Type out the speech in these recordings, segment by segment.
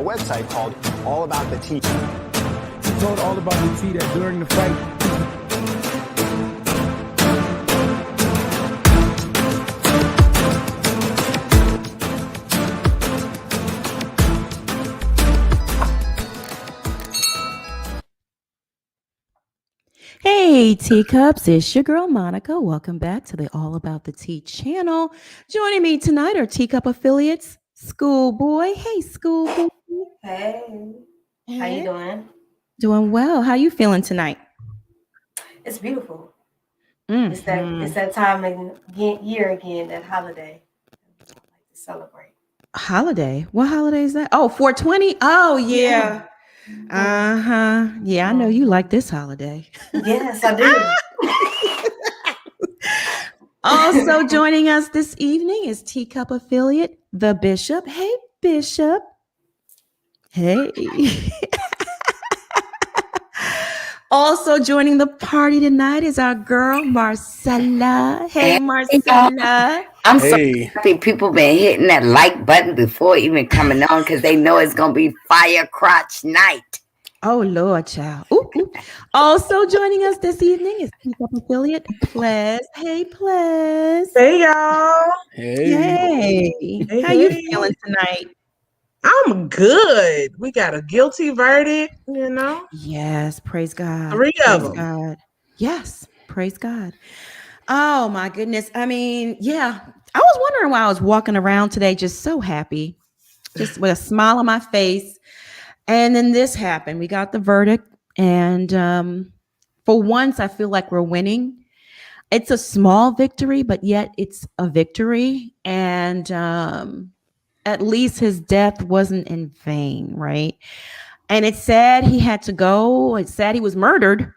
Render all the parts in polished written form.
a website called All About the Tea. He told All About the Tea that during the fight, Hey, teacups, it's your girl Monica. Welcome back to the All About the Tea channel. Joining me tonight are teacup affiliates, Schoolboy. Hey, Schoolboy. Hey, how you doing? Doing well. How you feeling tonight? It's beautiful. Mm-hmm. It's that time of year again, that holiday. I like to celebrate. Holiday? What holiday is that? Oh, 420? Oh, yeah. Uh-huh. Yeah, I know you like this holiday. Yes, I do. Also joining us this evening is teacup affiliate, the Bishop. Hey, Bishop. Hey. Also joining the party tonight is our girl, Marcella. Hey, Marcella. I'm so happy people been hitting that like button before even coming on because they know it's going to be fire crotch night. Oh, Lord, child. Ooh, ooh. Also joining us this evening is teacup affiliate, Ples. Hey, Ples. Hey, y'all. Hey. How you feeling tonight? I'm good. We got a guilty verdict, you know? Yes, praise God. 3 of them. God. Yes, praise God. Oh, my goodness. I mean, yeah. I was wondering why I was walking around today just so happy, just with a smile on my face. And then this happened. We got the verdict. And for once, I feel like we're winning. It's a small victory, but yet it's a victory. And at least his death wasn't in vain, right? And it's sad he had to go. It's sad he was murdered.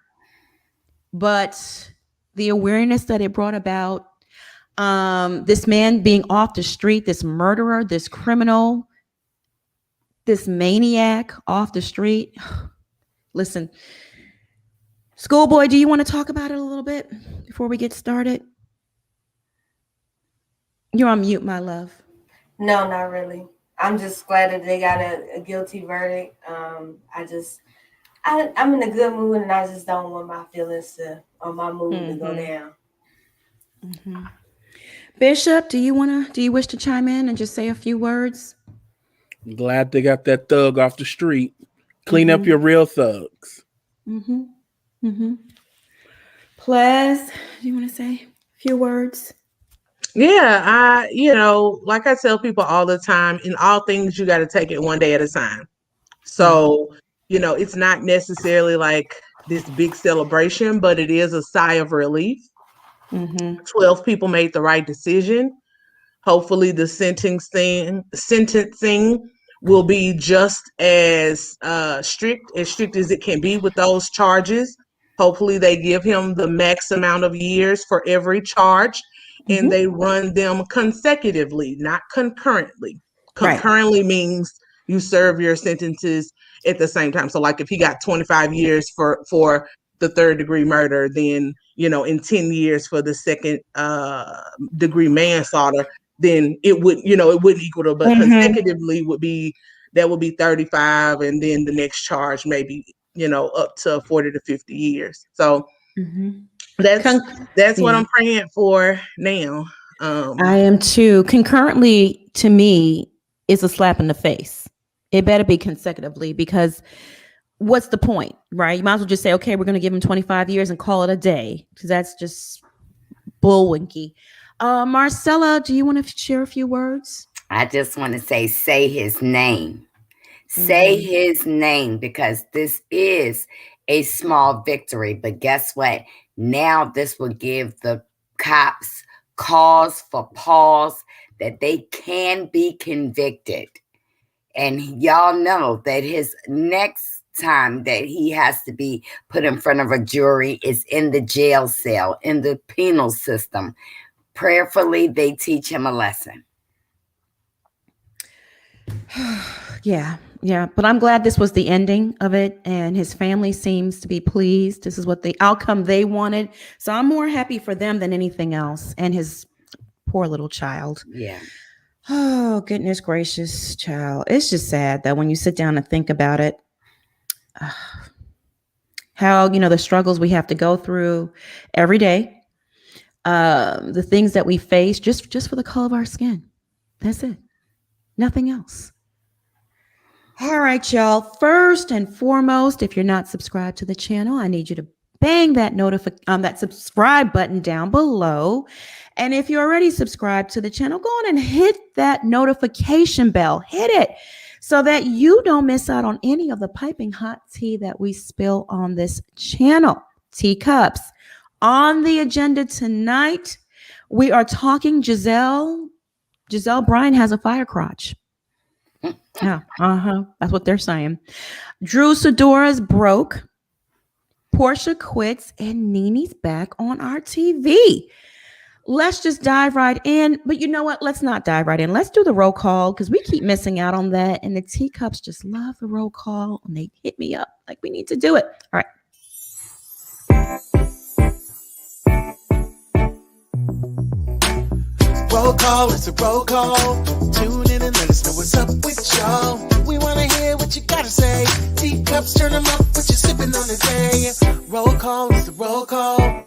But the awareness that it brought about, this man being off the street, this murderer, this criminal, this maniac off the street. Listen, Schoolboy, do you want to talk about it a little bit before we get started? You're on mute, my love. No, not really. I'm just glad that they got a guilty verdict. I'm in a good mood, and I just don't want my feelings or my mood to go down. Mm-hmm. Bishop, do you wish to chime in and just say a few words? I'm glad they got that thug off the street. Clean up your real thugs. Mm-hmm. Mm-hmm. Ples, do you want to say a few words? Yeah, like I tell people all the time, in all things, you got to take it one day at a time. So, it's not necessarily like this big celebration, but it is a sigh of relief. 12 people made the right decision. Hopefully the sentencing will be just as strict as it can be with those charges. Hopefully they give him the max amount of years for every charge, and they run them consecutively, not concurrently. Concurrently means you serve your sentences at the same time. So like if he got 25 years for the third degree murder, then, in 10 years for the second degree manslaughter, then it wouldn't equal to, but consecutively would be 35, and then the next charge maybe, up to 40 to 50 years. So that's what I'm praying for now. I am too. Concurrently, to me, is a slap in the face. It better be consecutively, because what's the point, right? You might as well just say, okay, we're going to give him 25 years and call it a day, because that's just bullwinky. Marcella, do you want to share a few words? I just want to say his name. Say his name, because this is a small victory. But guess what? Now this will give the cops cause for pause that they can be convicted. And y'all know that his next time that he has to be put in front of a jury is in the jail cell, in the penal system. Prayerfully, they teach him a lesson. Yeah. But I'm glad this was the ending of it, and his family seems to be pleased. This is what the outcome they wanted. So I'm more happy for them than anything else, and his poor little child. Yeah. Oh, goodness gracious, child. It's just sad that when you sit down and think about it, how, the struggles we have to go through every day, the things that we face just for the color of our skin. That's it. Nothing else. All right, y'all. First and foremost, if you're not subscribed to the channel, I need you to bang that that subscribe button down below. And if you're already subscribed to the channel, go on and hit that notification bell. Hit it so that you don't miss out on any of the piping hot tea that we spill on this channel. Teacups. On the agenda tonight, we are talking Gizelle Bryant has a fire crotch. Yeah, that's what they're saying. Drew Sidora's broke. Porsha quits, and NeNe's back on our TV. Let's just dive right in. But you know what? Let's not dive right in. Let's do the roll call because we keep missing out on that. And the teacups just love the roll call, and they hit me up like we need to do it. All right. Roll call, it's a roll call. Tune in and let us know what's up with y'all. We want to hear what you got to say. Teacups, turn them up, what you sipping on today. Roll call, it's a roll call.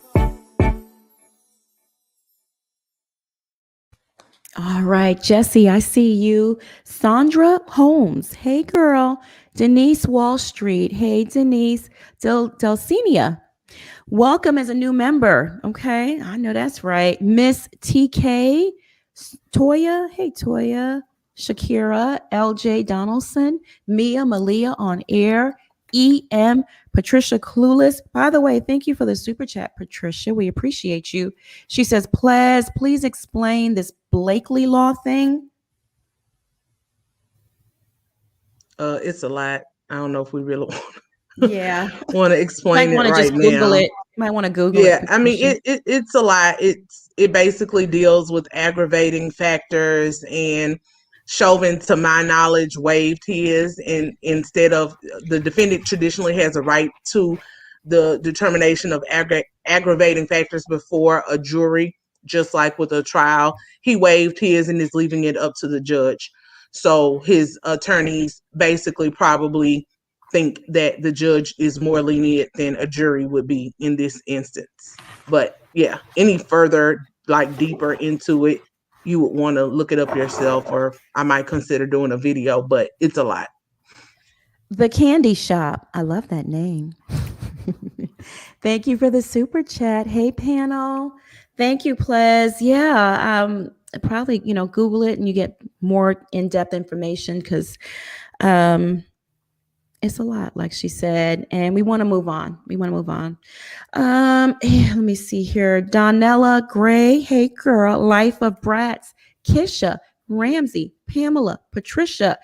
All right, Jesse, I see you. Sandra Holmes. Hey, girl. Denise Wall Street. Hey, Denise. Dulcinea. Welcome as a new member. Okay, I know that's right. Miss TK. Toya. Hey, Toya. Shakira. LJ Donaldson. Mia Malia on air. EM. Patricia Clueless. By the way, thank you for the super chat, Patricia. We appreciate you. She says, please explain this Blakely law thing. It's a lot. I don't know if we really want to explain it right just now. Google it. Might want to Google it. Yeah, I mean, it's a lot. It basically deals with aggravating factors, and Chauvin, to my knowledge, waived his, and instead of the defendant traditionally has a right to the determination of aggravating factors before a jury, just like with a trial. He waived his and is leaving it up to the judge. So his attorneys basically probably think that the judge is more lenient than a jury would be in this instance. But yeah, any further, like deeper into it, you would want to look it up yourself, or I might consider doing a video, but it's a lot. The Candy Shop. I love that name. Thank you for the super chat. Hey, panel. Thank you, Plez. Yeah, probably, Google it and you get more in-depth information because it's a lot, like she said, and we want to move on. Let me see here. Donella Gray. Hey, girl. Life of Brats. Kisha. Ramsey. Pamela. Patricia.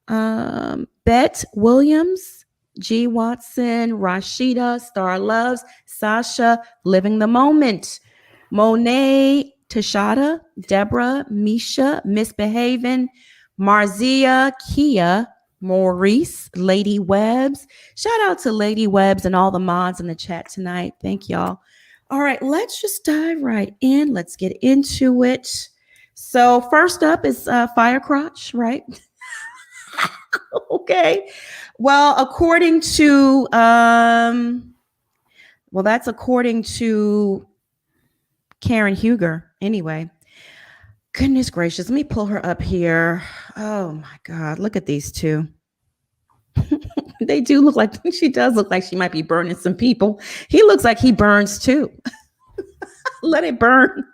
Bet Williams. G. Watson. Rashida. Star Loves. Sasha. Living the Moment. Monet. Tashada. Deborah. Misha. Misbehaving. Marzia. Kia. Maurice, Lady Webbs. Shout out to Lady Webbs and all the mods in the chat tonight. Thank y'all. All right, let's just dive right in. Let's get into it. So first up is fire crotch, right? Okay. Well, according to that's according to Karen Huger. Anyway. Goodness gracious. Let me pull her up here. Oh my God. Look at these two. They do look like, she does look like she might be burning some people. He looks like he burns too. Let it burn,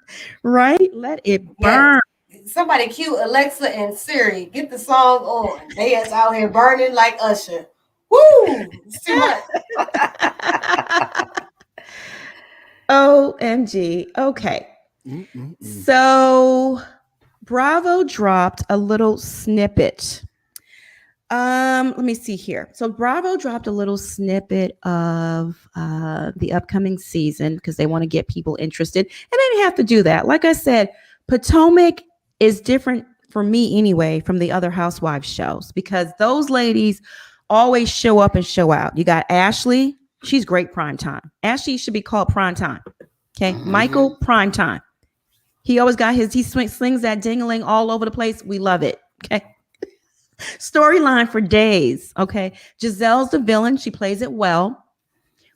right? Let it burn. Yeah. Somebody cue Alexa and Siri. Get the song on. They is out here burning like Usher. Woo! It's too much. OMG. Okay. So Bravo dropped a little snippet. Let me see here. So Bravo dropped a little snippet of the upcoming season because they want to get people interested. And they didn't have to do that. Like I said, Potomac is different for me anyway from the other Housewives shows because those ladies always show up and show out. You got Ashley. She's great prime time. Ashley should be called prime time. Okay. Michael, prime time. He always got he slings that dingling all over the place. We love it. Okay. Storyline for days. Okay. Gizelle's the villain. She plays it well.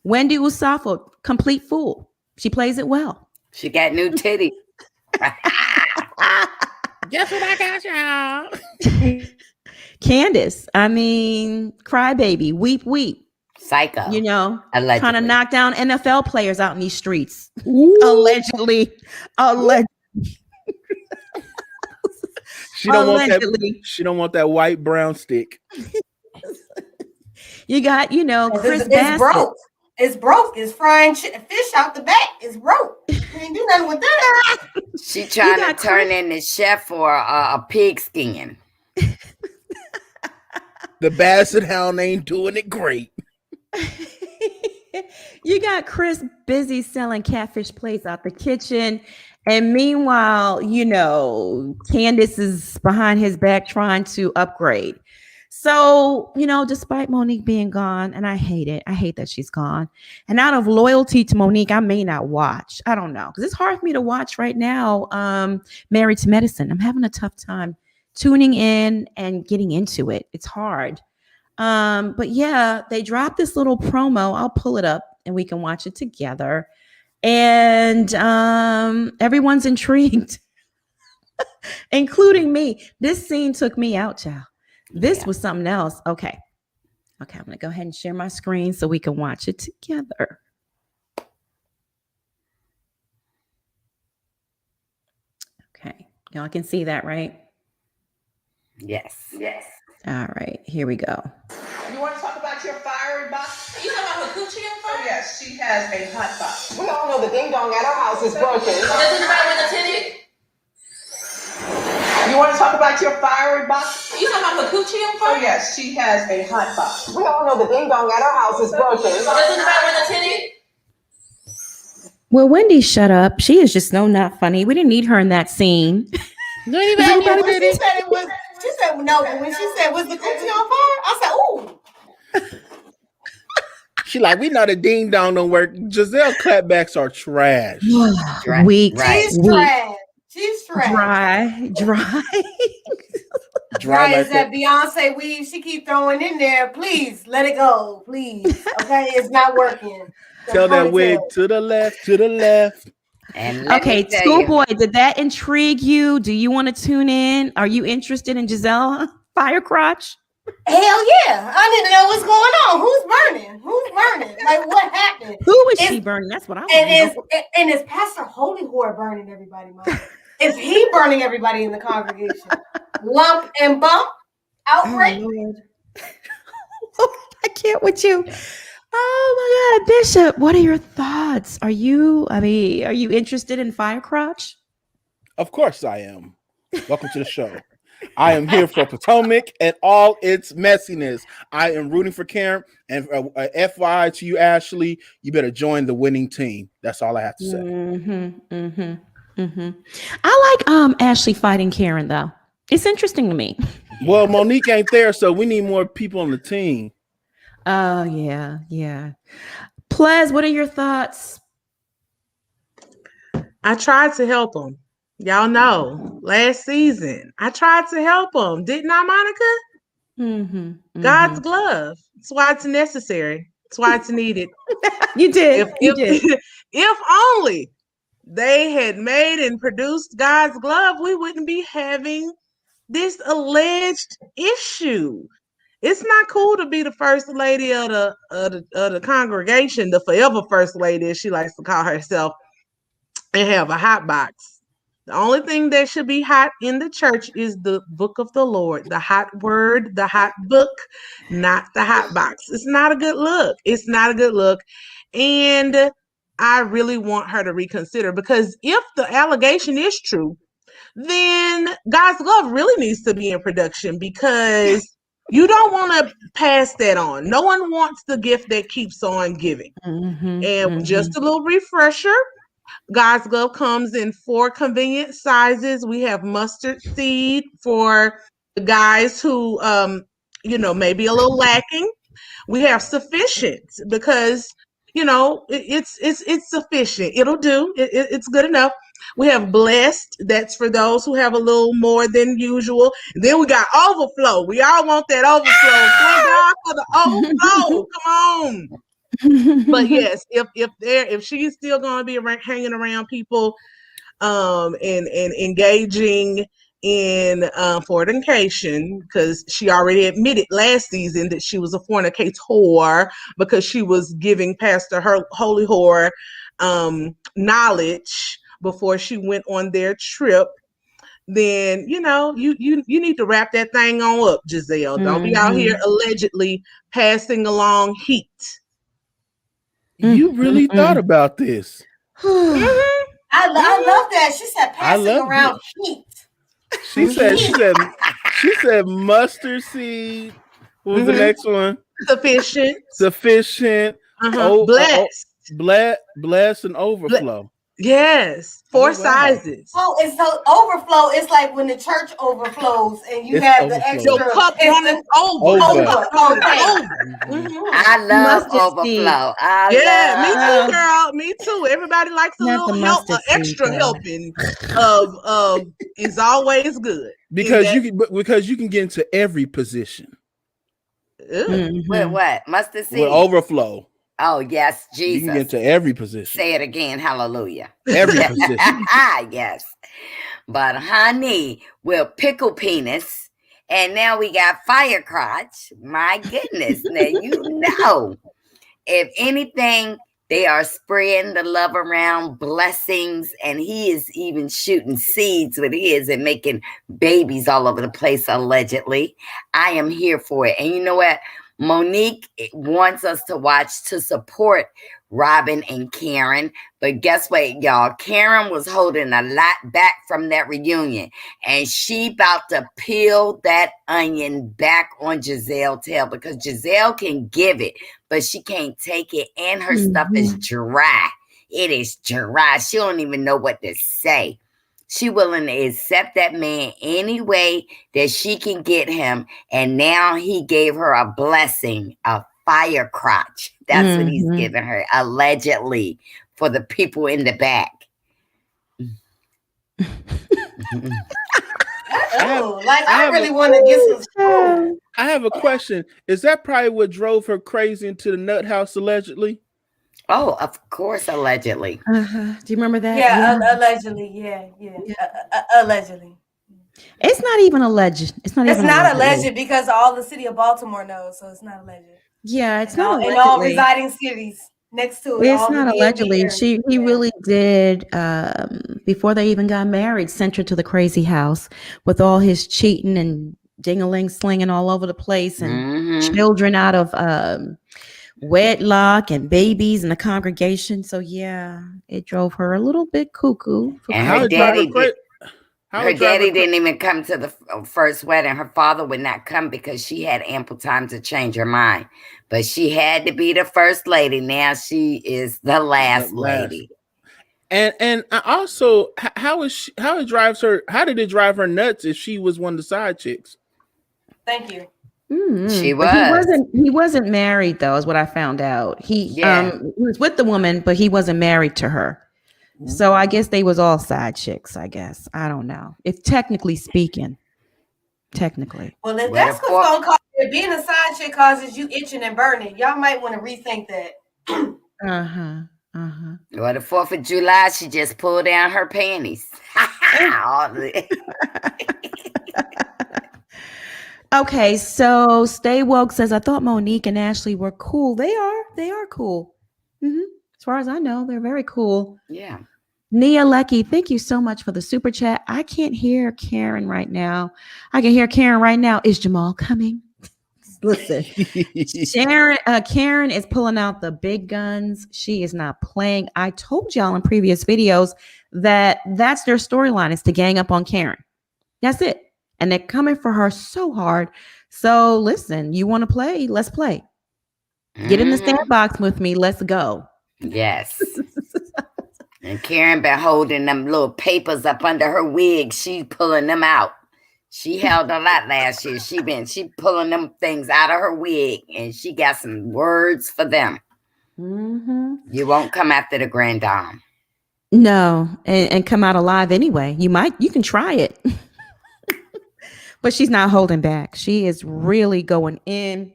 Wendy Usafa, complete fool. She plays it well. She got new titties. Guess what I got, y'all? Candace, I mean, crybaby, weep, weep. Psycho. You know, allegedly. trying to knock down NFL players out in these streets. Ooh. Allegedly. She don't want that. She don't want that white brown stick. You got, you know, Chris it's broke. It's broke. It's frying fish out the back. It's broke. You ain't do nothing with that. She trying to turn in the chef for a pig skin. The Basset Hound ain't doing it great. You got Chris busy selling catfish plates out the kitchen. And meanwhile, you know, Candace is behind his back trying to upgrade. So, you know, despite Monique being gone, and I hate it. I hate that she's gone. And out of loyalty to Monique, I may not watch. I don't know. Because it's hard for me to watch right now. Married to Medicine. I'm having a tough time tuning in and getting into it. It's hard. But yeah, they dropped this little promo. I'll pull it up and we can watch it together. And everyone's intrigued, including me. This scene took me out, child. This was something else. Okay, I'm gonna go ahead and share my screen so we can watch it together. Okay, y'all can see that, right? Yes. All right, here we go. You want to talk about your fiery box? You talking about her coochie on fire? Oh, yes, she has a hot box. We all know the ding dong at our house is broken. Does anybody with a titty? You want to talk about your fiery box? You talking about her coochie on fire? Oh, yes, she has a hot box. We all know the ding dong at our house is broken. Does anybody with a titty? Well, Wendy, shut up. She is just not funny. We didn't need her in that scene. She said no, but when she said, was the coochie on fire? I said, ooh. She like, we know the ding dong don't work. Giselle clapbacks are trash. Weak. She's trash. She's trash. Dry. Dry is that Beyonce weave she keep throwing in there. Please let it go. Please. Okay, it's not working. Tell that wig to the left, to the left. And okay, Schoolboy, did that intrigue you? Do you want to tune in? Are you interested in Giselle Firecrotch? Hell yeah. I need to know what's going on. Who's burning? Like, what happened? Who is she burning? That's what I want to know. And is Pastor Holy Whore burning everybody, Mom? Is he burning everybody in the congregation? Lump and bump? Outbreak? I can't with you. Oh my God, Bishop, what are your thoughts? Are you interested in Firecrotch? Of course I am. Welcome to the show. I am here for Potomac and all its messiness. I am rooting for Karen. And FYI to you, Ashley, you better join the winning team. That's all I have to say. I like Ashley fighting Karen, though. It's interesting to me. Well, Monique ain't there, so we need more people on the team. Oh, yeah. Plez, what are your thoughts? I tried to help him. Y'all know, last season, I tried to help him. Didn't I, Monica? God's glove. That's why it's necessary. That's why it's needed. You did. If only they had made and produced God's glove, we wouldn't be having this alleged issue. It's not cool to be the first lady of the congregation, the forever first lady, as she likes to call herself, and have a hot box. The only thing that should be hot in the church is the book of the Lord, the hot word, the hot book, not the hot box. It's not a good look. It's not a good look. And I really want her to reconsider, because if the allegation is true, then God's glove really needs to be in production, because you don't want to pass that on. No one wants the gift that keeps on giving. Just a little refresher. God's glove comes in 4 convenient sizes. We have mustard seed for the guys who, maybe a little lacking. We have sufficient, because, it's sufficient. It'll do. It's good enough. We have blessed. That's for those who have a little more than usual. And then we got overflow. We all want that overflow. Thank God for the overflow. Come on. But yes, if she's still going to be hanging around people and engaging in fornication, because she already admitted last season that she was a fornicator because she was giving Pastor her holy whore knowledge before she went on their trip, then you need to wrap that thing on up, Gizelle. Don't be out here allegedly passing along heat. You really thought about this. I love that. She said passing around heat. She said mustard seed. What was the next one? Sufficient. Bless and overflow. Yes, 4 sizes. Oh, it's so overflow. It's like when the church overflows and you have the extra. Your cup running over. I love overflow. Me too, girl. Me too. Everybody likes a little help, an extra helping of is always good. Because you can get into every position. With what? Mustard seed? With overflow. Oh, yes, Jesus. You can get into every position. Say it again. Hallelujah. Every position. Yes. But honey, we're pickle penis. And now we got fire crotch. My goodness. Now, if anything, they are spreading the love around, blessings. And he is even shooting seeds with his and making babies all over the place, allegedly. I am here for it. And you know what? Monique wants us to watch to support Robin and Karen. But guess what, y'all? Karen was holding a lot back from that reunion. And she about to peel that onion back on Gizelle's tail because Gizelle can give it, but she can't take it. And her stuff is dry. It is dry. She don't even know what to say. She willing to accept that man any way that she can get him. And now he gave her a blessing, a fire crotch. That's what he's giving her, allegedly, for the people in the back. I really want to get some. I have a question. Is that probably what drove her crazy into the nut house, allegedly? Oh, of course, allegedly. Do you remember that? Yeah, allegedly. Yeah. Allegedly. It's not even alleged. It's not alleged because all the city of Baltimore knows, so it's not alleged. Yeah, it's not allegedly. In all residing cities next to it. It's not allegedly. He really did, before they even got married, sent her to the crazy house with all his cheating and ding-a-ling slinging all over the place and children out of wedlock and babies in the congregation. So yeah, it drove her a little bit cuckoo. And her daddy didn't even come to the first wedding. Her father would not come because she had ample time to change her mind. But she had to be the first lady. Now she is the last lady. And also, how did it drive her nuts if she was one of the side chicks? Thank you. She was. He wasn't married though, is what I found out. He was with the woman, but he wasn't married to her. So I guess they was all side chicks, I guess. I don't know. If technically speaking. Well, if that's what's gonna cause it, being a side chick causes you itching and burning, y'all might want to rethink that. Well, the 4th of July, she just pulled down her panties. Okay, so Stay Woke says, I thought Monique and Ashley were cool. They are cool. As far as I know, they're very cool. Yeah. Nia Lecky, thank you so much for the super chat. I can't hear Karen right now. I can hear Karen right now. Is Jamal coming? Listen, Karen is pulling out the big guns. She is not playing. I told y'all in previous videos that that's their storyline, is to gang up on Karen. That's it. And they're coming for her so hard. So listen, you want to play? Let's play. Get in the sandbox with me. Let's go. Yes. And Karen been holding them little papers up under her wig. She pulling them out. She held a lot last year. She pulling them things out of her wig, and she got some words for them. You won't come after the grand dame. No, and come out alive anyway. You can try it. But she's not holding back. She is really going in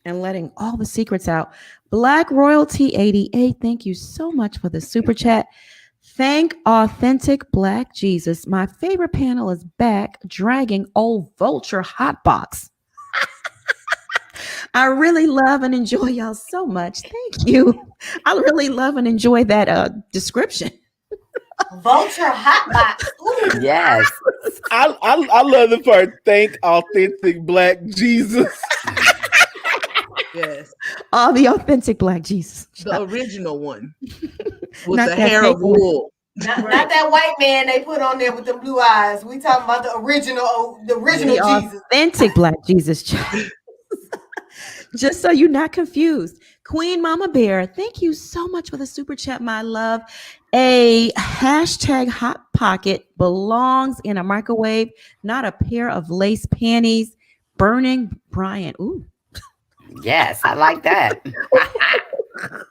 and letting all the secrets out. Black Royalty 88, thank you so much for the super chat. Thank Authentic Black Jesus. My favorite panel is back, dragging old Vulture Hotbox. I really love and enjoy y'all so much. Thank you. I really love and enjoy that description. Vulture Hotbox. Ooh. Yes. I love the part. Thank Authentic Black Jesus. Yes. All the Authentic Black Jesus. The original one. With Not the that hair fake of one. wool. Not that white man they put on there with the blue eyes. We talking about the original The Jesus. Authentic Black Jesus. Just so you're not confused. Queen Mama Bear, thank you so much for the super chat, my love. A hashtag hot pocket belongs in a microwave, not a pair of lace panties. Burning Bryant. Ooh. Yes, I like that. I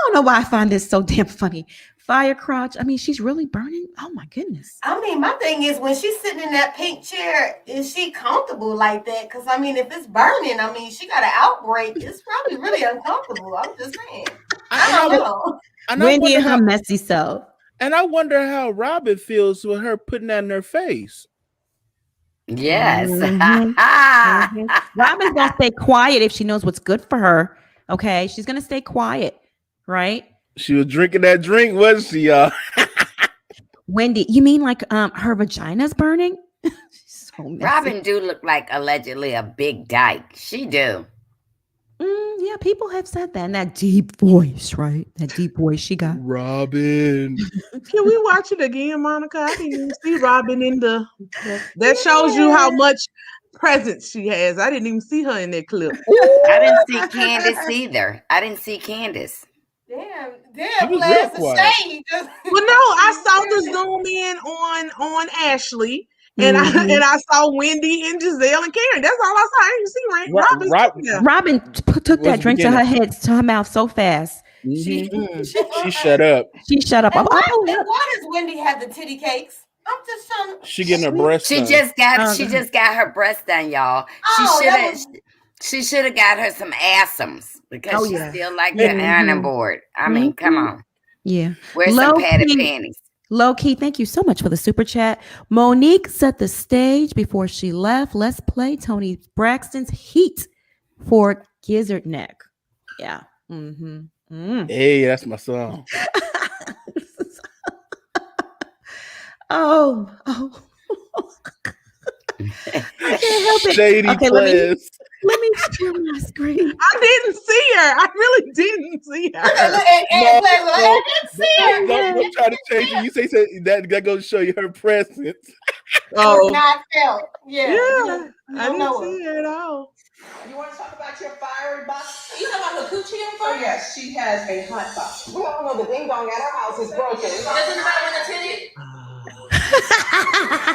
don't know why I find this so damn funny. Fire crotch. I mean, she's really burning. Oh my goodness. I mean, my thing is when she's sitting in that pink chair, is she comfortable like that? Because I mean, if it's burning, I mean, she got an outbreak. It's probably really uncomfortable. I'm just saying. I don't know. Wendy and her messy self. And I wonder how Robin feels with her putting that in her face. Yes. Robin's gonna stay quiet if she knows what's good for her. Okay, she's gonna stay quiet, right? She was drinking that drink, wasn't she, y'all? Wendy, you mean like her vagina's burning? So messy. Robin do look like allegedly a big dyke. She do. Yeah, people have said that. And that deep voice, right? That deep voice she got. Robin. Can we watch it again, Monica? I didn't even see Robin in the. That shows you how much presence she has. I didn't even see her in that clip. I didn't see Candace either. I didn't see Candace. Damn, was blast real the quiet. shade. Well, no, I saw the zoom in on Ashley, and I saw Wendy and Gizelle and Karen. That's all I saw. I didn't see Robin. Robin took that drink to her head, to her mouth so fast. Mm-hmm. She shut up. She shut up. And why does Wendy have the titty cakes? I'm just trying to. She getting her breast She done. just got her breast done, y'all. She should have got her some Assams because she still like the ironing board. I mean, come on. Yeah. Wear some padded panties. Low key, thank you so much for the super chat. Monique set the stage before she left. Let's play Tony Braxton's Heat for Gizzard Neck. Yeah. Hey, that's my song. Oh. I can't help it. Shady let me share my screen. I didn't see her. I really didn't see her. I didn't see her. Don't try to change it. You say that goes to show you her presence. Oh, not felt. Yeah. I didn't see her at all. You want to talk about your fiery box? You know about her coochie in front? Oh, yes, she has a hot box. We all know the ding dong at our house is broken. Does anybody want to titty?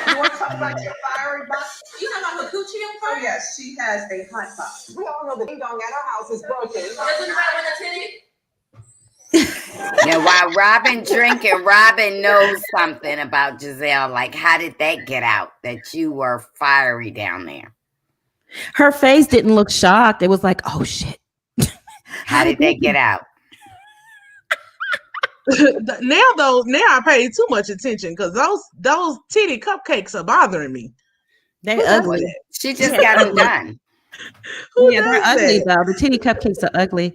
You want to talk about your fiery box? You know about her coochie in front? Oh, yes, she has a hot box. We all know the ding dong at our house is broken. Does anybody want to titty? Yeah, while Robin drinking, Robin knows something about Gizelle. Like, how did that get out that you were fiery down there? Her face didn't look shocked. It was like, oh shit. How did that get out? Now I pay too much attention because those titty cupcakes are bothering me. They're ugly. She just got them done. Yeah, they're ugly though. The titty cupcakes are ugly.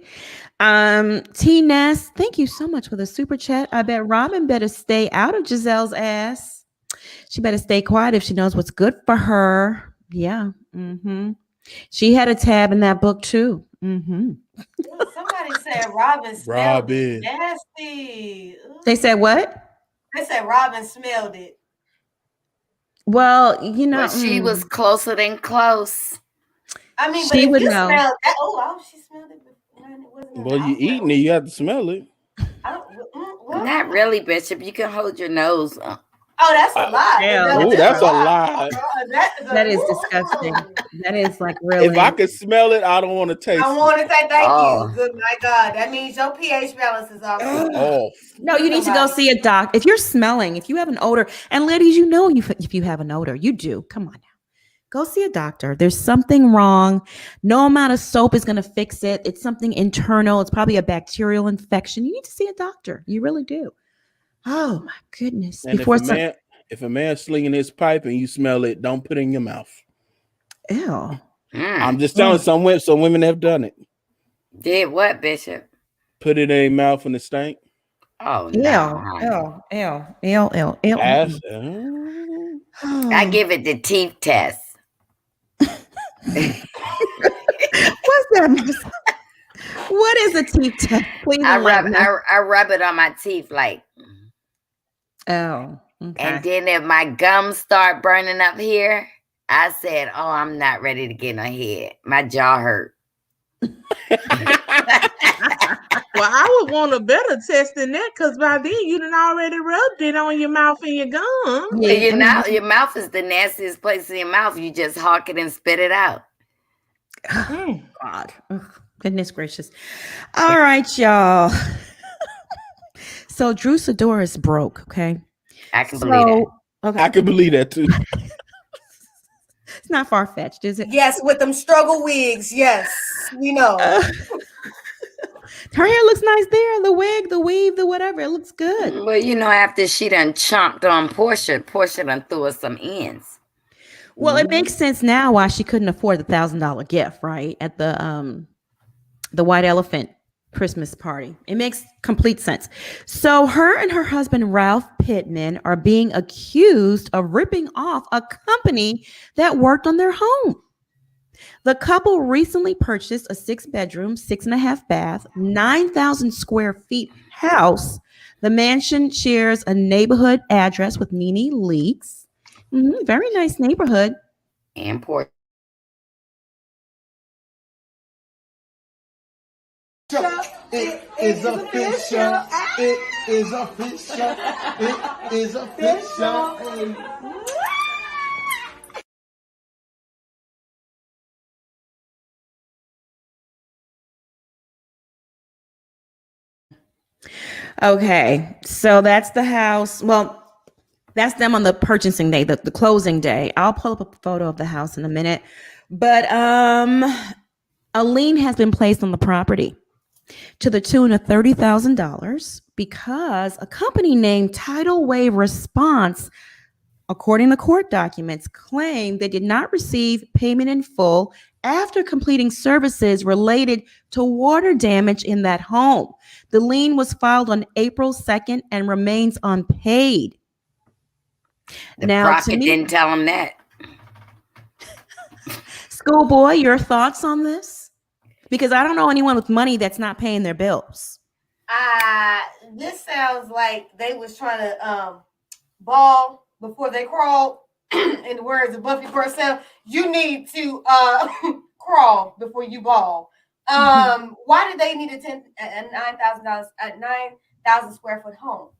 T Ness, thank you so much for the super chat. I bet Robin better stay out of Gizelle's ass. She better stay quiet if she knows what's good for her. Yeah. She had a tab in that book too. Somebody said Robin smelled it. Nasty. They said what? They said Robin smelled it. Well, you know, But she was closer than close. I mean, she but would if you know. smelled that, she smelled it. Well, you eating it, you have to smell it. Not really, Bishop. You can hold your nose. Oh, that's a lot. Yeah. Ooh, that's a lot. That is disgusting. That is like really. If I could smell it, I don't want to taste I want to say thank Oh. you. Good, my God. That means your pH balance is off. it. Oh, No, you need to go see a doc. If you're smelling, if you have an odor, and ladies, you know, if you have an odor, you do. Come on now. Go see a doctor. There's something wrong. No amount of soap is going to fix it. It's something internal. It's probably a bacterial infection. You need to see a doctor. You really do. Oh my goodness. and if a man's slinging his pipe and you smell it, don't put it in your mouth. Ew. I'm just telling some women have done it. Did what, Bishop? Put it in their mouth and it stank. Oh, Ew. no. Ew. Ass, I give it the teeth test. What's that? What is a teeth test? Please I enlighten us. rub it on my teeth like, Oh, okay. and then if my gums start burning up here, I said, "Oh, I'm not ready to get no head. My jaw hurt." Well, I would want a better test than that because by then you done already rubbed it on your mouth and your gum. Yeah, You know, your mouth is the nastiest place in your mouth. You just hawk it and spit it out. God. Ugh, goodness gracious. All right, y'all. So Drew Sidora is broke, okay? I can believe it. Okay. I can believe that too. It's not far-fetched, is it? Yes, with them struggle wigs. Yes, we know. Her hair looks nice there. The wig, the weave, the whatever. It looks good. Well, you know, after she done chomped on Porsha done threw her some ends. Well, it makes sense now why she couldn't afford the $1,000 gift, right? At the White Elephant Christmas party. It makes complete sense. So her and her husband, Ralph Pittman, are being accused of ripping off a company that worked on their home. The couple recently purchased a 6-bedroom, 6.5 bath, 9,000 square feet house. The mansion shares a neighborhood address with NeNe's Leaks. Very nice neighborhood. And Porsha. It is official. It is official. It is official. Okay, so that's the house. Well, that's them on the purchasing day, the closing day. I'll pull up a photo of the house in a minute. But a lien has been placed on the property to the tune of $30,000 because a company named Tidal Wave Response, according to court documents, claimed they did not receive payment in full after completing services related to water damage in that home. The lien was filed on April 2nd and remains unpaid. The Now, prophet to me, didn't tell him that. Schoolboy, your thoughts on this? Because I don't know anyone with money that's not paying their bills. This sounds like they was trying to ball before they crawled. In the words of Buffy Purcell, you need to crawl before you ball. Why did they need a $9,000 square foot home?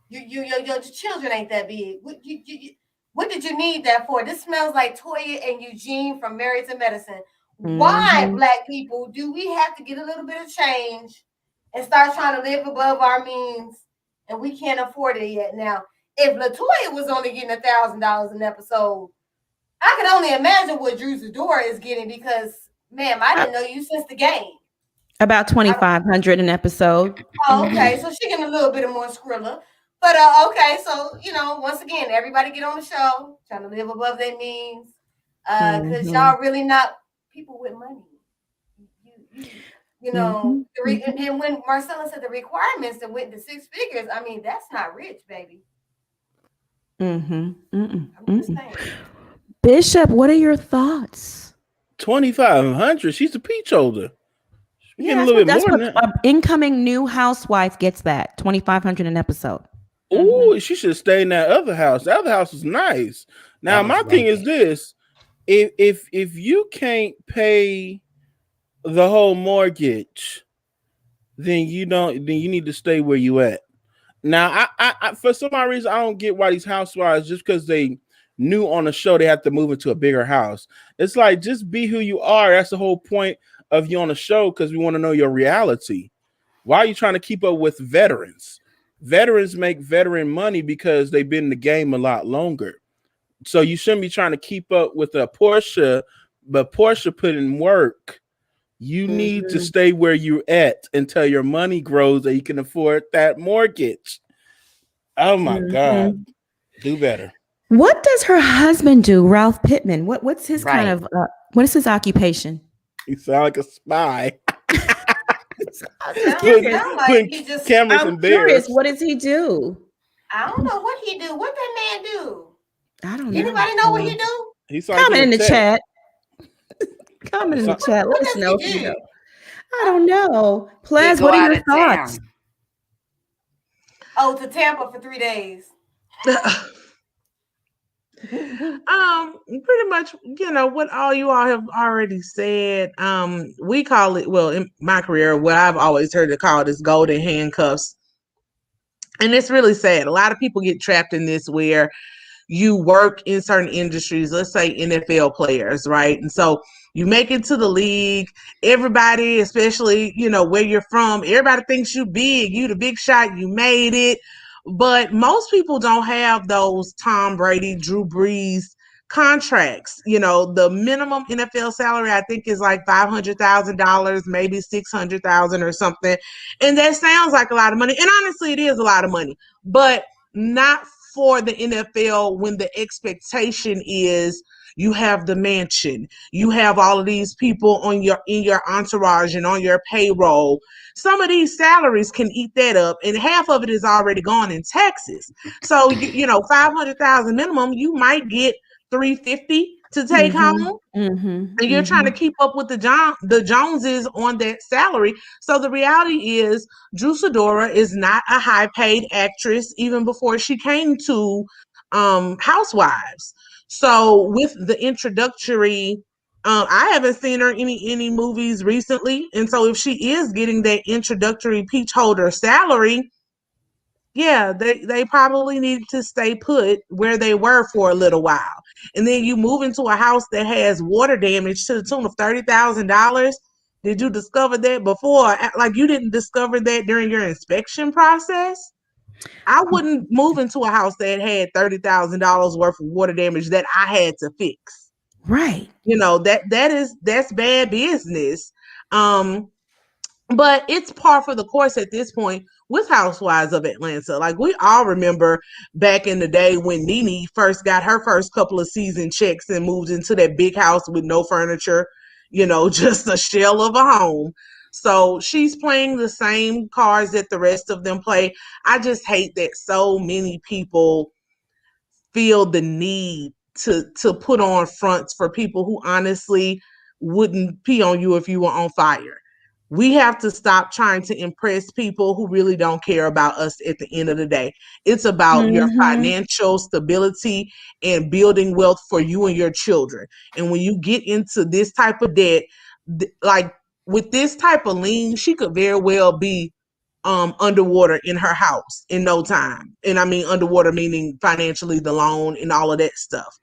Your children ain't that big. What did you need that for? This smells like Toya and Eugene from Married to Medicine. Why, Black people, do we have to get a little bit of change and start trying to live above our means, and we can't afford it yet? Now, if LaToya was only getting $1,000 an episode, I could only imagine what Drew Sidora is getting because, ma'am, I didn't know you since the game. About $2,500 an episode. Oh, okay, so she getting a little bit of more Skrilla. But okay, so once again, everybody get on the show, trying to live above their means, because y'all really not people with money. And when Marcella said the requirements that went to 6 figures, I mean that's not rich, baby. I'm just saying. Bishop, what are your thoughts? 2,500. She's a peach holder. She's getting a little bit that's more what than that. an incoming new housewife gets. That $2,500 an episode. Oh, she should stay in that other house. The other house was nice. Now my thing is this: if you can't pay the whole mortgage, then you need to stay where you at. Now, I for some odd reason, I don't get why these housewives, just because they new on the show, they have to move into a bigger house. It's like, just be who you are. That's the whole point of you on the show, because we want to know your reality. Why are you trying to keep up with veterans? Veterans make veteran money because they've been in the game a lot longer. So you shouldn't be trying to keep up with a Porsha, but Porsha put in work. You need to stay where you're at until your money grows and you can afford that mortgage. Oh my God. Do better. What does her husband do, Ralph Pittman? What's his kind of what is his occupation? He sound like a spy. Cameras I'm curious, what does he do? I don't know what he do. What that man do? I don't know. Anybody know what he do? Comment in the chat. Comment in the chat. Let us know if you know. I don't know. Plaz, what are your thoughts? Oh, to Tampa for 3 days. Pretty much, what all you all have already said. We call it, well, in my career, what I've always heard it called is golden handcuffs. And it's really sad. A lot of people get trapped in this where you work in certain industries, let's say NFL players, right? And so you make it to the league. Everybody, especially, where you're from, everybody thinks you big. You the big shot. You made it. But most people don't have those Tom Brady, Drew Brees contracts. The minimum NFL salary, I think, is like $500,000, maybe $600,000 or something. And that sounds like a lot of money. And honestly, it is a lot of money, but not for the NFL when the expectation is you have the mansion, you have all of these people in your entourage and on your payroll. Some of these salaries can eat that up, and half of it is already gone in taxes. So $500,000 minimum, you might get $350,000 to take home, and you're trying to keep up with the Joneses on that salary. So the reality is, Drew Sidora is not a high-paid actress even before she came to Housewives. So with the introductory, I haven't seen her in any movies recently, and so if she is getting that introductory peach holder salary, yeah, they probably need to stay put where they were for a little while. And then you move into a house that has water damage to the tune of $30,000. Did you discover that before? Like, you didn't discover that during your inspection process? I wouldn't move into a house that had $30,000 worth of water damage that I had to fix. Right. That's bad business. But it's par for the course at this point with Housewives of Atlanta. Like, we all remember back in the day when NeNe first got her first couple of season checks and moved into that big house with no furniture, just a shell of a home. So she's playing the same cards that the rest of them play. I just hate that so many people feel the need to put on fronts for people who honestly wouldn't pee on you if you were on fire. We have to stop trying to impress people who really don't care about us at the end of the day. It's about your financial stability and building wealth for you and your children. And when you get into this type of debt, like with this type of lien, she could very well be underwater in her house in no time. And I mean underwater meaning financially, the loan and all of that stuff.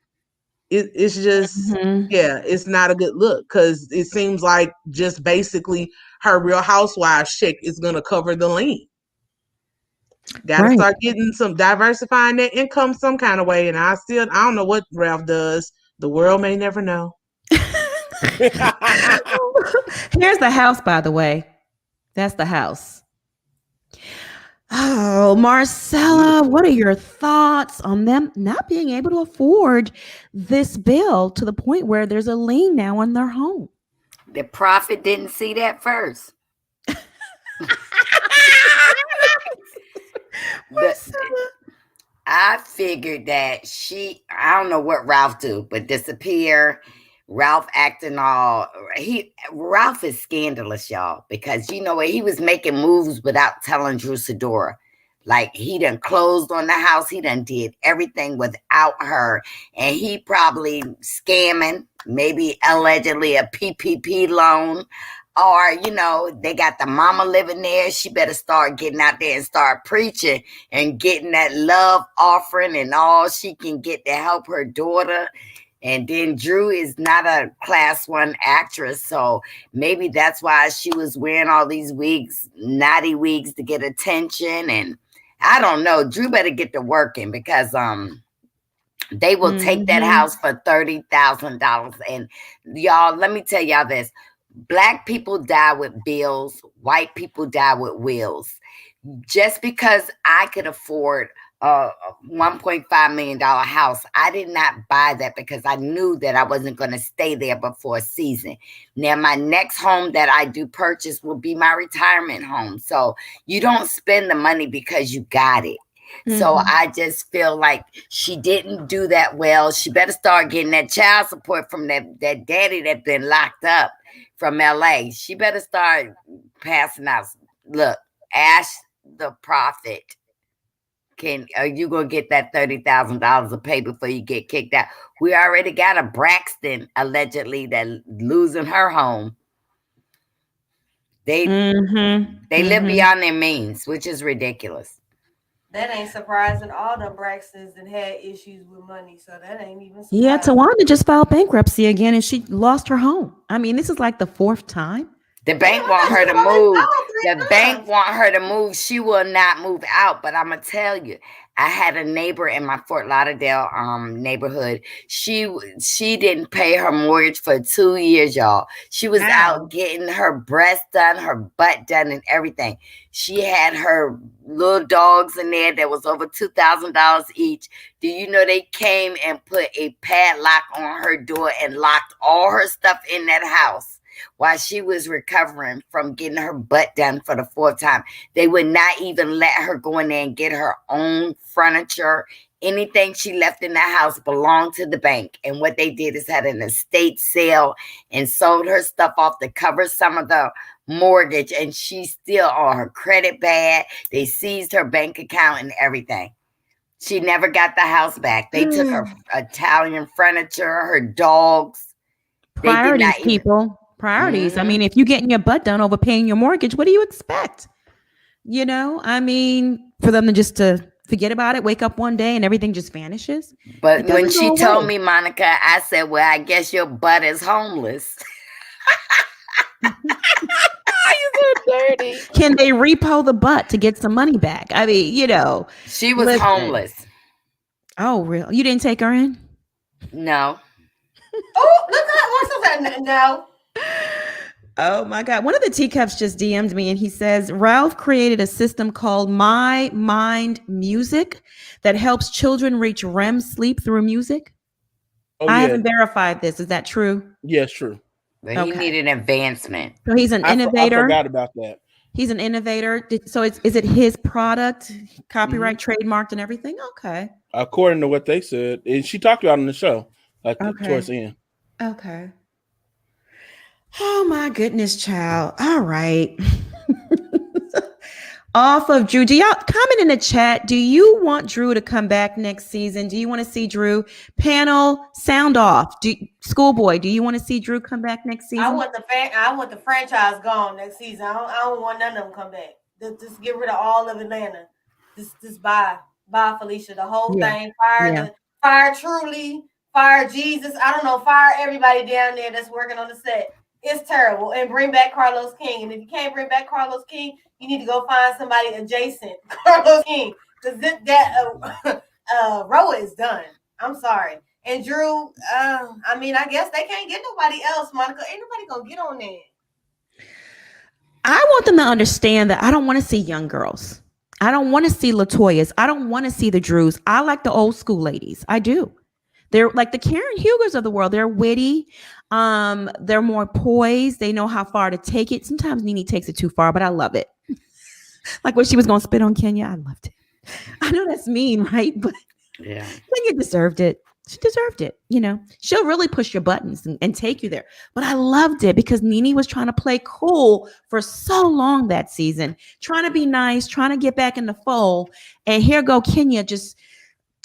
It's just, it's not a good look, because it seems like just basically her Real Housewives check is going to cover the lien. Got to start getting diversifying that income some kind of way. And I don't know what Ralph does. The world may never know. Here's the house, by the way. That's the house. Oh, Marcella, what are your thoughts on them not being able to afford this bill to the point where there's a lien now on their home? The prophet didn't see that first. I figured that I don't know what Ralph do, but disappear. Ralph acting Ralph is scandalous, y'all, because he was making moves without telling Drew Sidora. Like, he done closed on the house. He done did everything without her. And he probably scamming, maybe allegedly a PPP loan. Or, they got the mama living there. She better start getting out there and start preaching and getting that love offering and all she can get to help her daughter. And then Drew is not a class 1 actress. So maybe that's why she was wearing all these wigs, naughty wigs to get attention. And I don't know. Drew better get to working because they will take that house for $30,000. And y'all, let me tell y'all this. Black people die with bills. White people die with wills. Just because I could afford a $1.5 million house, I did not buy that because I knew that I wasn't going to stay there but for a season. Now, my next home that I do purchase will be my retirement home. So you don't spend the money because you got it. So I just feel like she didn't do that well. She better start getting that child support from that daddy that's been locked up from LA. She better start passing out. Look, Ash the prophet. Are you gonna get that $30,000 of pay before you get kicked out? We already got a Braxton allegedly that losing her home. They live beyond their means, which is ridiculous. That ain't surprising. All the Braxtons that had issues with money, so that ain't even surprising. Yeah, Tawanda just filed bankruptcy again, and she lost her home. I mean, this is like the 4th time. The bank want her to move. The bank want her to move. She will not move out. But I'm gonna tell you, I had a neighbor in my Fort Lauderdale neighborhood. She didn't pay her mortgage for 2 years, y'all. She was out getting her breast done, her butt done, and everything. She had her little dogs in there that was over $2,000 each. Do you know they came and put a padlock on her door and locked all her stuff in that house? While she was recovering from getting her butt done for the 4th time. They would not even let her go in there and get her own furniture. Anything she left in the house belonged to the bank. And what they did is had an estate sale and sold her stuff off to cover some of the mortgage. And she's still on her credit bad. They seized her bank account and everything. She never got the house back. They took her Italian furniture, her dogs. Priorities, people. Priorities. I mean, if you're getting your butt done over paying your mortgage, what do you expect? I mean, for them to forget about it, wake up one day and everything just vanishes. But when she told me, Monica, I said, well, I guess your butt is homeless. You're so dirty. Can they repo the butt to get some money back? I mean, She was homeless. Oh, real? You didn't take her in? No. Oh, look at what's that now? Oh my God. One of the teacups just DM'd me and he says, Ralph created a system called My Mind Music that helps children reach REM sleep through music. I haven't verified this. Is that true? Yeah, it's true. But he needed advancement. So he's an innovator. I forgot about that. He's an innovator. So is it his product, copyright, trademarked and everything? Okay. According to what they said. And she talked about it on the show, towards the end. Okay. Oh my goodness, child. All right. Off of Drew. Do y'all comment in the chat? Do you want Drew to come back next season? Do you want to see Drew? Panel, sound off. Schoolboy, do you want to see Drew come back next season? I want the franchise gone next season. I don't want none of them come back. Just get rid of all of Atlanta. Just bye Felicia. The whole thing. Fire Truly. Fire Jesus. I don't know. Fire everybody down there that's working on the set. It's terrible. And bring back Carlos King. And if you can't bring back Carlos King, you need to go find somebody adjacent. Carlos King. Because that Roa is done. I'm sorry. And Drew, I guess they can't get nobody else, Monica. Ain't nobody going to get on there. I want them to understand that I don't want to see young girls. I don't want to see LaToyas. I don't want to see the Drews. I like the old school ladies. I do. They're like the Karen Hugers of the world. They're witty. They're more poised. They know how far to take it. Sometimes NeNe takes it too far, but I love it. Like when she was going to spit on Kenya, I loved it. I know that's mean, right? But yeah, Kenya deserved it. She deserved it. She'll really push your buttons and take you there. But I loved it because NeNe was trying to play cool for so long that season, trying to be nice, trying to get back in the fold. And here go Kenya just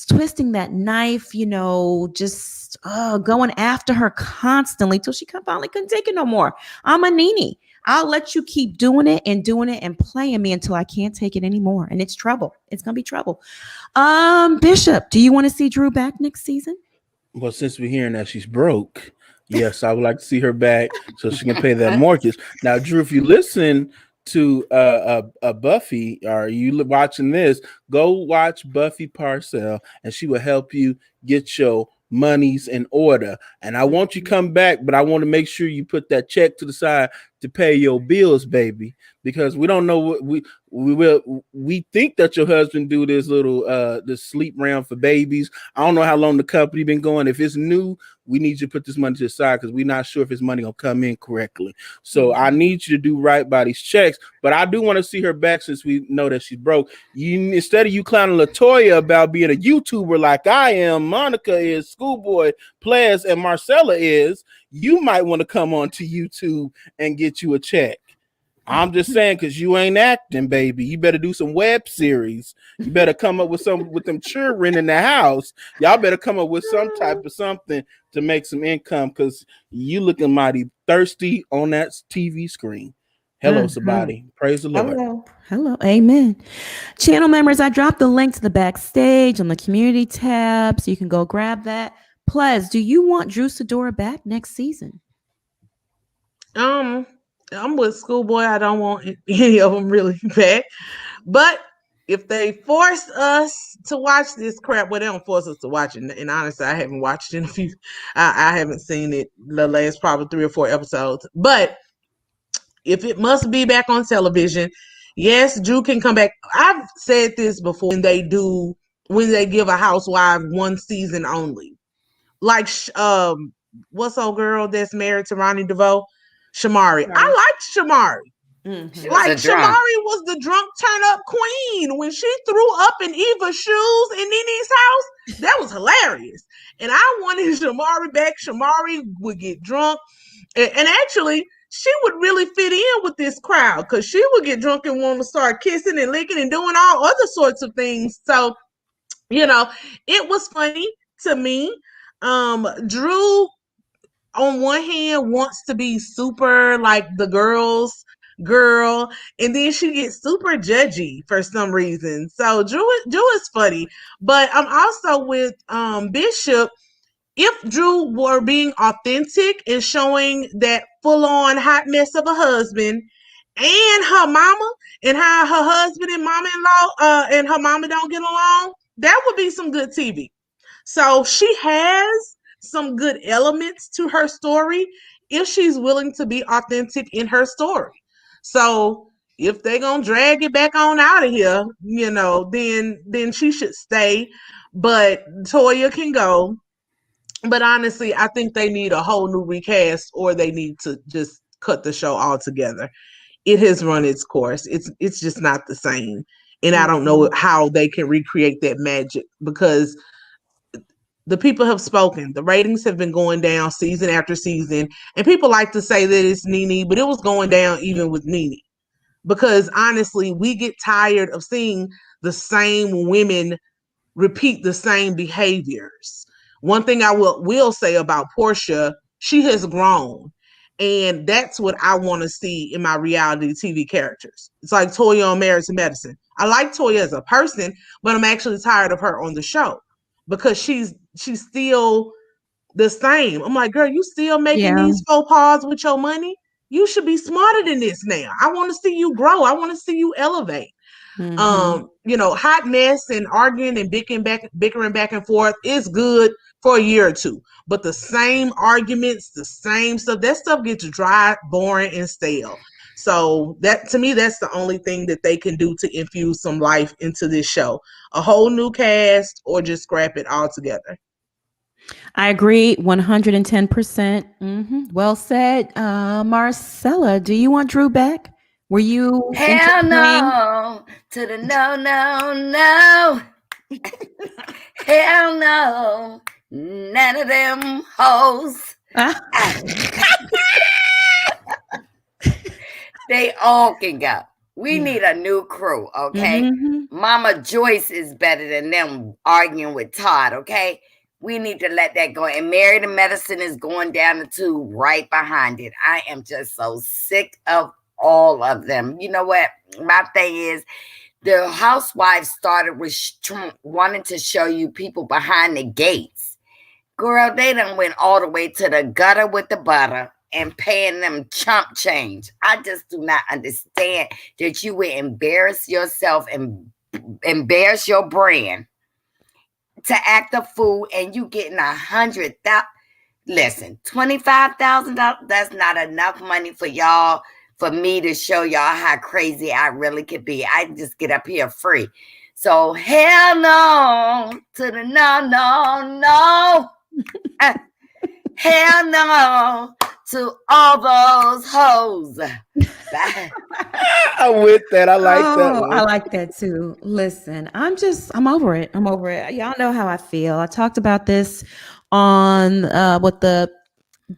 twisting that knife, just going after her constantly till she finally couldn't take it no more. I'm a NeNe. I'll let you keep doing it and playing me until I can't take it anymore. And it's trouble. It's gonna be trouble. Bishop, do you want to see Drew back next season? Well, since we're hearing that she's broke, yes, I would like to see her back so she can pay that mortgage. Now, Drew, if you listen to Buffy, or you watching this, go watch Buffy Parcell, and she will help you get your monies in order. And I want you to come back, but I want to make sure you put that check to the side to pay your bills, baby, because we don't know what we think that your husband do this little this sleep round for babies. I don't know how long the company been going. If it's new, we need you to put this money to the side because we're not sure if his money gonna come in correctly. So I need you to do right by these checks. But I do want to see her back since we know that she's broke. You, instead of you clowning LaToya about being a YouTuber like I am, Monica is, Schoolboy, Players, and Marcella is, you might want to come on to YouTube and get you a check. I'm just saying, because you ain't acting, baby. You better do some web series. You better come up with some with them children in the house. Y'all better come up with some type of something to make some income, because you looking mighty thirsty on that TV screen. Hello, somebody. Praise the Lord. Hello. Amen. Channel members, I dropped the link to the backstage on the community tab, so you can go grab that. Plus, do you want Drew Sidora back next season? I'm with Schoolboy. I don't want any of them really back. But if they force us to watch this crap, well, they don't force us to watch it. And honestly, I haven't watched it in a few. I haven't seen it the last probably 3 or 4 episodes. But if it must be back on television, yes, Drew can come back. I've said this before. When they give a housewife 1 season only, like what's old girl that's married to Ronnie DeVoe? Shamari. I liked Shamari. Mm-hmm. Like Shamari was the drunk turn up queen when she threw up in Eva's shoes in NeNe's house. That was hilarious. And I wanted Shamari back. Shamari would get drunk. And actually, she would really fit in with this crowd because she would get drunk and want to start kissing and licking and doing all other sorts of things. So, it was funny to me. Drew, on one hand, wants to be super like the girl, and then she gets super judgy for some reason. So Drew is funny, but I'm also with Bishop. If Drew were being authentic and showing that full-on hot mess of a husband and her mama and how her husband and mama-in-law and her mama don't get along, that would be some good TV. So she has some good elements to her story if she's willing to be authentic in her story. So if they're gonna drag it back on out of here, then she should stay. But Toya can go. But honestly, I think they need a whole new recast, or they need to just cut the show altogether. It has run its course. It's just not the same. And I don't know how they can recreate that magic, because the people have spoken. The ratings have been going down season after season. And people like to say that it's NeNe, but it was going down even with NeNe. Because honestly, we get tired of seeing the same women repeat the same behaviors. One thing I will say about Porsha, she has grown. And that's what I want to see in my reality TV characters. It's like Toya on Married to Medicine. I like Toya as a person, but I'm actually tired of her on the show because she's still the same. I'm like, girl, you still making these faux pas with your money? You should be smarter than this now. I want to see you grow. I want to see you elevate. Hot mess and arguing and bickering back and forth is good for a year or two. But the same arguments, the same stuff, that stuff gets dry, boring, and stale. So that, to me, that's the only thing that they can do to infuse some life into this show. A whole new cast, or just scrap it all together. I agree 110%. Well said. Marcella, do you want Drew back? Were you? Hell no to the no. Hell no. None of them hoes. They all can go. We need a new crew, okay? Mm-hmm. Mama Joyce is better than them arguing with Todd, okay? We need to let that go. And Married to Medicine is going down the tube right behind it. I am just so sick of all of them. You know what? My thing is, the housewives started with wanting to show you people behind the gates. Girl, they done went all the way to the gutter with the butter and paying them chump change. I just do not understand that you would embarrass yourself and embarrass your brand to act a fool, and you getting $100,000. Listen, $25,000. That's not enough money for y'all. For me to show y'all how crazy I really could be. I just get up here free. So hell no to the no. Hell no to all those hoes. I'm with that. I like that one. I like that too. Listen, I'm over it. I'm over it. Y'all know how I feel. I talked about this on with the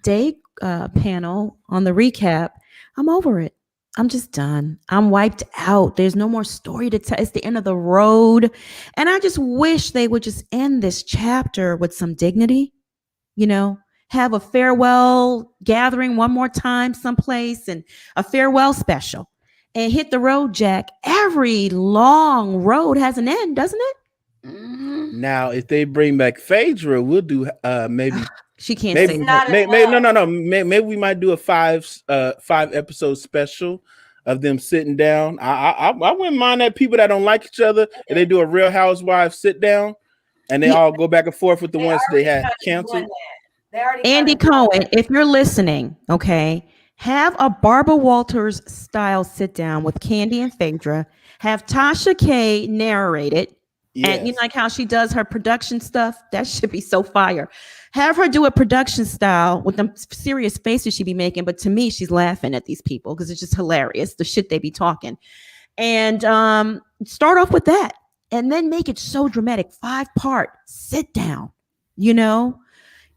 day panel on the recap. I'm over it. I'm just done. I'm wiped out. There's no more story to tell. It's the end of the road. And I just wish they would just end this chapter with some dignity, have a farewell gathering one more time someplace and a farewell special and hit the road, Jack. Every long road has an end, doesn't it? Now, if they bring back Phaedra, we'll do maybe. She can't maybe, say no. Maybe we might do a five episode special of them sitting down. I wouldn't mind that people that don't like each other, and they do a Real Housewives sit down, and they all go back and forth with the ones they had canceled. Andy Cohen, if you're listening, okay, have a Barbara Walters style sit down with Candy and Phaedra. Have Tasha K narrate it. Yes. And you like how she does her production stuff? That should be so fire. Have her do a production style with the serious faces she be making. But to me, she's laughing at these people because it's just hilarious, the shit they be talking. And start off with that. And then make it so dramatic. 5-part sit down,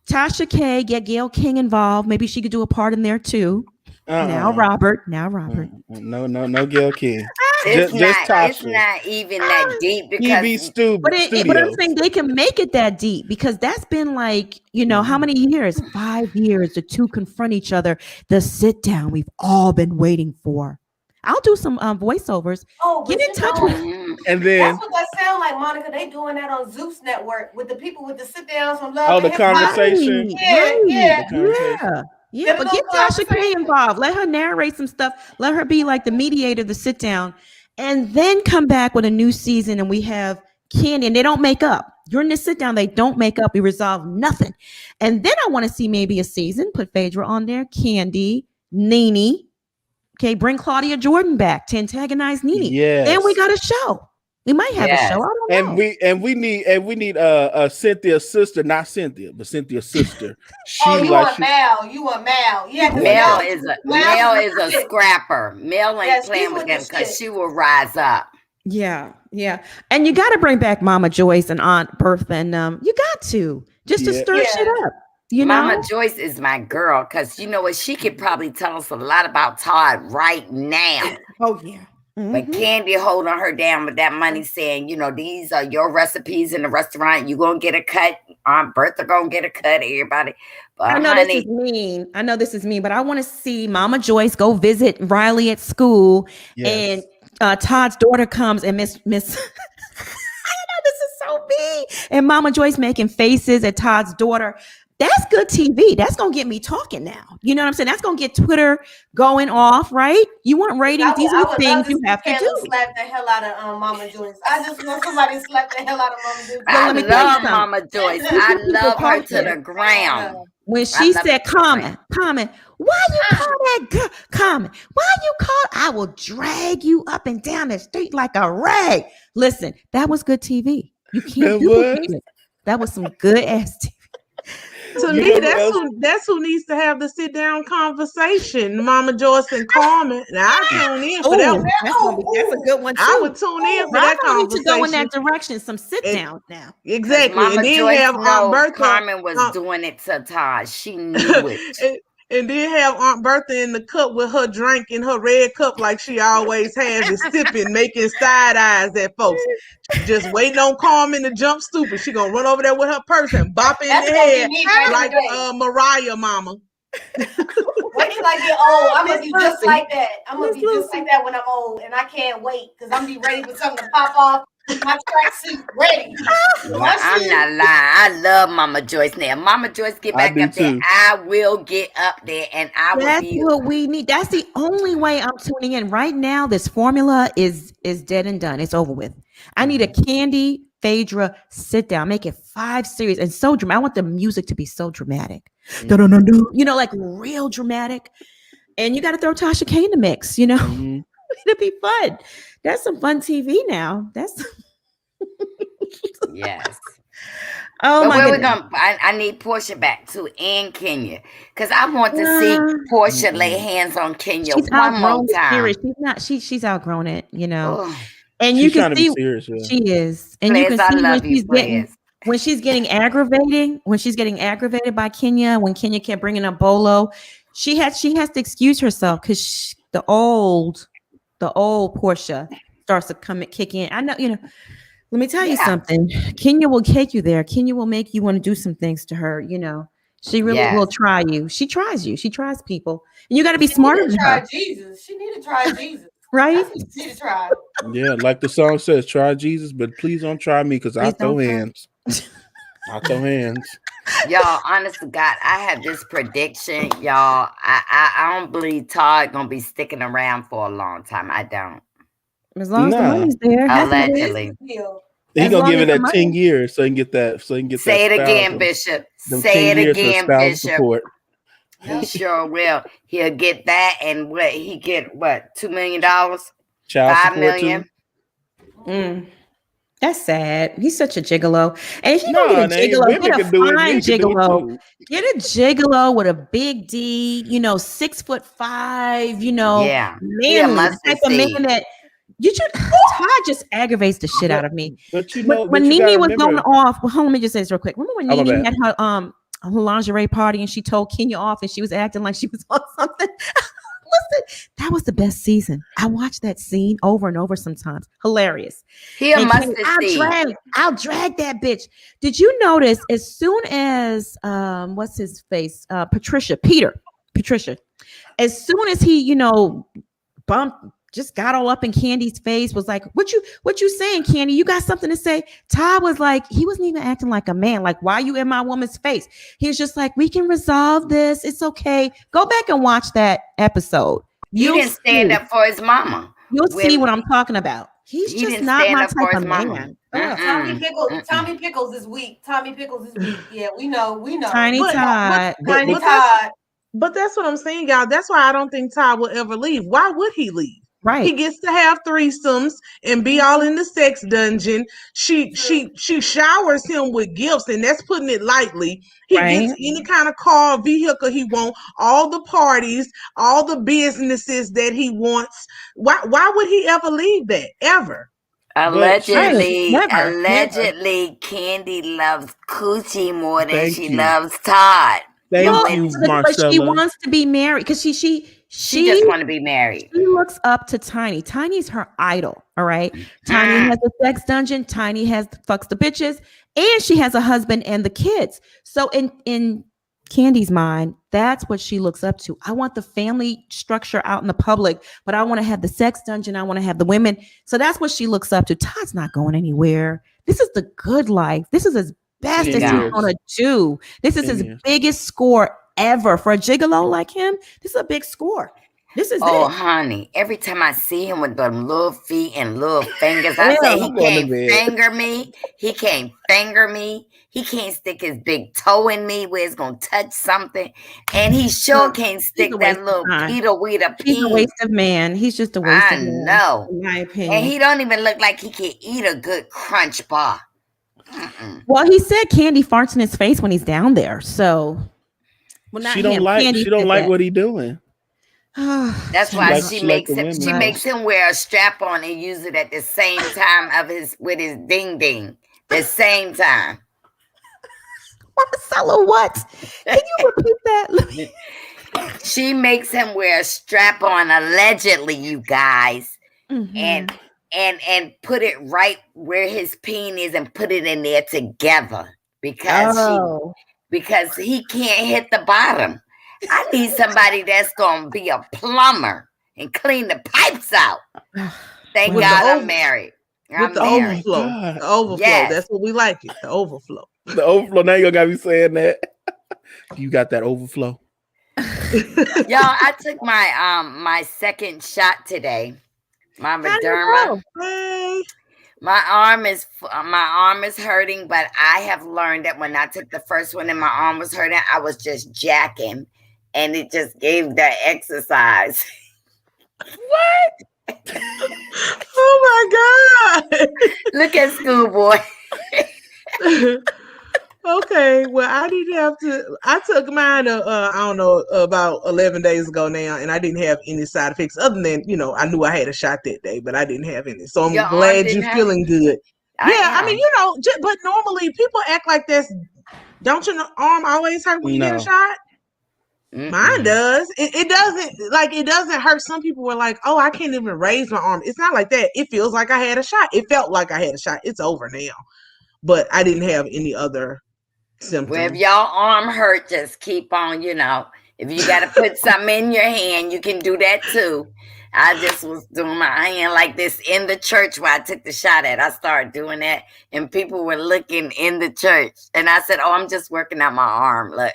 Tasha K, get Gayle King involved. Maybe she could do a part in there too. Now Robert. No Gayle King. It's not even that deep because be stupid. But I'm saying they can make it that deep because that's been like, how many years? 5 years. The two confront each other. The sit down we've all been waiting for. I'll do some voiceovers. Oh, get in touch with me. And then that's what that sound like, Monica. They doing that on Zeus Network with the people with the sit downs from Love. Oh, the conversation. Yeah, but get Tasha K involved. Let her narrate some stuff. Let her be like the mediator, the sit down, and then come back with a new season. And we have Candy, and they don't make up. During this sit down, they don't make up. We resolve nothing. And then I want to see maybe a season. Put Phaedra on there, Candy, NeNe. Okay, bring Claudia Jordan back to antagonize NeNe. Yes. Then we got a show. We might have a show. I don't know. And we need Cynthia's sister, not Cynthia, but Cynthia's sister. Want Mel. You want Mel. Yeah, Mel is a scrapper. Mel ain't playing with them because she will rise up. Yeah. And you got to bring back Mama Joyce and Aunt Bertha, and you got to just to stir shit up. Mama Joyce is my girl because you know what? She could probably tell us a lot about Todd right now. Oh, yeah. Mm-hmm. But Candy holding her down with that money saying, these are your recipes in the restaurant. You going to get a cut. Aunt Bertha going to get a cut, everybody. But I know this is mean, but I want to see Mama Joyce go visit Riley at school. Yes. And Todd's daughter comes and Miss I know this is so mean. And Mama Joyce making faces at Todd's daughter. That's good TV. That's going to get me talking now. You know what I'm saying? That's going to get Twitter going off, right? You want ratings. These are things you have to do. Slap the hell out of Mama Joyce. I just want somebody to slap the hell out of Mama Joyce. I love Mama Joyce. I love her to the ground. When she said, Carmen, why you call that girl? Carmen, why you call? I will drag you up and down the street like a rag. Listen, that was good TV. You can't duplicate it. That was some good ass TV. To me, that's who needs to have the sit down conversation. Mama Joyce and Carmen. Now I tune in for that. That's a good one too. I would tune in for that conversation. To go in that direction. Some sit down now. Exactly. Mama and then Joyce have Aunt Bertha. Carmen was doing it to Todd. She knew it. And then have Aunt Bertha in the cup with her drink in her red cup like she always has, and sipping, making side eyes at folks. Just waiting on Carmen to jump stupid. She gonna run over there with her purse and bop in the head like Mariah mama. Wait till I get old. I'm gonna be just like that. I'm gonna Miss be just Lucy. like that when I'm old, and I can't wait because I'm be ready for something to pop off. My tracksuit ready. No, I'm not lying. I love Mama Joyce now. Mama Joyce get I back do up there. too. I will get up there and I will That's be. what we need. That's the only way I'm tuning in right now. This formula is dead and done. It's over with. I need a Candy Phaedra sit down, make it 5 series and so dramatic. I want the music to be so dramatic, dun-dun-dun-dun, you know, like real dramatic. And you got to throw Tasha K in the mix. You know, Mhm. it'll be fun. That's some fun TV now. That's Yes. oh But my where we goodness. going? I need Porsha back too and Kenya. Because I want to see Porsha lay hands on Kenya She's one more outgrown the series. time. She's not. She's outgrown it. You know. Oh, And you She's can trying to be see serious. Yeah. she is, and you Players, can I see love you, players. when she's getting aggravated by Kenya, when Kenya kept bringing up Bolo, she has to excuse herself because the old Porsha starts to kick in. I know, you know. Let me tell you Yeah. something. Kenya will take you there. Kenya will make you want to do some things to her. You know, she really will Yes. try you. She tries you. She tries people, and you got to be She smarter need to than try her, Jesus. She need to try Jesus. right? That's what she need to try. Yeah, like the song says, try Jesus, but please don't try me because I Please throw don't try. hands. I throw hands. Y'all, honest to God, I have this prediction. Y'all, I don't believe Todd gonna be sticking around for a long time. I don't. As long as the Nah. money's there, Allegedly. He As gonna long give as it the that money- 10 years so he can get that. So he can get Say that it again, spousal- Bishop. them Say 10 it years for again, spousal Bishop. support. He sure will. He'll get that, and what he get? What, $2 million? Child 5 support million? Mm, that's sad. He's such a gigolo. And if you No, gonna get a gigolo, women get a can do it. fine Men can do it gigolo. too. Get a gigolo with a big D, you know, 6'5", you know, Yeah. He a manly, the mustard type of man seed. that you should. Todd just aggravates the shit out of me. But you know, When but you NeNe gotta was going remember. off, well, hold on, let me just say this real quick. Remember when Oh, my NeNe bad. had her lingerie party and she told Kenya off and she was acting like she was on something? Listen, that was the best season. I watched that scene over and over sometimes. Hilarious. He a And mustard Kenya, seed. I'll drag that bitch. Did you notice as soon as what's his face? Patricia. As soon as he, you know, just got all up in Candy's face, was like, what you saying, Candy? You got something to say? Todd was like, he wasn't even acting like a man. Like, why are you in my woman's face? He was just like, we can resolve this. It's okay. Go back and watch that episode. He didn't stand up for his mama. You'll see what I'm talking about. He's He just didn't not stand my up for type his of mama. man. Tommy Pickles is weak. Tommy Pickles is weak. Yeah, we know. Tiny Todd. Tiny But Todd. But that's what I'm saying, y'all. That's why I don't think Todd will ever leave. Why would he leave? Right. He gets to have threesomes and be all in the sex dungeon. She showers him with gifts, and that's putting it lightly. He gets any kind of car or vehicle he wants, all the parties, all the businesses that he wants. Why would he ever leave that? Ever? Allegedly, Never. Candy loves Coochie more than Thank she you. loves Todd. Thank you, But she Marcella. wants to be married because she just want to be married. She looks up to Tiny. Tiny's her idol. All right. Tiny has a sex dungeon. Tiny fucks the bitches, and she has a husband and the kids. So in Candy's mind, that's what she looks up to. I want the family structure out in the public, but I want to have the sex dungeon. I want to have the women. So that's what she looks up to. Todd's not going anywhere. This is the good life. This is his best as he's gonna do. This is his biggest score ever for a gigolo like him. This is a big score. This is Oh, it. honey. Every time I see him with them little feet and little fingers, I say he can't finger me. He can't finger me. He can't stick his big toe in me where it's gonna touch something. And he sure can't stick that little Peter Weeder peen. He's a waste of man. He's just a waste of man. I know. In my opinion. And he don't even look like he can eat a good crunch bar. Well, he said Candy farts in his face when he's down there. So she don't like what he doing. That's why she makes him wear a strap on and use it at the same time with his ding ding. The same time. Marcella, what? Can you repeat that? She makes him wear a strap on, allegedly, you guys. And put it right where his peen is and put it in there together because he can't hit the bottom. I need somebody that's gonna be a plumber and clean the pipes out. Thank With God the I'm married. with the married. overflow. God. The overflow. Yes. That's what we like it. The overflow. The overflow. Now you gotta be saying that. You got that overflow. Y'all, I took my second shot today. My Moderna. Hey. My arm is hurting, but I have learned that when I took the first one and my arm was hurting, I was just jacking, and it just gave that exercise. What? Oh my God. Look at schoolboy. Okay, well, I didn't have to. I took mine, I don't know, about 11 days ago now, and I didn't have any side effects other than, I knew I had a shot that day, but I didn't have any. So I'm Your arm glad didn't you're hurt? feeling good. I mean, am. but normally people act like this. Don't your arm always hurt when you get a No. shot? Mm-mm. Mine does. It doesn't, it doesn't hurt. Some people were like, oh, I can't even raise my arm. It's not like that. It feels like I had a shot. It felt like I had a shot. It's over now. But I didn't have any other symptoms. Well, if y'all arm hurt, just keep on, if you got to put something in your hand, you can do that too. I just was doing my hand like this in the church where I took the shot at. I started doing that, and people were looking in the church. And I said, oh, I'm just working out my arm. Look.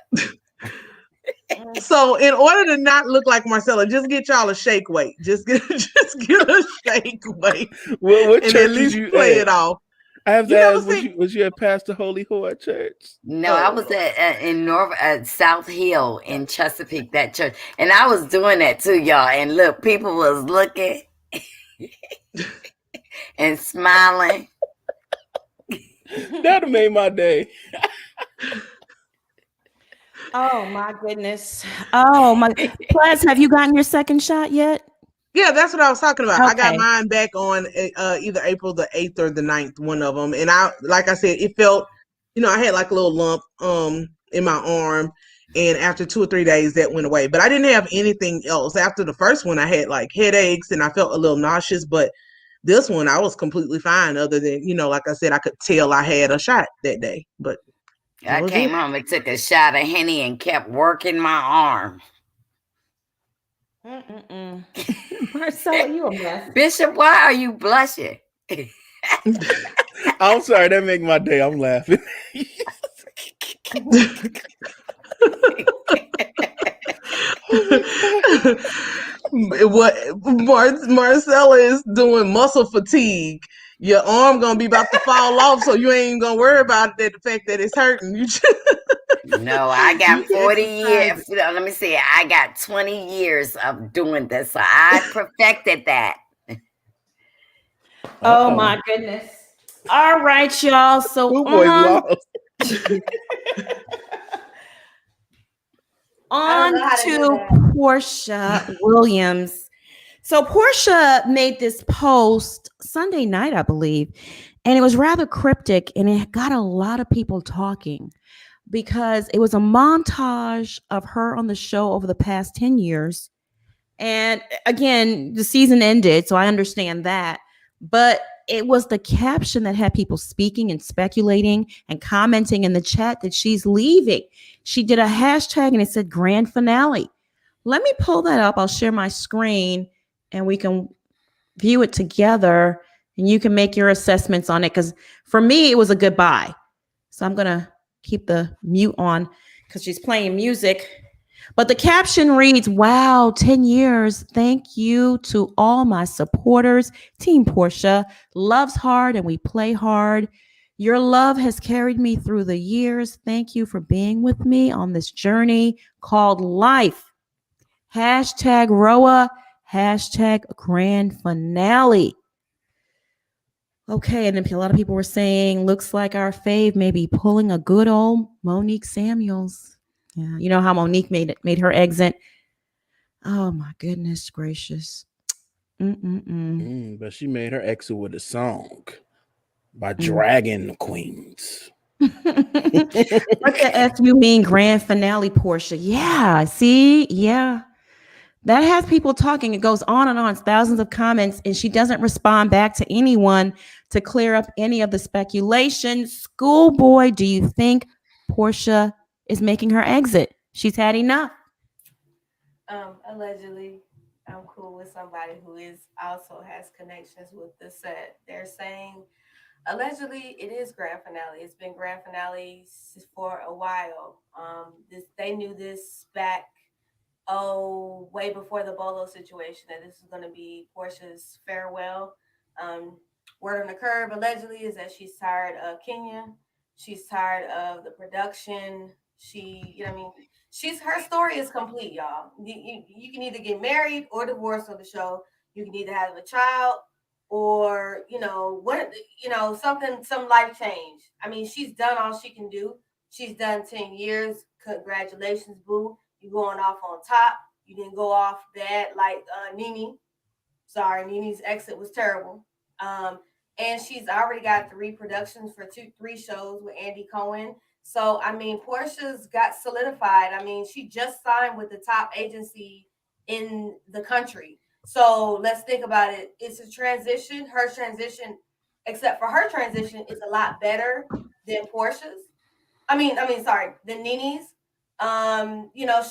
So in order to not look like Marcella, just get y'all a shake weight. Just get a shake weight. What and church at least you play at? it off. I have to You never ask, seen- was you at Pastor Holy Whore Church? No, I was in South Hill in Chesapeake, that church. And I was doing that too, y'all. And look, people was looking and smiling. That'd have made my day. Oh my goodness. Oh my. Plus, have you gotten your second shot yet? Yeah, that's what I was talking about. I got Okay. mine back on either April the 8th or the 9th, one of them. And like I said, it felt, I had like a little lump in my arm. And after 2 or 3 days, that went away. But I didn't have anything else. After the first one, I had like headaches and I felt a little nauseous. But this one, I was completely fine, other than, like I said, I could tell I had a shot that day. But I came home and took a shot of Henny and kept working my arm. Marcella, you a mess. Bishop, why are you blushing? I'm sorry, that make my day. I'm laughing. What Marcella is doing muscle fatigue. Your arm gonna be about to fall off, so you ain't gonna worry about the fact that it's hurting. You just No, I got 40 years. Let me see. I got 20 years of doing this. So I perfected that. Oh my goodness. All right, y'all. So Schoolboy's lost. on to Porsha Williams. So Porsha made this post Sunday night, I believe, and it was rather cryptic, and it got a lot of people talking because it was a montage of her on the show over the past 10 years. And again, the season ended, so I understand that. But it was the caption that had people speaking and speculating and commenting in the chat that she's leaving. She did a hashtag and it said grand finale. Let me pull that up. I'll share my screen and we can view it together and you can make your assessments on it. Because for me, it was a goodbye. So I'm going to keep the mute on because she's playing music. But the caption reads, wow, 10 years. Thank you to all my supporters. Team Porsha loves hard and we play hard. Your love has carried me through the years. Thank you for being with me on this journey called life. Hashtag Roa, hashtag grand finale. Okay, and then a lot of people were saying, looks like our fave may be pulling a good old Monique Samuels. Yeah, you know how Monique made her exit. Oh my goodness gracious! But she made her exit with a song by Dragon Queens. What the F you mean grand finale, Porsha? Yeah, see, yeah. That has people talking. It goes on and on. It's thousands of comments, and she doesn't respond back to anyone to clear up any of the speculation. Schoolboy, do you think Porsha is making her exit? She's had enough. Allegedly, I'm cool with somebody who is also has connections with the set. They're saying allegedly it is grand finale. It's been grand finale for a while. This they knew this back way before the Bolo situation that this is going to be Portia's farewell. Um, Word on the curb allegedly is that she's tired of Kenya. She's tired of the production. I mean, she's her story is complete, y'all. You can either get married or divorced on the show. You can either have a child or some life change. I mean, she's done all she can do. She's done 10 years. Congratulations, boo. You going off on top. You didn't go off bad like NeNe. Sorry, NeNe's exit was terrible. And she's already got 3 productions for 3 shows with Andy Cohen. So I mean, Portia's got solidified. I mean, she just signed with the top agency in the country. So let's think about it. It's a transition. Her transition, except for her transition, is a lot better than Portia's. Sorry, than NeNe's.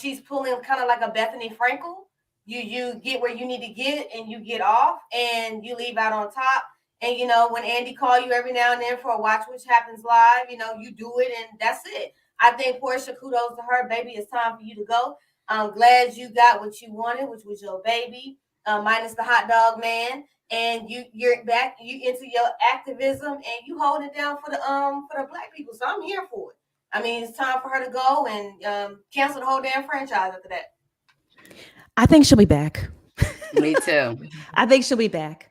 She's pulling kind of like a Bethany Frankel. You get where you need to get and you get off and you leave out on top. And when Andy call you every now and then for a Watch Which Happens Live, you do it and that's it. I think Porsha, kudos to her, baby. It's time for you to go. I'm glad you got what you wanted, which was your baby, minus the hot dog man. And you're back. You into your activism and you hold it down for the black people. So I'm here for it. I mean, it's time for her to go and cancel the whole damn franchise after that. I think she'll be back. Me too. I think she'll be back.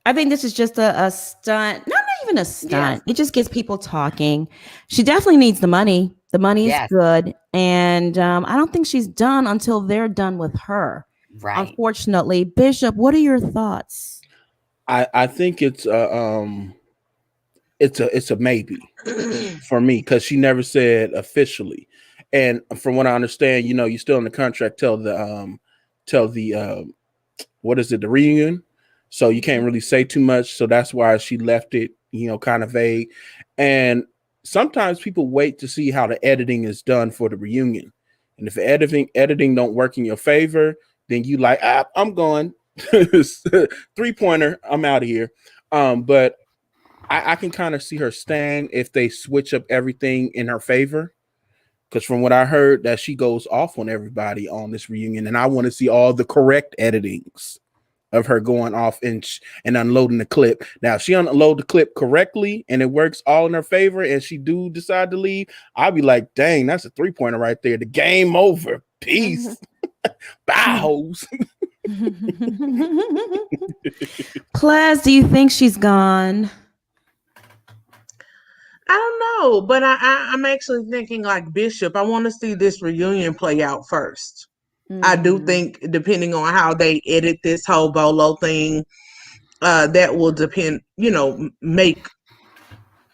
I think this is just a stunt. Not even a stunt. Yes. It just gets people talking. She definitely needs the money. The money is good. And I don't think she's done until they're done with her. Right. Unfortunately. Bishop, what are your thoughts? I think it's a maybe for me because she never said officially. And from what I understand, you're still in the contract till the what is it, the reunion? So you can't really say too much. So that's why she left it, kind of vague. And sometimes people wait to see how the editing is done for the reunion. And if the editing don't work in your favor, then you like, I'm going 3-pointer. I'm out of here. But I can kind of see her staying if they switch up everything in her favor. Because from what I heard, that she goes off on everybody on this reunion. And I want to see all the correct editings of her going off and unloading the clip. Now, if she unload the clip correctly and it works all in her favor and she do decide to leave, I'll be like, dang, that's a 3-pointer right there. The game over. Peace. Bye, hoes. Plaz, do you think she's gone? I don't know, but I'm actually thinking like Bishop. I want to see this reunion play out first. I do think, depending on how they edit this whole Bolo thing, that will depend,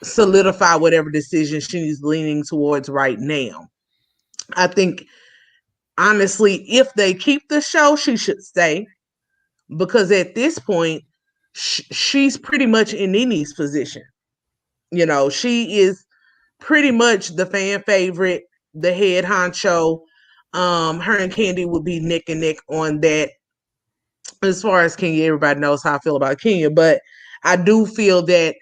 solidify whatever decision she's leaning towards right now. I think, honestly, if they keep the show, she should stay. Because at this point, she's pretty much in NeNe's position. She is pretty much the fan favorite, the head honcho. Her and Candy would be neck and neck on that. As far as Kenya, everybody knows how I feel about Kenya, but I do feel that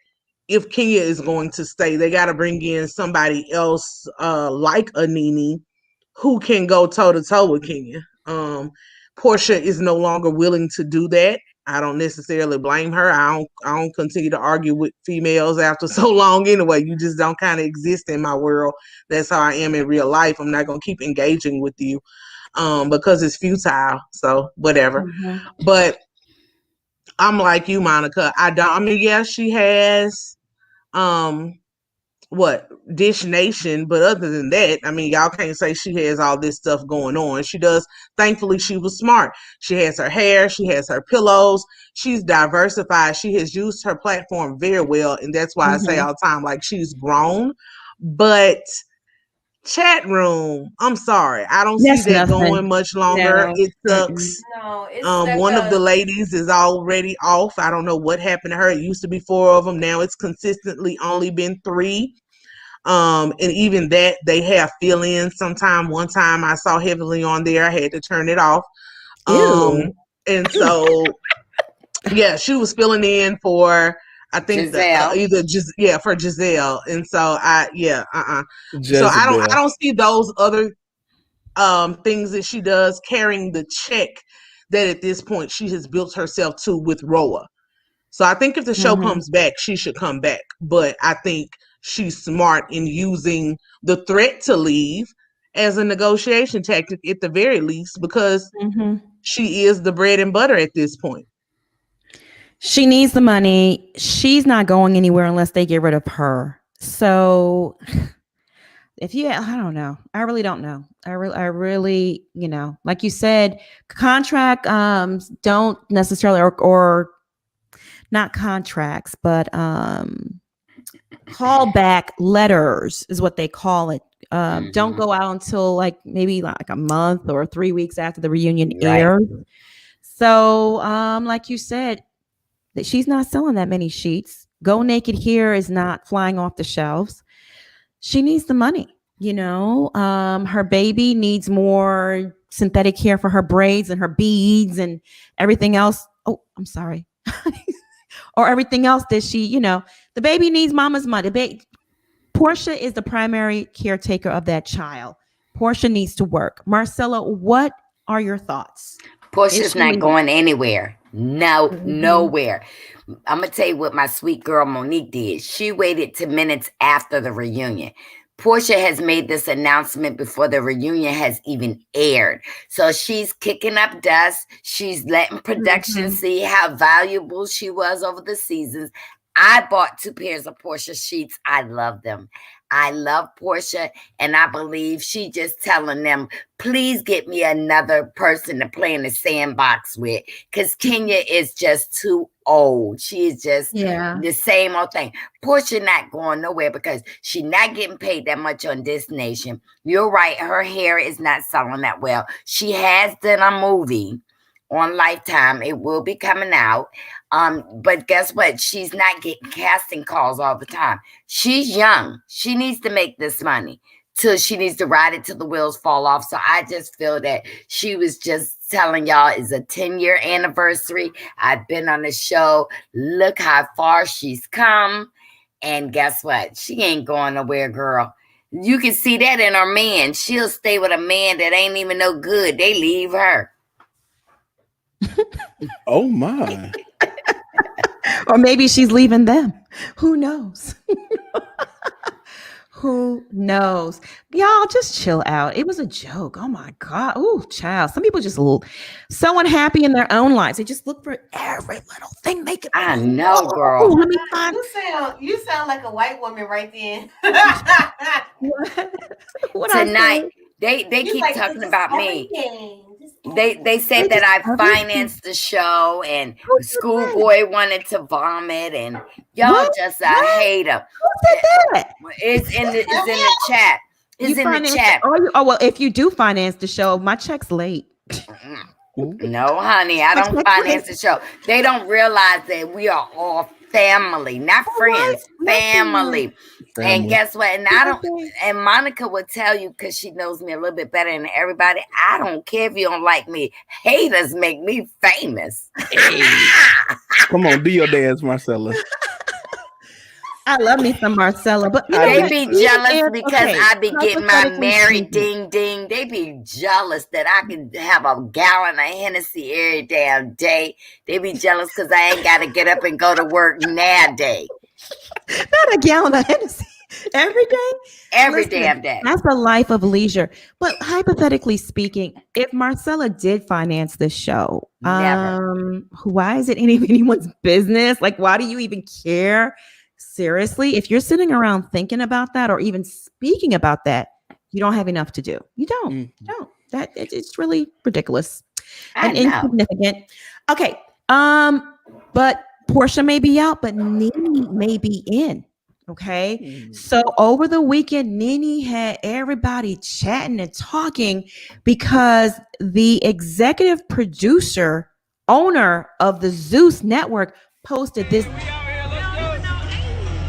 if Kenya is going to stay, they got to bring in somebody else like a NeNe who can go toe to toe with Kenya. Porsha is no longer willing to do that. I don't necessarily blame her. I don't continue to argue with females after so long anyway. You just don't kind of exist in my world. That's how I am in real life. I'm not going to keep engaging with you because it's futile. So whatever. Mm-hmm. But I'm like you, Monica. She has Dish Nation, but other than that, y'all can't say she has all this stuff going on. She does. Thankfully, she was smart. She has her hair, she has her pillows, she's diversified. She has used her platform very well, and that's why I say all the time, like, she's grown. But chat room, I'm sorry, I don't see that going much longer. No. It sucks. No, one of the ladies is already off. I don't know what happened to her. It used to be 4 of them. Now it's consistently only been 3. And even that they have fill-ins sometime. One time I saw heavily on there, I had to turn it off. Ew. And so yeah, she was filling in for I think Gizelle. for Gizelle. And so So I Jezebel. don't see those other things that she does carrying the check that at this point she has built herself to with Roa. So I think if the show comes back, she should come back. But I think she's smart in using the threat to leave as a negotiation tactic at the very least, because she is the bread and butter at this point. She needs the money. She's not going anywhere unless they get rid of her. So I don't know. I really don't know. I really, like you said, contract don't necessarily or not contracts, but callback letters is what they call it. Don't go out until maybe a month or 3 weeks after the reunion airs. So, like you said, that she's not selling that many sheets. Go Naked here is not flying off the shelves. She needs the money. Her baby needs more synthetic hair for her braids and her beads and everything else. Oh, I'm sorry. Or everything else that she, the baby needs mama's money. Porsha is the primary caretaker of that child. Porsha needs to work. Marcella, what are your thoughts? Porsha's not going anywhere. No, nowhere. I'm going to tell you what my sweet girl Monique did. She waited 10 minutes after the reunion. Porsha has made this announcement before the reunion has even aired. So she's kicking up dust. She's letting production see how valuable she was over the seasons. I bought 2 pairs of Porsha sheets. I love them. I love Porsha, and I believe she just telling them, please get me another person to play in the sandbox with, because Kenya is just too old. She is just the same old thing. Porsha not going nowhere because she's not getting paid that much on This Nation. You're right. Her hair is not selling that well. She has done a movie on Lifetime. It will be coming out. But guess what? She's not getting casting calls all the time. She's young. She needs to make this money. She needs to ride it till the wheels fall off. So I just feel that she was just telling y'all it's a 10-year anniversary. I've been on the show. Look how far she's come. And guess what? She ain't going nowhere, girl. You can see that in her man. She'll stay with a man that ain't even no good. They leave her. Oh my. Or maybe she's leaving them. Who knows? Who knows? Y'all just chill out. It was a joke. Oh my God. Oh, child. Some people just so unhappy in their own lives. They just look for every little thing they can. I know, girl. Let me find. You sound like a white woman right then. What Tonight, they keep talking about me. They said that I financed the show, and Schoolboy wanted to vomit, and y'all just hate him. Who said that? It's in the chat. It's in the chat. Oh well, if you do finance the show, my check's late. No, honey, I don't finance the show. They don't realize that we are all family, not friends, family. And guess what? And and Monica will tell you, because she knows me a little bit better than everybody, I don't care if you don't like me. Haters make me famous. Come on, do your dance, Marcella. I love me some Marcella, but they be jealous because I be getting my Mary ding ding. They be jealous that I can have a gallon of Hennessy every damn day. They be jealous because I ain't got to get up and go to work nowadays. Not a gallon of Hennessy every day? Every damn day. That's a life of leisure. But hypothetically speaking, if Marcella did finance this show, why is it anyone's business? Like, why do you even care? Seriously, if you're sitting around thinking about that or even speaking about that, you don't have enough to do. You don't. You don't. It's really ridiculous and insignificant. Okay. But Porsha may be out, but NeNe may be in. Okay. So over the weekend, NeNe had everybody chatting and talking because the executive producer, owner of the Zeus network, posted this.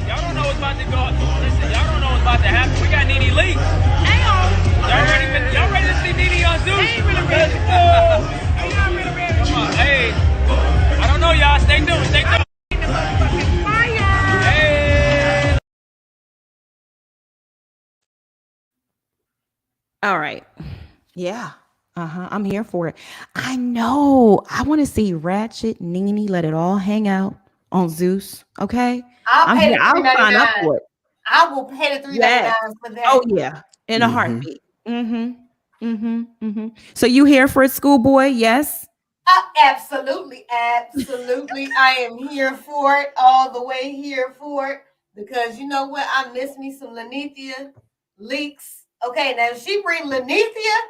Y'all don't know what's about to go. Listen, y'all don't know what's about to happen. We got NeNe leaks. Y'all ready to see NeNe on Zeus? Let's go. Come on, hey. I don't know, y'all. Stay tuned. Stay tuned. Hey. All right. Yeah. I'm here for it. I know. I want to see Ratchet, NeNe, let it all hang out on Zeus. Okay. I'll pay the I'll sign up for it. I will pay the $3.99 for that. Oh yeah, in a heartbeat. So you here for it, schoolboy? Yes. Absolutely. I am here for it, all the way here for it, because you know what? I miss me some Lanithia leaks. Okay, now if she bring Lanithia,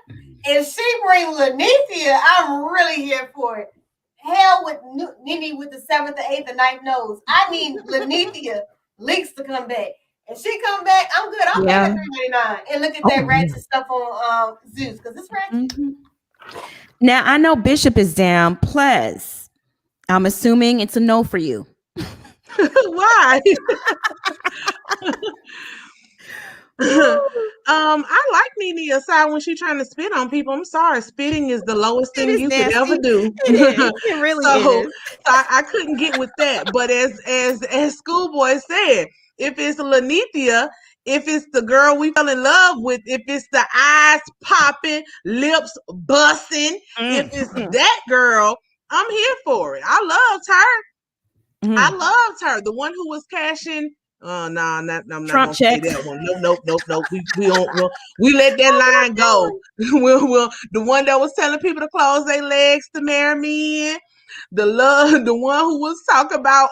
I'm really here for it. Hell with NeNe with the 7th, the 8th, the 9th nose. I need Lanithia leaks to come back. If she come back, I'm good. I'm paying $3.99 and look at that ratchet stuff on Zeus because it's ratchet. Now I know Bishop is down. Plus, I'm assuming it's a no for you. Why? I like NeNe aside when she's trying to spit on people. I'm sorry, spitting is the lowest thing you could ever do. It really is. So I couldn't get with that. But as Schoolboy said, if it's Lanithia, if it's the girl we fell in love with, if it's the eyes popping, lips busting, if it's that girl, I'm here for it. I loved her. I loved her. The one who was cashing. I'm not Trump gonna say that one. Nope. We don't. We let that line go. We'll the one that was telling people to close their legs to marry me in. The one who was talking about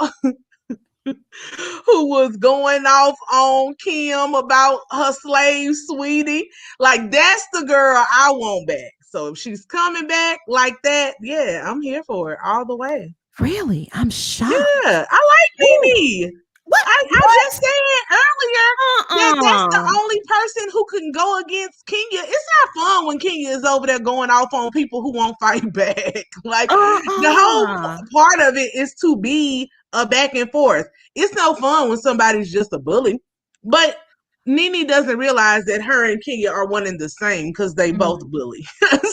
who was going off on Kim about her slave sweetie. Like that's the girl I want back. So if she's coming back like that, yeah, I'm here for it all the way. Really? I'm shocked. Yeah, I like NeNe. I just said earlier that that's the only person who can go against Kenya. It's not fun when Kenya is over there going off on people who won't fight back. Like the whole part of it is to be a back and forth. It's no fun when somebody's just a bully. But NeNe doesn't realize that her and Kenya are one and the same because they both bully.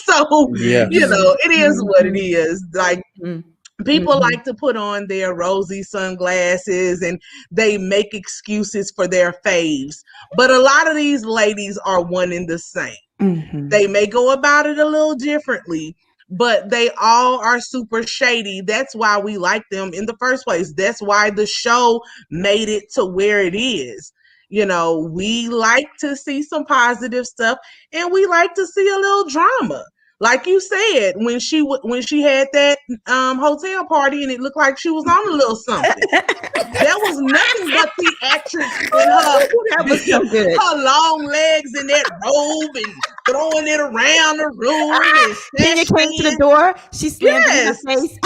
So you know, it is what it is. Like people like to put on their rosy sunglasses and they make excuses for their faves. But a lot of these ladies are one and the same. They may go about it a little differently, but they all are super shady. That's why we like them in the first place. That's why the show made it to where it is. You know, we like to see some positive stuff and we like to see a little drama. Like you said, when she had that hotel party and it looked like she was on a little something. That was nothing but theatrics in her, so good. her long legs in that robe and throwing it around the room. Kenya came to the door. She slammed it in her face.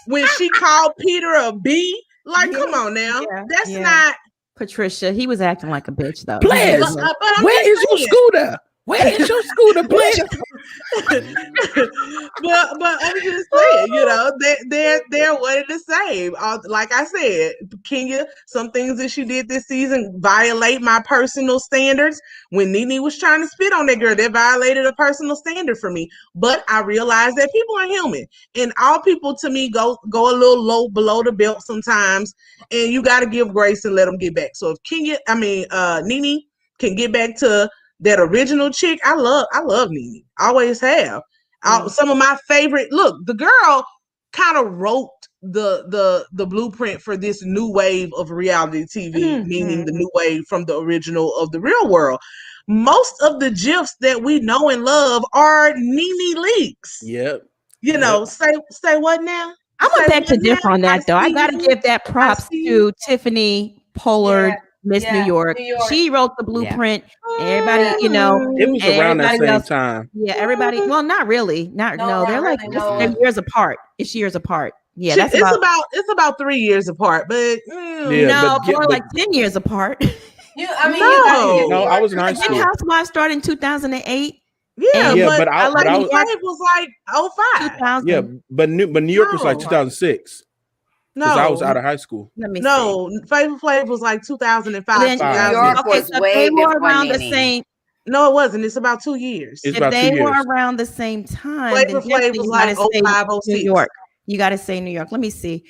When she called Peter a B, like, come on now. That's not Patricia. He was acting like a bitch though. Players, where is your scooter? Where is your scooter, please? but I'm just saying, you know, they're one and the same. Like I said, Kenya, some things that she did this season violate my personal standards. When NeNe was trying to spit on that girl, that violated a personal standard for me. But I realized that people are human, and all people to me go a little low below the belt sometimes, and you got to give grace and let them get back. So if NeNe can get back to that original chick, I love NeNe. Always have. Some of my favorite. Look, the girl kind of wrote the blueprint for this new wave of reality TV, meaning the new wave from the original of the real world. Most of the GIFs that we know and love are NeNe leaks. Yep. You know, say what now? I went back to differ on that though. I gotta give that props to Tiffany Pollard. Miss New York. She wrote the blueprint. Everybody, you know, it was around that same time. Yeah, everybody. Well, not really. No, they're like they're years apart. It's years apart. Yeah, that's it's about 3 years apart, but more like 10 years apart. I was in high school. Didn't Housewives start in 2008? Yeah, but I was like 05. 2000. Yeah, but New York was like 2006. Because I was out of high school. Let me see. No, Flavor Flav was like 2005. Then New York okay, was so way they were before around the NeNe's. same. No, it wasn't. It's about 2 years. It's If about 2 they were years. around the same time, Flavor then Flav definitely was you like gotta say 05, New 06. York. You got to say New York. Let me see.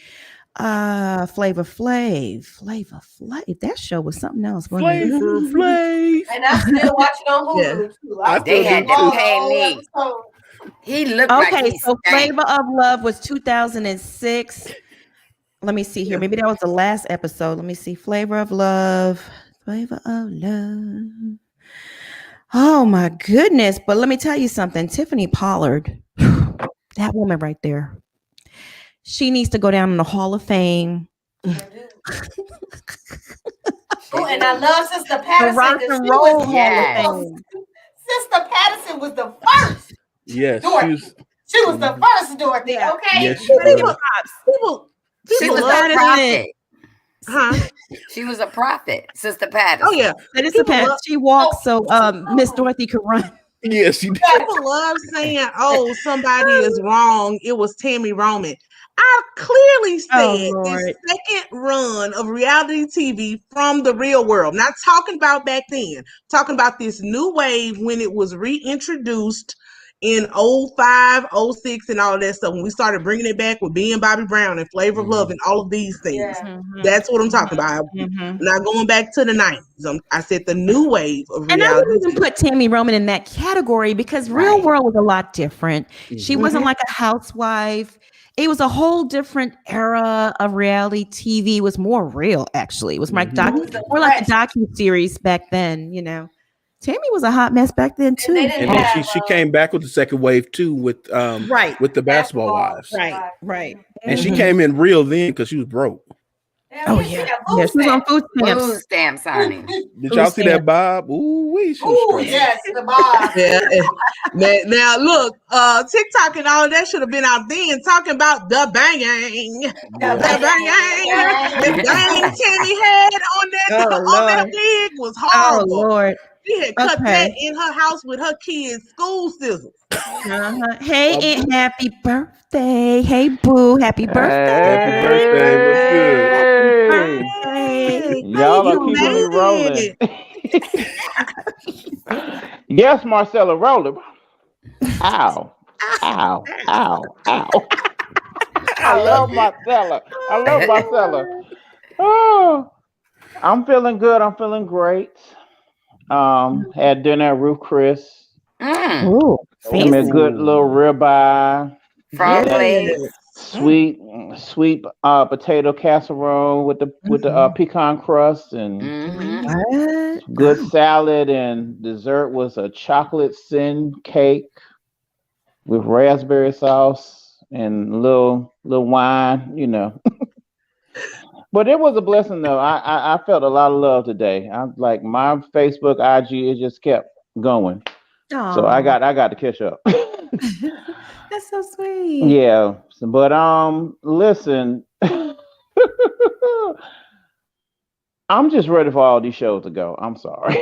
Flavor Flav. That show was something else. Wasn't it? Flavor Flav. And I still watch it on Hulu too. I They still had do to too. pay me. Episode. He looked like Okay, he so stank. Flavor of Love was 2006. Let me see here. Maybe that was the last episode. Let me see. Flavor of Love. Flavor of Love. Oh my goodness. But let me tell you something. Tiffany Pollard, that woman right there, she needs to go down in the Hall of Fame. Oh, and I love Sister The Patterson. Rock 'Cause and she Roll was- Hall Yes. of Fame. Sister Patterson was the first. Yes, Dorothy. She was the first Dorothy. Yeah. Okay. yes, she People, was. people, She people was a love it. prophet. Huh? She was a prophet, Sister Patterson. Oh yeah. That is People the path love- she walks so Miss Dorothy could run. Yes, she did. People love saying, "Oh, somebody is wrong." It was Tammy Roman. I clearly Oh, said Lord. this second run of reality TV from the real world. Not talking about back then. Talking about this new wave when it was reintroduced in 05, 06, and all of that stuff. When we started bringing it back with being Bobby Brown and Flavor of Love and all of these things. Yeah. That's what I'm talking about. Mhm. Not going back to the 90s. I said the new wave of And I reality. wouldn't even put Tammy Roman in that category because Real Right. World was a lot different. She Mhm. wasn't like a housewife. It was a whole different era of reality TV. It was more real, actually. It was like more like a docu-series back then, you know. Tammy was a hot mess back then too. they didn't And then have, she came back with the second wave too with the basketball wives. Right. And she came in real then because she was broke. Oh yeah. Yeah, she was on food stamps. Food stamps, honey. Did y'all see that Bob? Ooh, wee, she was Ooh, straight. yes, the Bob. Yeah. Now look, TikTok and all of that should have been out then talking about the banging. The banging. The bang Tammy had on that wig was Oh horrible. Lord. She had cut Okay. that in her house with her kids' school scissors. Hey, Aunt, happy birthday. Hey, Boo, happy birthday. Happy birthday. Hey. Birthday. Y'all You are keeping me made rolling. it. Yes, Marcella, roll it. Ow. Ow. Ow. Ow. I love Marcella. Oh, I'm feeling good. I'm feeling great. Had dinner at Ruth Chris. Ooh, Give me a good little ribeye. From place. Sweet potato casserole with the pecan crust and Mhm. good salad, and dessert was a chocolate sin cake with raspberry sauce and little wine, you know. But it was a blessing though. I felt a lot of love today. I'm like my Facebook, IG, it just kept going. So I got to catch up. That's so sweet. Yeah. But listen. I'm just ready for all these shows to go. I'm sorry.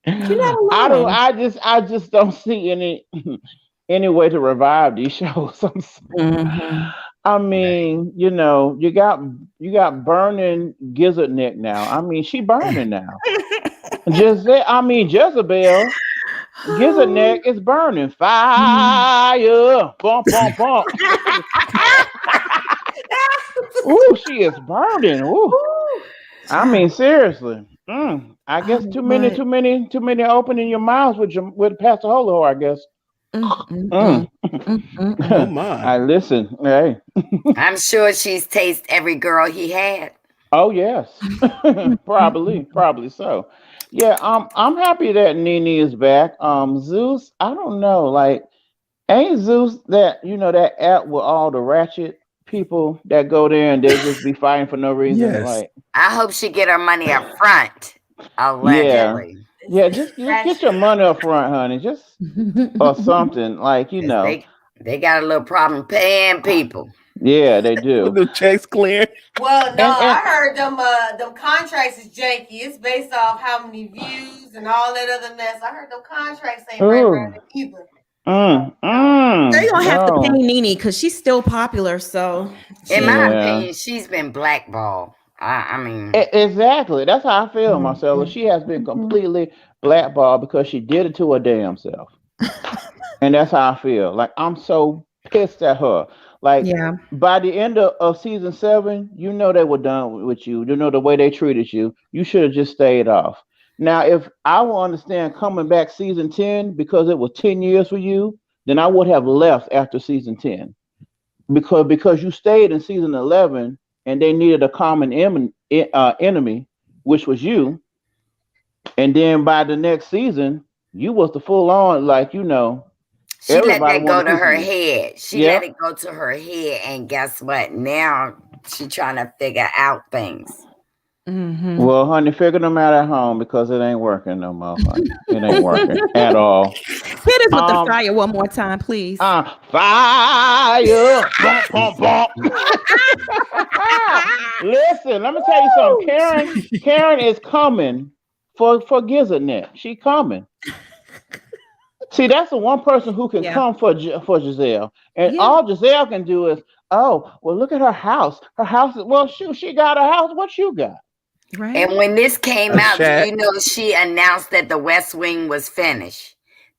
You're not alone. I just don't see any way to revive these shows. I'm sorry. I mean, you know, you got burning Gizzard Neck now. I mean, she burning now. Jezebel, Gizzard Neck is burning. Fire. Bump, bump, bump. Ooh, she is burning. Ooh. I mean, seriously. I guess too many opening your mouths with Pastor Holo, I guess. Oh my. I listen. Hey. I'm sure she's tasted every girl he had. Oh yes. probably so. Yeah, I'm happy that NeNe is back. Zeus, I don't know, like, ain't Zeus that that app with all the ratchet people that go there and they just be fighting for no reason? Yes. Like, I hope she get her money up front. Allegedly. yeah, just get your money up front, honey. Just or something, like, you know. They got a little problem paying people. Yeah, they do. The checks clear. Well, no, I heard them contracts is janky. It's based off how many views and all that other mess. I heard them contracts ain't right around it either. They don't have to pay NeNe because she's still popular. So In my Yeah. opinion, she's been blackballed. I mean, Exactly. That's how I feel, Marcella. Mhm. She has been completely blackballed because she did it to her damn self. And that's how I feel. Like I'm so pissed at her. Like Yeah. by the end of season 7, you know they were done with you. You know the way they treated you. You should have just stayed off. Now, if I will understand coming back season 10 because it was 10 years for you, then I would have left after season 10. Because you stayed in season 11 and they needed a common enemy, which was you. And then by the next season, you was the full on, like, she let everybody that go wanted a to piece of her you. head. She Yeah. let it go to her head, and guess what? Now she trying to figure out things. Mhm. Well, honey, figure them out at home because it ain't working no more, honey. It ain't working at all. Hit us with the fire one more time, please. Fire! Bump, bump, bump. Listen, let me tell you something. Karen is coming for Gizelle. She coming. See, that's the one person who can Yeah. come for Gizelle, and Yeah. all Gizelle can do is, oh, well, look at her house. Her house is well, shoot, she got a house. What you got? Right. And when this came A out, chat. you know, she announced that the West Wing was finished.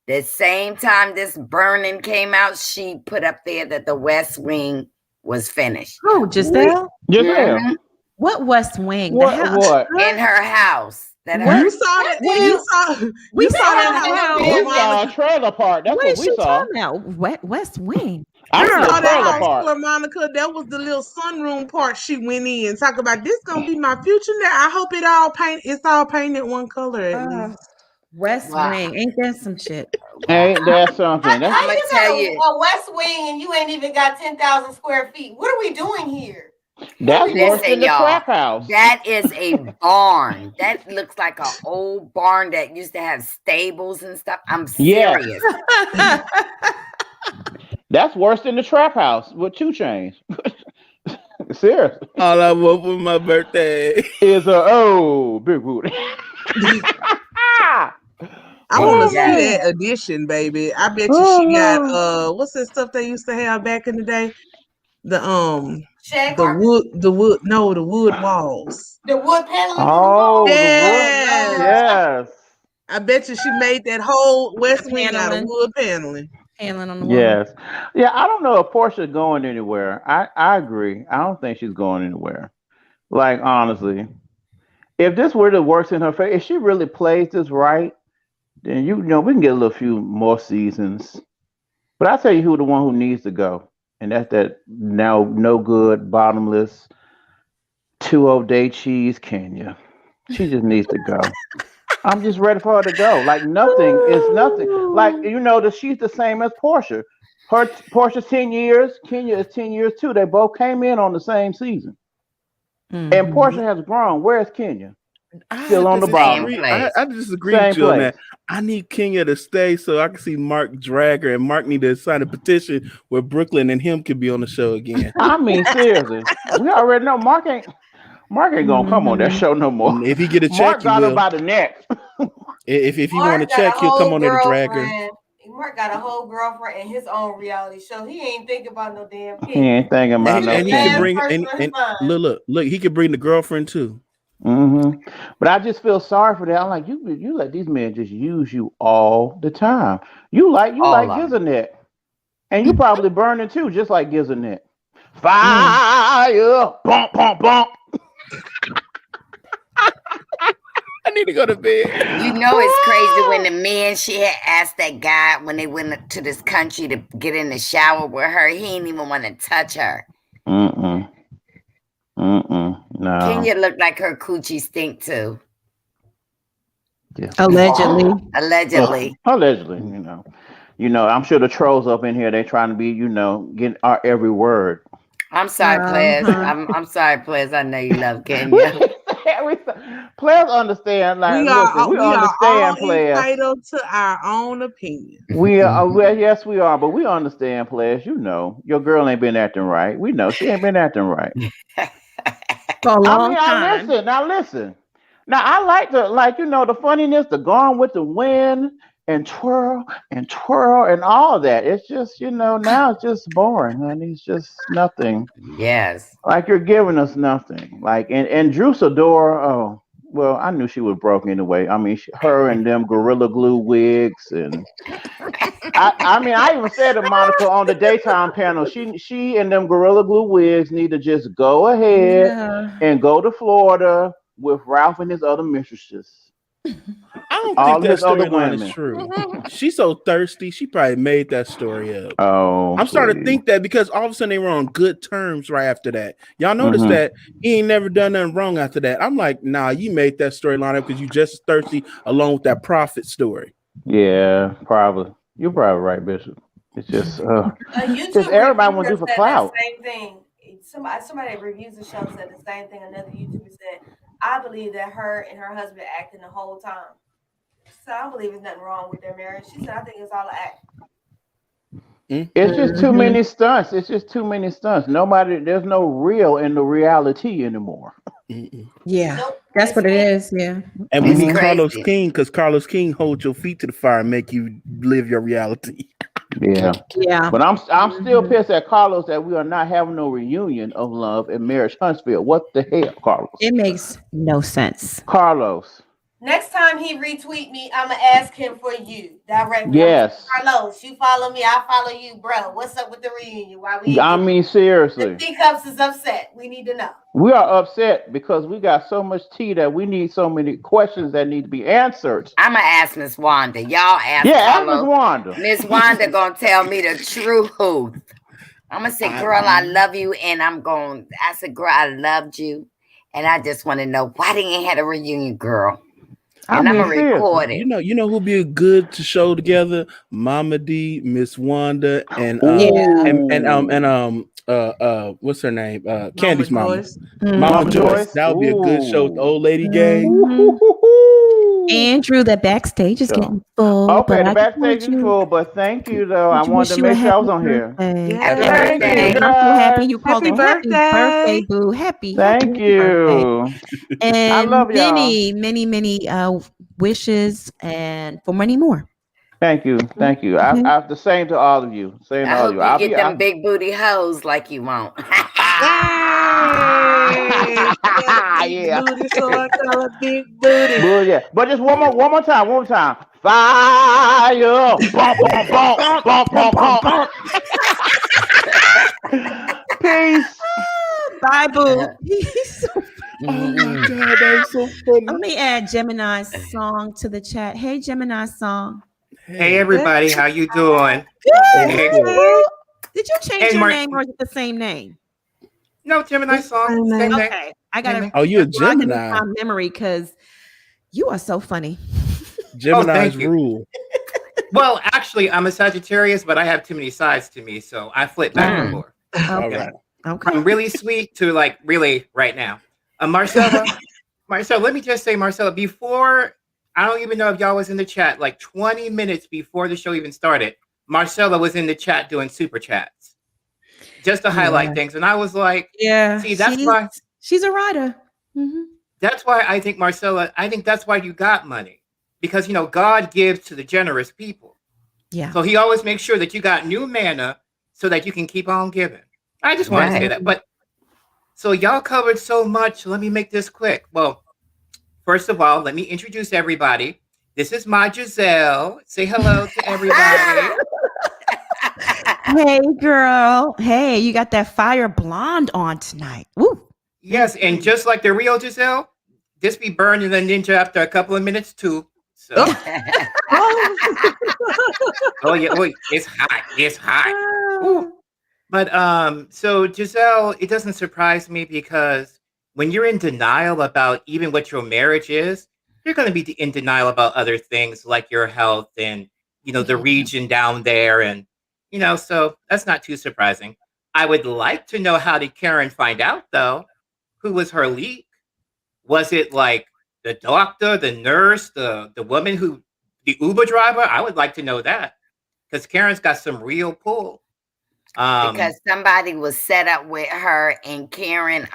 The same time this burning came out, she put up there that the West Wing was finished. Oh, Giselle? Gizelle. Mhm. What West Wing? The What? house? What? In her house. That What? her, You saw that? What You you- saw. We You saw saw that the house house. before We saw a Monica. trailer park. That's What what is we she saw. talking about? West Wing. I You see saw a that trailer house park. where Monica. That was the little sunroom part she went in. Talk about this gonna be my future. Now I hope it all paint. It's all painted one color at least. West Wow. Wing. Ain't that some shit? Ain't that something? That's How I'ma you tell got you. a West Wing and you ain't even got 10,000 square feet? What are we doing here? worse Listen, than the y'all, crack house. that is a barn. That looks like an old barn that used to have stables and stuff. I'm Yes. serious. That's worse than the trap house with 2 chains. Seriously. All I want for my birthday. Is big booty. I want to see Yeah. that addition, baby. I bet you Oh, she got Lord. what's that stuff they used to have back in the day? The Shag the carpet? wood walls. The wood paneling in the Oh, wall? the wood. Yes. Yes. I bet you she made that whole West The Wing out of paneling. wood paneling. Paneling on the wall. Yes. Yeah, I don't know if Portia's going anywhere. I agree. I don't think she's going anywhere. Like, honestly. If this were to work in her favor, if she really plays this right, then you know we can get a little few more seasons. But I tell you who the one who needs to go, and that's that now no good, bottomless, 2-day cheese Kenya. She just needs to go. I'm just ready for her to go. Like nothing is nothing. Like she's the same as Porsha. Portia's 10 years. Kenya is 10 years too. They both came in on the same season, and Mhm. Porsha has grown. Where's Kenya? Still on the Same bottom. place. I disagree Same with you on place. that. I need Kenya to stay so I can see Mark drag her, and Mark need to sign a petition where Brooklyn and him could be on the show again. I mean, seriously, we already know Mark ain't gonna come on that show no more. If he get a check, Mark he got her will. by the neck. If he Mark want a got check, a he'll come whole on there to drag her. girlfriend. Mark got a whole girlfriend and his own reality show. He ain't thinking about no damn He kid. ain't thinking about no And he can Kenya. bring Last and, person and on his mind. look, he can bring the girlfriend too. But I just feel sorry for that. I'm like, you let these men just use you all the time. You like All of them. Gizelle, and you probably burning too, just like Gizelle. Fire, bump, bump, bump. I need to go to bed. You know it's crazy when the men she had asked that guy when they went to this country to get in the shower with her, he didn't even want to touch her. No. Kenya looked like her coochie stink too. Yes. Allegedly. Allegedly. Allegedly, I'm sure the trolls up in here, they trying to be, getting our every word. I'm sorry, Ples. I'm sorry, Ples. I know you love Kenya. Players understand. Like, We we are understand, all players. entitled to our own opinion. We are, well, yes, we are, but we understand, players. Your girl ain't been acting right. We know she ain't been acting right. For a long time. Now listen. Now I like the funniness, the Gone with the Wind, and twirl and all that. It's just, now it's just boring, honey. It's just nothing. Yes. Like you're giving us nothing. Like and Drew Sidora, oh well, I knew she was broke anyway. I mean, her and them Gorilla Glue wigs, and I even said to Monica on the daytime panel, she and them Gorilla Glue wigs need to just go ahead Yeah. and go to Florida with Ralph and his other mistresses. I don't All think that his other storyline is women. true. She's so thirsty. She probably made that story up. Oh, I'm starting to please. think that because all of a sudden they were on good terms right after that. Y'all notice Mhm. that he ain't never done nothing wrong after that. I'm like, nah, you made that storyline up because you just thirsty along with that prophet story. Yeah, probably. You're probably right, Bishop. It's just A YouTube just everybody want to reviewer do for said clout. that same thing. Somebody that reviews the show said the same thing. Another YouTuber said, I believe that her and her husband acting the whole time. So I believe there's nothing wrong with their marriage. She said, I think it's all an act. It's just too many stunts. It's just too many stunts. There's no real in the reality anymore. Yeah. Nope. That's what it is. Yeah. And we It's need crazy. Carlos King because Carlos King holds your feet to the fire and make you live your reality. Yeah. Yeah. But I'm still pissed at Carlos that we are not having no reunion of love in Marriage Huntsville. What the hell, Carlos? It makes no sense. Carlos. Next time he retweet me, I'm going to ask him for you directly. Yes. Carlos, you follow me, I follow you, bro. What's up with the reunion? Why we I mean, seriously. The teacups is upset. We need to know. We are upset because we got so much tea that we need so many questions that need to be answered. I'm gonna ask Miss Wanda. Y'all ask Ask Miss Carlos. Wanda. Miss Wanda gonna tell me the truth. I'm gonna say, girl, I love you, and I said, girl, I loved you, and I just want to know why they ain't had a reunion, girl. And I'm gonna record it. You know who'd be good to show together? Mama D, Miss Wanda, and what's her name? Candy's mama. Mama Joyce. That would be a good show with the old lady gang. Andrew, the backstage is getting full. Okay, but the I backstage just is want full, but thank you though. I to wanted wish to you a make sure I was happy on here. birthday. Happy Thank birthday. you, I'm so happy you guys. called Happy him. Happy birthday, birthday. boo. Happy Thank birthday. you. I And love y'all. many wishes and for many more. Thank you. Thank you. I the same to all of you. Same to I all of hope you. you I'll get be them big booty hoes like you want. Yay! Big yeah. booty, so I call it big booty. Well, yeah. But just one more time. Fire. Bump, bump, bump, bump, bump, bump. Peace. Bye, boo. He's so Oh my God, that was so funny. Let me add Gemini's song to the chat. Hey, Gemini song. Hey everybody, how you doing? Good. Hey. Hey, boo. Did you change Hey, your Mark. name or is it the same name? No, Gemini song. Same name. Okay. I got to Oh, you a log into Gemini. my memory because you are so funny. Gemini's thank you. rule. Well, actually, I'm a Sagittarius, but I have too many sides to me, so I flip back and forth. All right. Okay. From really sweet to like really right now. Marcella, let me just say, Marcella, before, I don't even know if y'all was in the chat, like 20 minutes before the show even started, Marcella was in the chat doing super chats just to highlight things. And I was like, Yeah. see, that's why she's a writer. Mm-hmm. That's why I think, Marcella, I think that's why you got money. Because, God gives to the generous people. Yeah. So he always makes sure that you got new manna so that you can keep on giving. I just want to say that. But so y'all covered so much. Let me make this quick. Well, first of all, let me introduce everybody. This is my Gizelle. Say hello to everybody. Hey, girl. Hey, you got that fire blonde on tonight. Woo. Yes, and just like the real Gizelle, this be burning the ninja after a couple of minutes too. So. Oh yeah, wait, it's hot. It's hot. Ooh. But so Gizelle, it doesn't surprise me because when you're in denial about even what your marriage is, you're going to be in denial about other things like your health and the region down there, and so that's not too surprising. I would like to know, how did Karen find out though? Who was her leak? Was it like the doctor, the nurse, the woman the Uber driver? I would like to know that because Karen's got some real pull. Because somebody was set up with her, and Karen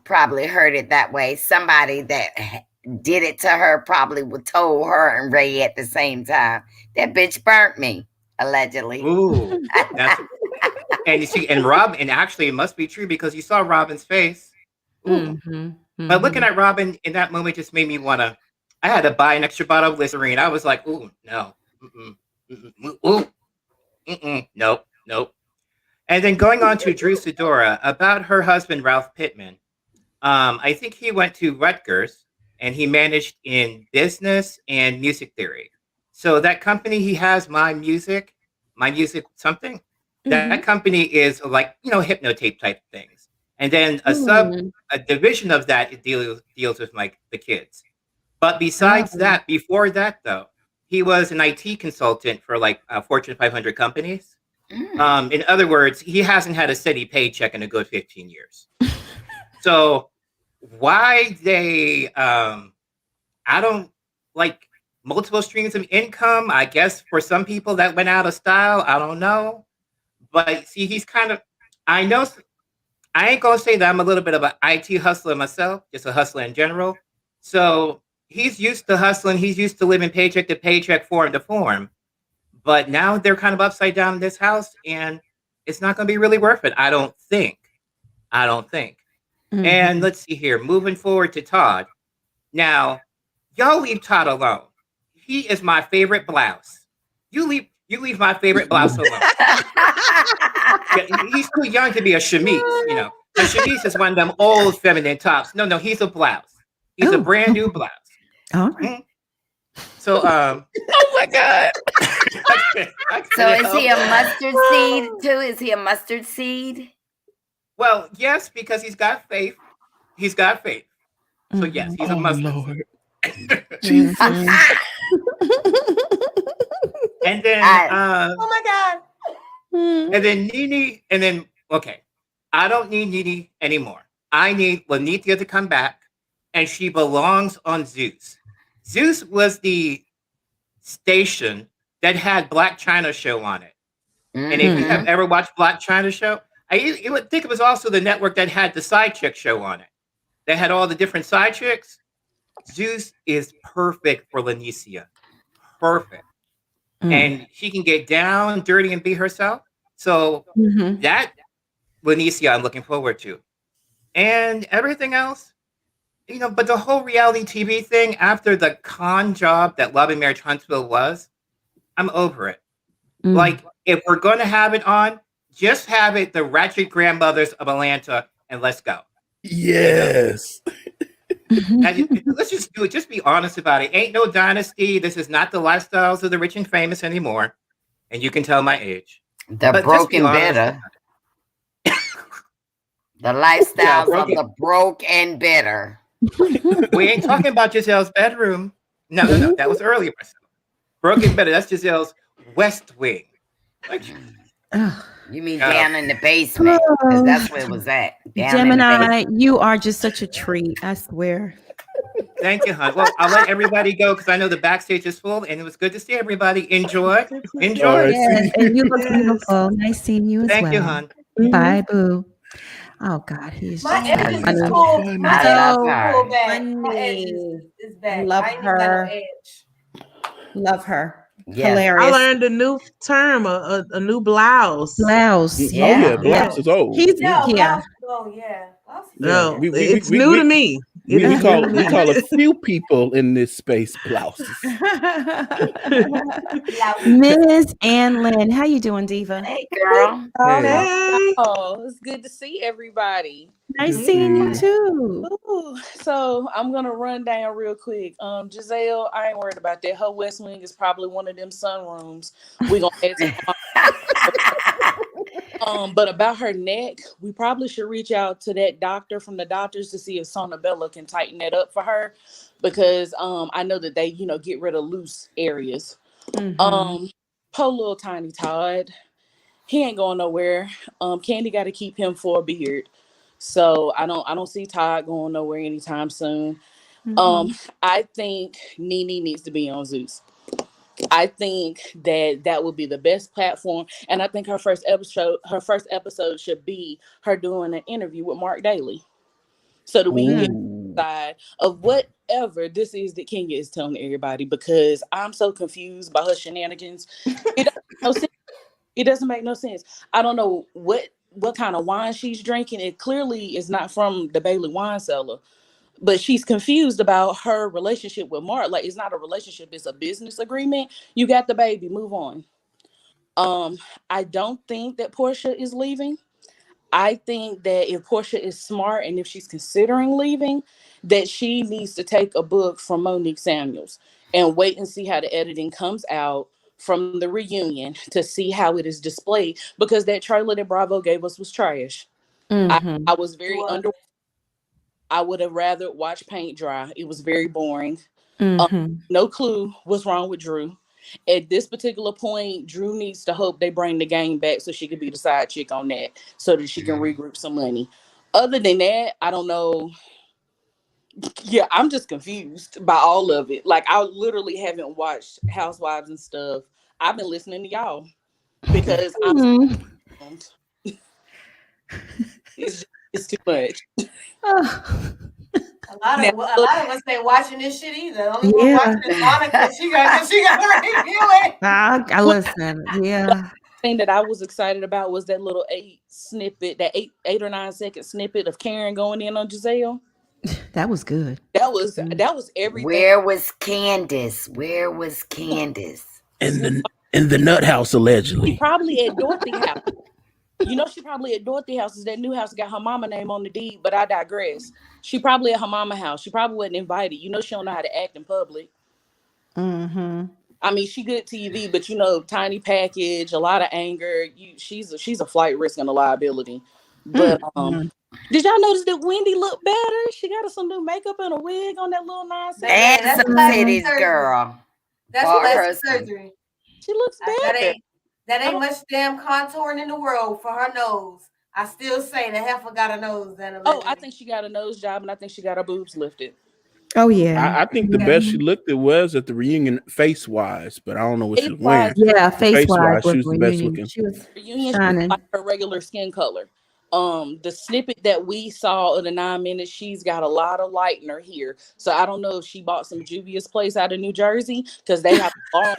probably heard it that way. Somebody that did it to her, probably told her and Ray at the same time. That bitch burnt me, allegedly. Ooh, that's and you see, and Rob, and actually, it must be true because you saw Robin's face. Ooh. But looking at Robin in that moment just made me wanna. I had to buy an extra bottle of Listerine. I was like, ooh, no, nope, nope. And then going on to Drew Sidora about her husband Ralph Pittman. I think he went to Rutgers and he managed in business and music theory. So that company he has, my music something. That company is like, hypnotape type things. And then a division of that it deals with like the kids. But besides that, before that though, he was an IT consultant for like Fortune 500 companies. In other words, he hasn't had a steady paycheck in a good 15 years. So why they I don't like multiple streams of income. I guess for some people that went out of style. I don't know. But see, he's kind of, I know, I ain't gonna say that I'm a little bit of an IT hustler myself, just a hustler in general. So he's used to hustling. He's used to living paycheck to paycheck, form to form. But now they're kind of upside down in this house, and it's not going to be really worth it. I don't think. And let's see here. Moving forward to Todd. Now, y'all leave Todd alone. He is my favorite blouse. You leave my favorite blouse alone. He's too young to be a chemise, A chemise is one of them old feminine tops. No, he's a blouse. He's a brand new blouse. All right. So, oh my God. So is he a mustard seed too? Is he a mustard seed? Well, yes, because he's got faith. So yes, he's a mustard Lord. seed. And then, oh my God. And then NeNe, and then, okay, I don't need NeNe anymore. I need Lanithia to come back, and she belongs on Zeus. Zeus was the station that had Black China Show on it. And if you have ever watched Black China Show, I would think it was also the network that had the side chick show on it. They had all the different side chicks. Zeus is perfect for Lanithia. Perfect. And she can get down, dirty, and be herself. So that Lanithia I'm looking forward to. And everything else, but the whole reality TV thing after the con job that Love and Marriage Huntsville was, I'm over it. Like, if we're going to have it on, just have it the Ratchet Grandmothers of Atlanta and let's go. Yes. Let's just do it. Just be honest about it. Ain't no dynasty. This is not the lifestyles of the rich and famous anymore. And you can tell my age. The broken bitter. The lifestyles of the broke and bitter. We ain't talking about Giselle's bedroom. No. That was earlier. Broken bitter. That's Giselle's West Wing. You mean down in the basement? Because that's where it was at. Gemini, you are just such a treat. I swear. Thank you, hon. Well, I'll let everybody go because I know the backstage is full, and it was good to see everybody. Enjoy. Yes, and you look beautiful. Nice seeing you as well. Thank you, hon. Bye, boo. Oh God, he's My just edge is funny. cool. My So edge is cool back. funny. My edge is back. Love I ain't her. got no edge. Love her. Yeah. Hilarious. I learned a new term, a new blouse. Blouse. Yeah, blouse is old. He's Yeah. Oh yeah. No, We- it's new to me. We It's call new to me. a few people in this space blouses. Miss Ann Lynn, how you doing, Diva? Hey, girl. Hey. Oh, it's good to see everybody. Nice seeing you too. Ooh, so I'm gonna run down real quick. Giselle, I ain't worried about that. Her West Wing is probably one of them sunrooms. We gonna add but about her neck, we probably should reach out to that doctor from the doctors to see if Sonabella can tighten that up for her, because I know that they get rid of loose areas. Poor little tiny Todd, he ain't going nowhere. Candy got to keep him for a beard. So I don't see Todd going nowhere anytime soon. I think NeNe needs to be on Zeus. I think that would be the best platform, and I think her first episode should be her doing an interview with Mark Daly, so that we can side of whatever this is that Kenya is telling everybody, because I'm so confused by her shenanigans. It doesn't make no sense. It doesn't make no sense. I don't know what kind of wine she's drinking. It clearly is not from the Bailey wine cellar, but she's confused about her relationship with Mark. Like, it's not a relationship, it's a business agreement. You got the baby, move on. I don't think that Porsha is leaving. I think that if Porsha is smart and if she's considering leaving, that she needs to take a book from Monique Samuels and wait and see how the editing comes out from the reunion to see how it is displayed, because that trailer that Bravo gave us was trash. Mhm. I was very under. I would have rather watched paint dry. It was very boring. Mhm. No clue what's wrong with Drew. At this particular point, Drew needs to hope they bring the game back so she could be the side chick on that, so that she can regroup some money. Other than that, I don't know. Yeah, I'm just confused by all of it. Like, I literally haven't watched Housewives and stuff. I've been listening to y'all because I'm. It's too much. A lot of us ain't watching this shit either. The only one watching is Monica. She got to review it. I listen. Yeah. Thing that I was excited about was that little 8 or 9 second snippet of Karen going in on Gizelle. That was good. That was everything. Where was Candace? Where was Candace? In the nut house, allegedly. She probably at Dorothy house. You know, she probably at Dorothy house. Is that new house got her mama name on the deed? But I digress. She probably at her mama house. She probably wasn't invited. You know, she don't know how to act in public. Mm-hmm. I mean, she good TV, but you know, tiny package, a lot of anger. She's a flight risk and a liability. But did y'all notice that Wendy looked better? She got her some new makeup and a wig on that little nonsense. And some titties, girl. That's plastic surgery. She looks better. That ain't much damn contouring in the world for her nose. I still say the heifer got a nose. I think she got a nose job, and I think she got her boobs lifted. Oh yeah. I think the best she looked at was at the reunion, face wise, but I don't know what she was wearing. Yeah, face wise, she was the best looking. She was shining. Like her regular skin color. The snippet that we saw of the 9 minutes, she's got a lot of lightener here. So I don't know if she bought some Juvia's Place out of New Jersey, because they have long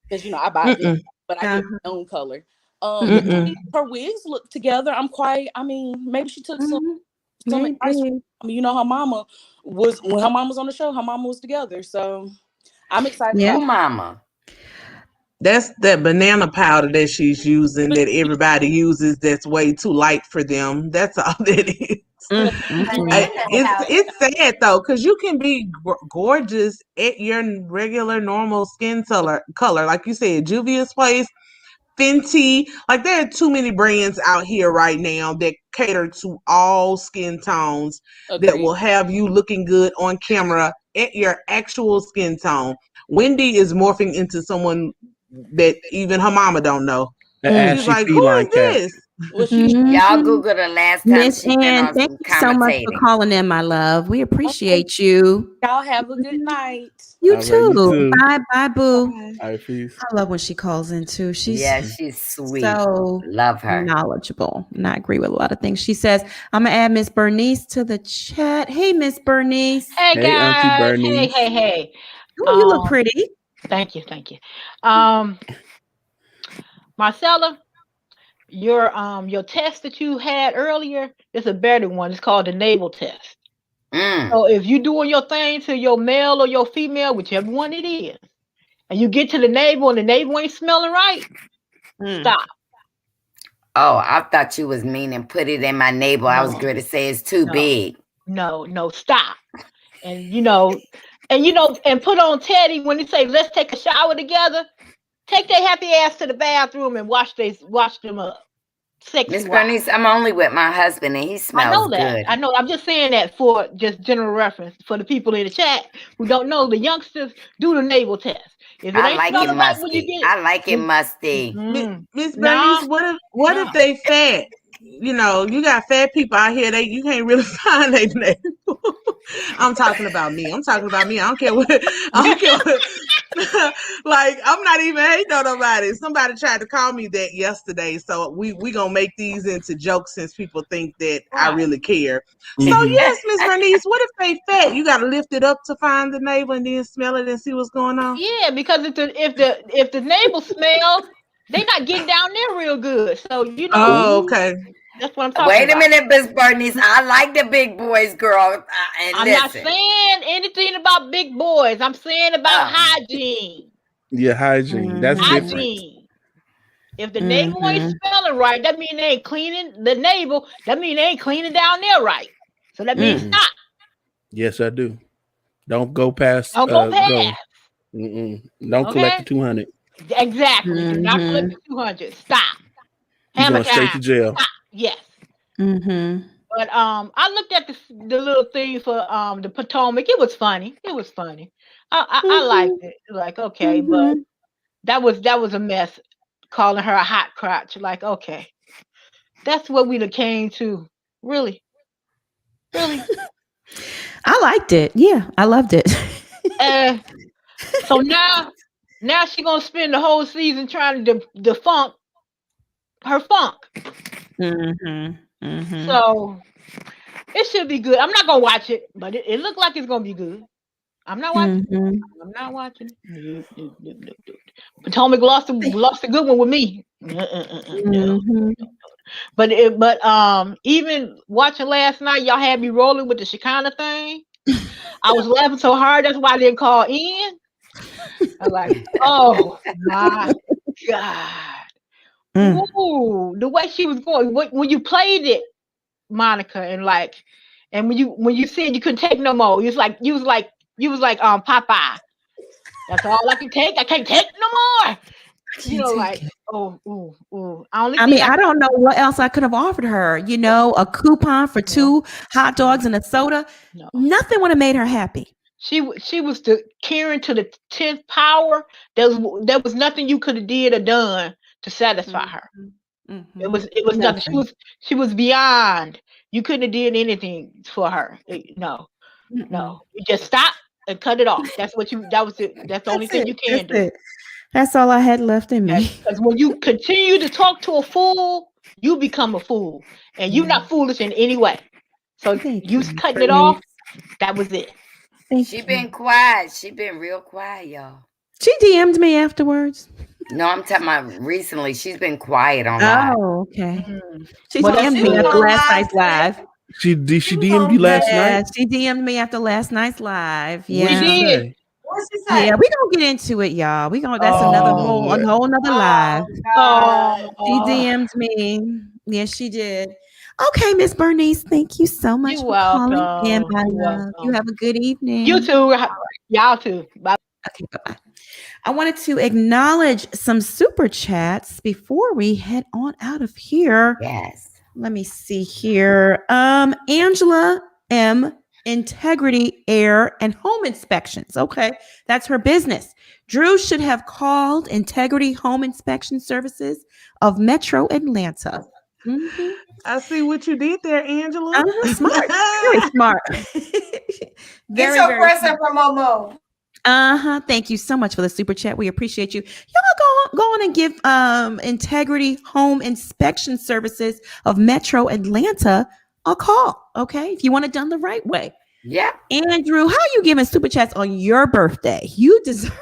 because you know I buy it, but I get my own color. Her wigs look together. Maybe she took some advice. I mean, you know, her mama was, when her mama was on the show, her mama was together. So I'm excited. Yeah, mama. That's that banana powder that she's using that everybody uses that's way too light for them. That's all that is. It's sad though, because you can be gorgeous at your regular normal skin color. Like you said, Juvia's Place, Fenty. Like, there are too many brands out here right now that cater to all skin tones. Agreed. That will have you looking good on camera at your actual skin tone. Wendy is morphing into someone that even her mama don't know. She's like, who is this? Y'all Google the last time Miss Ann, thank you so much for calling in, my love. We appreciate you. Y'all have a good night. You too. Bye, boo. All right, peace. I love when she calls in too. She's sweet. So love her. Knowledgeable. And I agree with a lot of things she says. I'm gonna add Miss Bernice to the chat. Hey, Miss Bernice. Hey guys. Auntie Bernice. Hey. Oh, you look pretty. Thank you. Marcella, your test that you had earlier is a better one. It's called the navel test. So if you're doing your thing to your male or your female, whichever one it is, and you get to the navel and the navel ain't smelling right, stop. Oh, I thought you was meaning put it in my navel. I was going to say it's too big. No, stop. And and put on Teddy when he say, let's take a shower together. Take their happy ass to the bathroom and wash them up. Miss Bernice, I'm only with my husband and he smells I know that. good. I know. I'm just saying that for just general reference for the people in the chat who don't know. The youngsters do the navel test. If it I ain't like it musty. I like it musty. Miss Bernice, what if they fat? You know, you got fat people out here. You can't really find their navel. I'm talking about me. I don't care what. Like, I'm not even hating on nobody. Somebody tried to call me that yesterday, so we gonna make these into jokes since people think that I really care. So yes, Miss Bernice, what if they fat? You gotta lift it up to find the navel and then smell it and see what's going on. Yeah, because if the navel smell, they not getting down there real good. So you know. Oh, okay. That's what I'm talking Wait about. a minute, Miss Bernice. I like the big boys, girl. And I'm not saying anything about big boys. I'm saying about hygiene. Yeah, hygiene. That's different. Hygiene. If the navel ain't smelling right, that mean they ain't cleaning the navel. That mean they ain't cleaning down there right. So that means stop. Yes, I do. Don't go past. Don't go past. Don't collect the 200. Exactly. Do not collect the 200. Stop. You're going straight to jail. Stop. Yes. But I looked at the little thing for the Potomac. It was funny. I liked it. Like, okay, but that was a mess. Calling her a hot crotch. Like, okay, that's what we came to. Really. I liked it. Yeah, I loved it. So now she gonna spend the whole season trying to defunk her funk. So it should be good. I'm not gonna watch it, but it looked like it's gonna be good. I'm not watching. I'm not watching. Potomac lost a good one with me. But even watching last night, y'all had me rolling with the Shekinah thing. I was laughing so hard, that's why I didn't call in. I was like, oh my God. Ooh, the way she was going when you played it, Monica, and when you said you couldn't take no more, you was like Popeye. That's all I can take. I can't take no more. I don't know what else I could have offered her. A coupon for 2 hot dogs and a soda. No. Nothing would have made her happy. She was the Karen to the 10th power. There was nothing you could have did or done to satisfy her. It was nothing. She was beyond. You couldn't have did anything for her. No. You just stop and cut it off. That's the only thing you can do. That's all I had left in me. Because when you continue to talk to a fool, you become a fool. And you're not foolish in any way. So you cutting it off, that was it. She been quiet. She been real quiet, y'all. She DM'd me afterwards. No, I'm talking about recently. She's been quiet online. Oh, okay. She DM'd me after last night's live. She DM'd you last night? She DM'd me after last night's live. Yeah. She did. What's she say? Yeah, we're gonna get into it, y'all. That's another whole nother live. She DM'd me. Yes, she did. Okay, Miss Bernice, thank you so much for calling in, my love. You have a good evening. You too. Y'all too. Bye. Okay, bye-bye. I wanted to acknowledge some super chats before we head on out of here. Yes. Let me see here. Angela M. Integrity Air and Home Inspections. Okay, that's her business. Drew should have called Integrity Home Inspection Services of Metro Atlanta. I see what you did there, Angela. Smart. Very smart. Get your present from Momo. Thank you so much for the super chat. We appreciate you. Y'all go on and give Integrity Home Inspection Services of Metro Atlanta a call. Okay, if you want it done the right way. Yeah. Andrew, how are you giving super chats on your birthday? You deserve.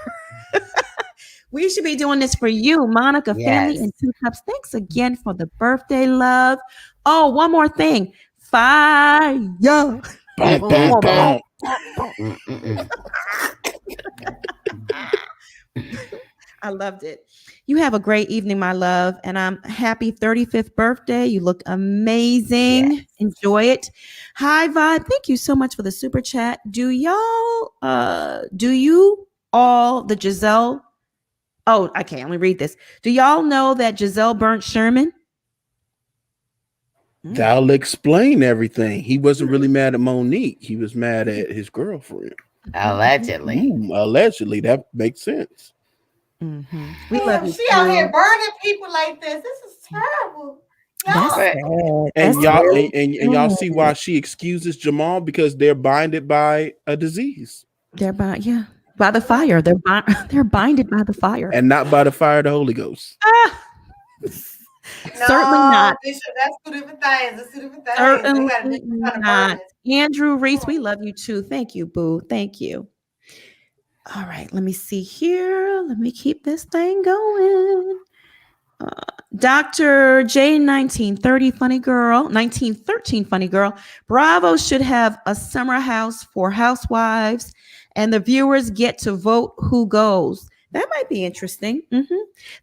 We should be doing this for you, Monica, Family, and 2 Cups. Thanks again for the birthday love. Oh, one more thing. Fire. I loved it. You have a great evening, my love, and I'm happy 35th birthday. You look amazing. Yes. Enjoy it. Hi, Vibe. Thank you so much for the super chat. Do you all the Gizelle? Oh, okay. Let me read this. Do y'all know that Gizelle burnt Sherman? That'll explain everything. He wasn't really mad at Monique. He was mad at his girlfriend. Allegedly. Allegedly. That makes sense. We love you. She out here burning people like this. This is terrible. Y'all see why she excuses Jamal, because they're binded by a disease. They're By the fire. They're binded by the fire. And not by the fire of the Holy Ghost. Certainly not. Bishop, that's two different things. That's two different things. Certainly They got a different kind of not. burden. Andrew Reese, we love you too. Thank you, boo. Thank you. All right, let me see here. Let me keep this thing going. Dr. J 1913 funny girl. Bravo should have a summer house for housewives, and the viewers get to vote who goes. That might be interesting.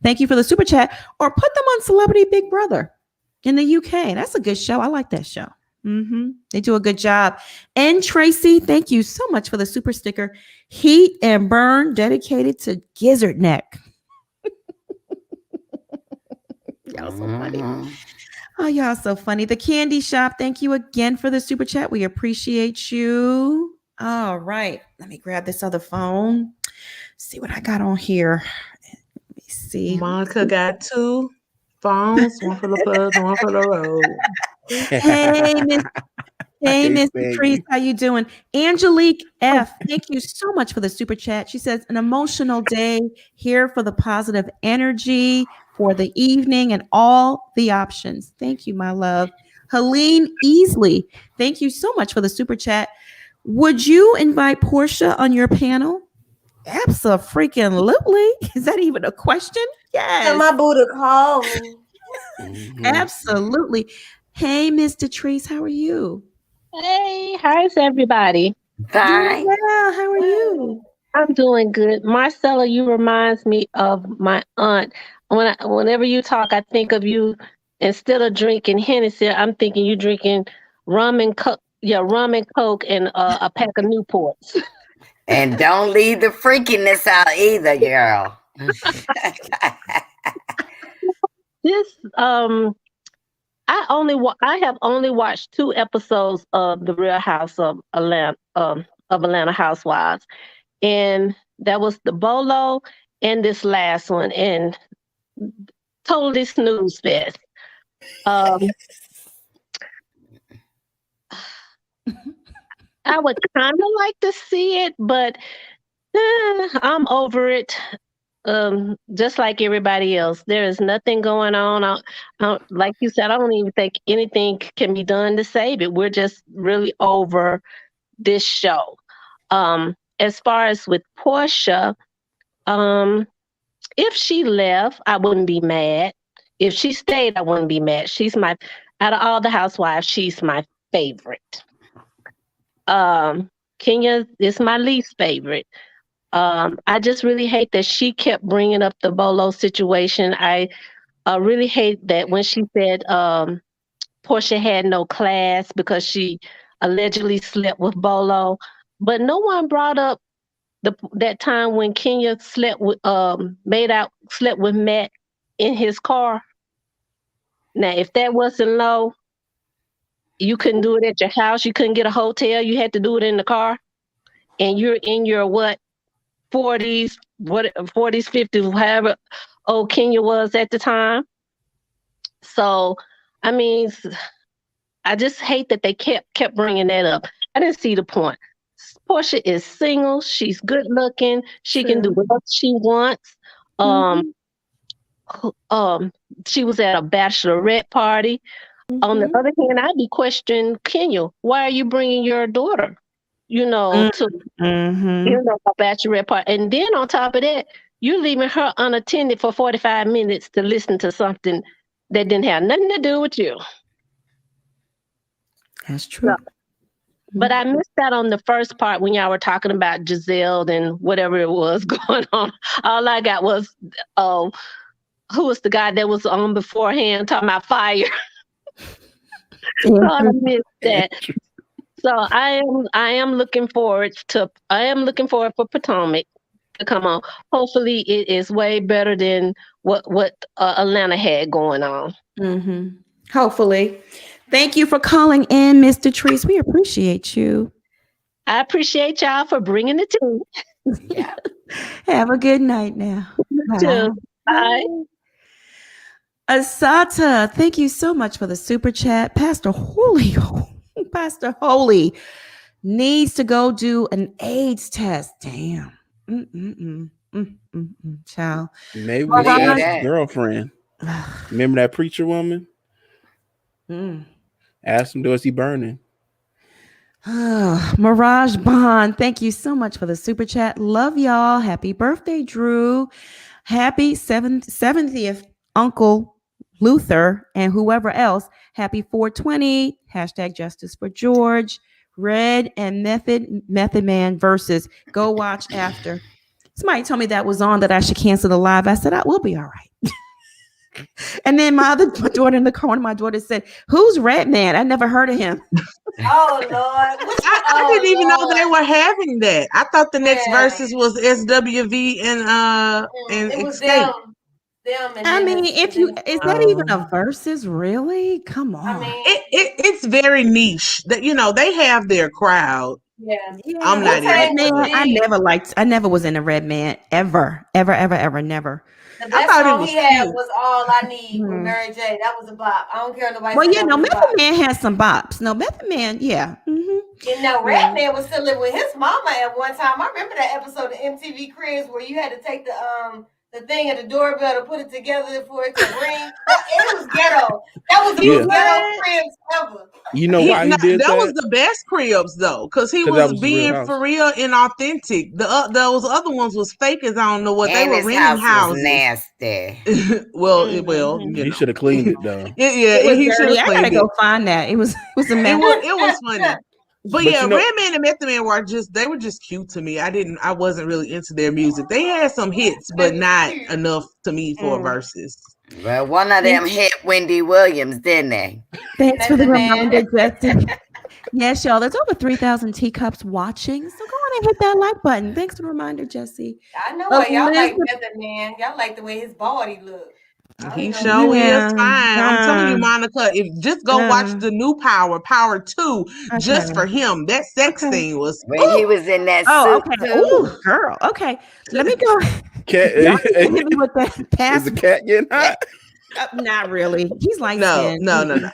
Thank you for the super chat. Or put them on Celebrity Big Brother in the UK. That's a good show. I like that show. They do a good job. And Tracy, thank you so much for the super sticker. Heat and Burn, dedicated to Gizzard Neck. Y'all so funny. Oh, y'all so funny. The Candy Shop, thank you again for the super chat. We appreciate you. All right. Let me grab this other phone. See what I got on here. Let me see. Monica got 2 phones, one for the plug, one for the road. Hey, Miss Patrice, how you doing? Angelique F, thank you so much for the super chat. She says, an emotional day here for the positive energy for the evening and all the options. Thank you, my love. Helene Easley, thank you so much for the super chat. Would you invite Porsha on your panel? Absolutely. Is that even a question? Yes. And my boo to call me. Absolutely. Hey, Miss Patrice, how are you? Hey, how's everybody? Fine. Well, how are you? I'm doing good. Marcella, you reminds me of my aunt. Whenever you talk, I think of you. Instead of drinking Hennessy, I'm thinking you drinking rum and coke. Yeah, rum and coke and a pack of Newports. And don't leave the freakiness out either, girl. I have only watched 2 episodes of The Real House of Atlanta Housewives, and that was the Bolo and this last one, and totally snooze fest. I would kind of like to see it, but I'm over it. Just like everybody else, there is nothing going on. Like you said, I don't even think anything can be done to save it. We're just really over this show. As far as with Porsha, if she left, I wouldn't be mad. If she stayed, I wouldn't be mad. Out of all the housewives, she's my favorite. Kenya is my least favorite. I just really hate that she kept bringing up the Bolo situation. I really hate that when she said Porsha had no class because she allegedly slept with Bolo, but no one brought up that time when Kenya slept with Matt in his car. Now, if that wasn't low, you couldn't do it at your house. You couldn't get a hotel. You had to do it in the car, and you're in your 40s, 50s, however old Kenya was at the time. So, I mean, I just hate that they kept bringing that up. I didn't see the point. Porsha is single. She's good looking. She can do whatever she wants. She was at a bachelorette party. On the other hand, I'd be questioning Kenya. Why are you bringing your daughter? To a bachelorette party. And then on top of that, you're leaving her unattended for 45 minutes to listen to something that didn't have nothing to do with you. That's true. But I missed that on the first part when y'all were talking about Gizelle and whatever it was going on. All I got was, who was the guy that was on beforehand talking about fire? So I missed that. So I am looking forward for Potomac to come on. Hopefully it is way better than what Atlanta had going on. Hopefully. Thank you for calling in, Mr. Treese. We appreciate you. I appreciate y'all for bringing it to me. Yeah. Have a good night now. You too. Bye. Asata, thank you so much for the super chat. Pastor Holy needs to go do an AIDS test. Damn. Child. Maybe we should ask his girlfriend. Remember that preacher woman? Ask him, is he burning? Mirage Bond, thank you so much for the super chat. Love y'all. Happy birthday, Drew. Happy 70th, Uncle Luther, and whoever else. Happy 420. Hashtag justice for George. Red and Method Man versus. Go watch after. Somebody told me that was on, that I should cancel the live. I said, I will be all right. And then my daughter in the car, one of my daughters said, "Who's Red Man? I never heard of him." Oh Lord, I didn't even know they were having that. I thought the next verses was SWV and it was Escape. Them and I mean, is that even a versus? Really? Come on. I mean, it's very niche. That they have their crowd. Yeah. I'm not Red into Man. it. I never was in a Red Man ever, never. The best song he had was All I Need with Mary J. That was a bop. I don't care nobody. Well, yeah, no, Method Man has some bops. No, Method Man, yeah. And now Red Man was still living with his mama at one time. I remember that episode of MTV Cribs where you had to take the thing at the doorbell to put it together for it to ring. It was ghetto. That was the most ghetto Cribs ever. You know why he did that? That was the best Cribs though, because he was being for real and authentic. Those other ones was fake as I don't know what they were renting houses. Nasty. He should have cleaned it though. He should have. I gotta go find that. It was a mess. It was funny. But yeah, Red Man and Method Man were just cute to me. I wasn't really into their music. They had some hits, but not enough to me for verses. Well, one of them hit Wendy Williams, didn't they? Thanks for the reminder, Justin. Yes, y'all. There's over 3,000 teacups watching, so go on and hit that like button. Thanks for the reminder, Jesse. I know why y'all like Method Man. Y'all like the way his body looked. He sure is fine. I'm telling you, Monica, just go watch the new Power 2 just for him. That sex scene was when he was in that suit. Okay. Ooh, girl. Okay. Let me go. Cat, hit me with that pass. Is the cat getting hot? Not really. He's like no. I don't know.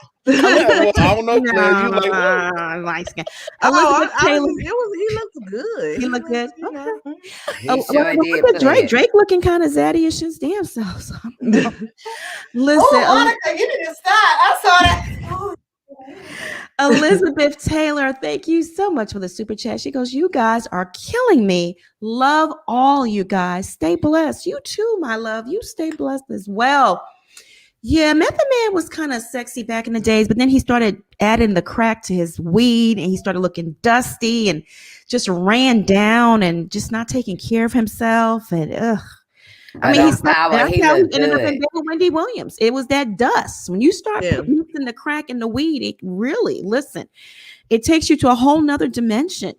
Light skin. He looked good. He looked good. He sure did. Drake looking kind of zaddy-ish his damn self. Listen, Monica, you need to stop. I saw that. Elizabeth Taylor, thank you so much for the super chat. She goes, "You guys are killing me. Love all you guys. Stay blessed. You too, my love. You stay blessed as well." Yeah, Method Man was kind of sexy back in the days, but then he started adding the crack to his weed and he started looking dusty and just ran down and just not taking care of himself. And that's how he ended up in bed with Wendy Williams. It was that dust. When you start mixing the crack and the weed, it really, it takes you to a whole nother dimension.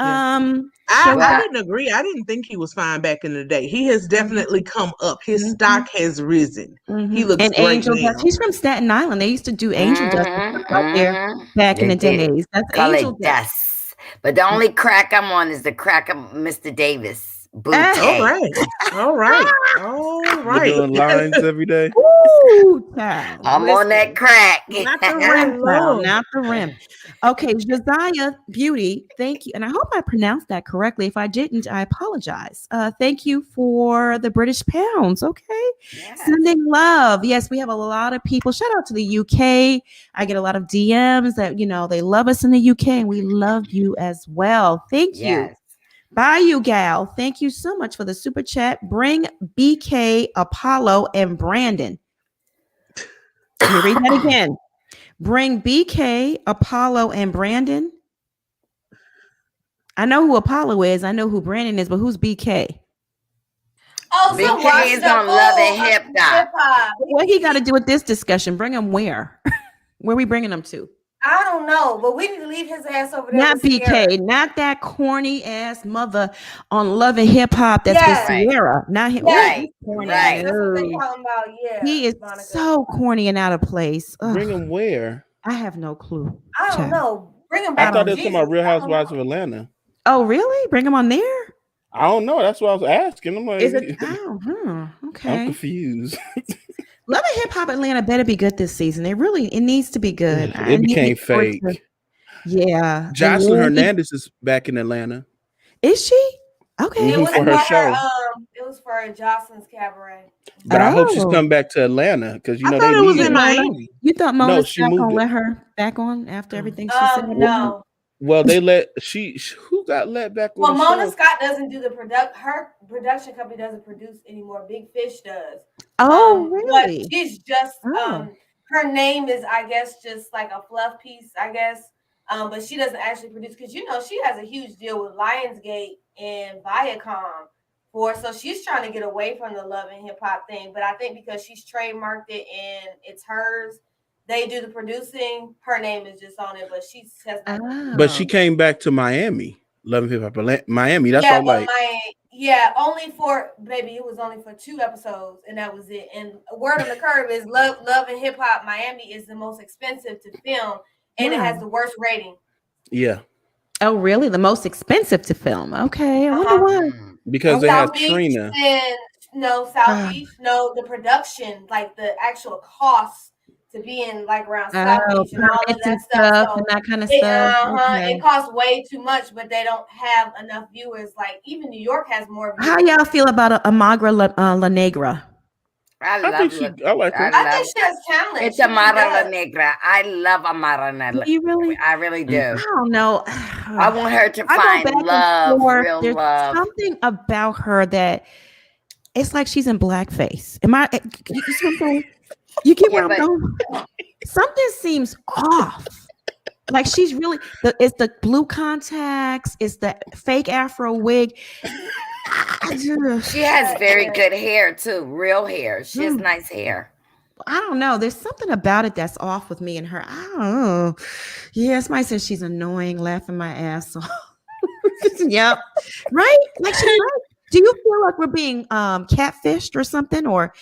I didn't agree. I didn't think he was fine back in the day. He has definitely come up. His stock has risen. He looks great Angel now. Dust. He's from Staten Island. They used to do Angel Dust out there back in the days. That's Call Angel it dust. But the only crack I'm on is the crack of Mr. Davis. All right. You're doing lines every day. Ooh, I'm on that crack. Not the rim, not the rim. Okay, Josiah Beauty, thank you. And I hope I pronounced that correctly. If I didn't, I apologize. Thank you for the British pounds. Okay. Yes. Sending love. Yes, we have a lot of people. Shout out to the UK. I get a lot of DMs that, they love us in the UK and we love you as well. Thank you. Bye, you gal. Thank you so much for the super chat. Bring BK, Apollo, and Brandon. Let me read that again. Bring BK, Apollo, and Brandon. I know who Apollo is. I know who Brandon is, but who's BK? Oh, BK is on Love and Hip Hop. What he got to do with this discussion? Bring him where? Where are we bringing him to? I don't know, but we need to leave his ass over there. Not BK, not that corny ass mother on Love and Hip Hop. That's with Sierra, not him. Right. That's what they're talking about. Yeah, he is so corny and out of place. Ugh. Bring him where? I have no clue. I don't know. Bring him back. I thought they were talking about Real Housewives of Atlanta. Oh, really? Bring him on there? I don't know. That's what I was asking. I'm like, is it? Okay. I'm confused. Love and Hip Hop Atlanta better be good this season. It needs to be good. It became fake. Yeah. Jocelyn Hernandez is back in Atlanta. Is she? Okay. It was for her show. It was for Jocelyn's Cabaret. But I hope she's Oh. come back to Atlanta because I they thought it was need in her. Miami. You thought No, Mona she Scott moved gonna it. let her back on after everything she said? No. Well, they let who got let back on Well, the Mona show? Scott doesn't do the her production company doesn't produce anymore. Big Fish does. Oh, But really? she's just Oh. her name is, I guess, just like a fluff piece, I guess. But she doesn't actually produce because she has a huge deal with Lionsgate and Viacom so she's trying to get away from the Love and Hip Hop thing. But I think because she's trademarked it and it's hers, they do the producing. Her name is just on it, but she has not. But she came back to Miami. Love and Hip Hop Miami. That's all like. Only for baby. It was only for 2 episodes, and that was it. And word on the curve is Love and Hip Hop Miami is the most expensive to film, and it has the worst rating. Yeah. Oh, really? The most expensive to film? Okay, I wonder why. Because they South have Beach Trina. and South Beach, the production, like the actual cost to be in like around South Beach and all of permits that and stuff. and that kind of stuff. Okay. It costs way too much, but they don't have enough viewers. Like even New York has more viewers. How y'all feel about Amagra La Negra? I like her. I think she has talent. It's Amara La Negra. I love Amara La Negra. Do you really? I really do. I don't know. I want her to I go find back and love, forth. real There's love. something about her that it's like she's in blackface. Am I? You get where I'm going? Something seems off. Like she's really it's the blue contacts, it's the fake afro wig. She has very good hair too, real hair. She has nice hair. I don't know. There's something about it that's off with me and her. I don't know. Yeah, somebody says she's annoying, laughing my ass off. Yep. Right? Like she's right. Do you feel like we're being catfished or something? Or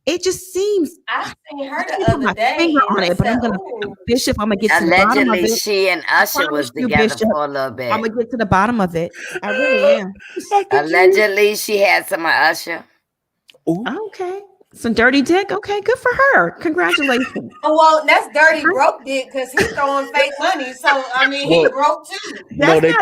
it just seems I seen her the other day. Finger on it, but I'm gonna Bishop, I'm gonna get to the bottom of Allegedly, it. she and Usher was together for a little bit. I'm gonna get to the bottom of it. I really am. Allegedly, she had some of Usher. Okay. Some dirty dick. Okay, good for her. Congratulations. Well, that's dirty broke dick because he's throwing fake money. So I mean, he broke too. No, they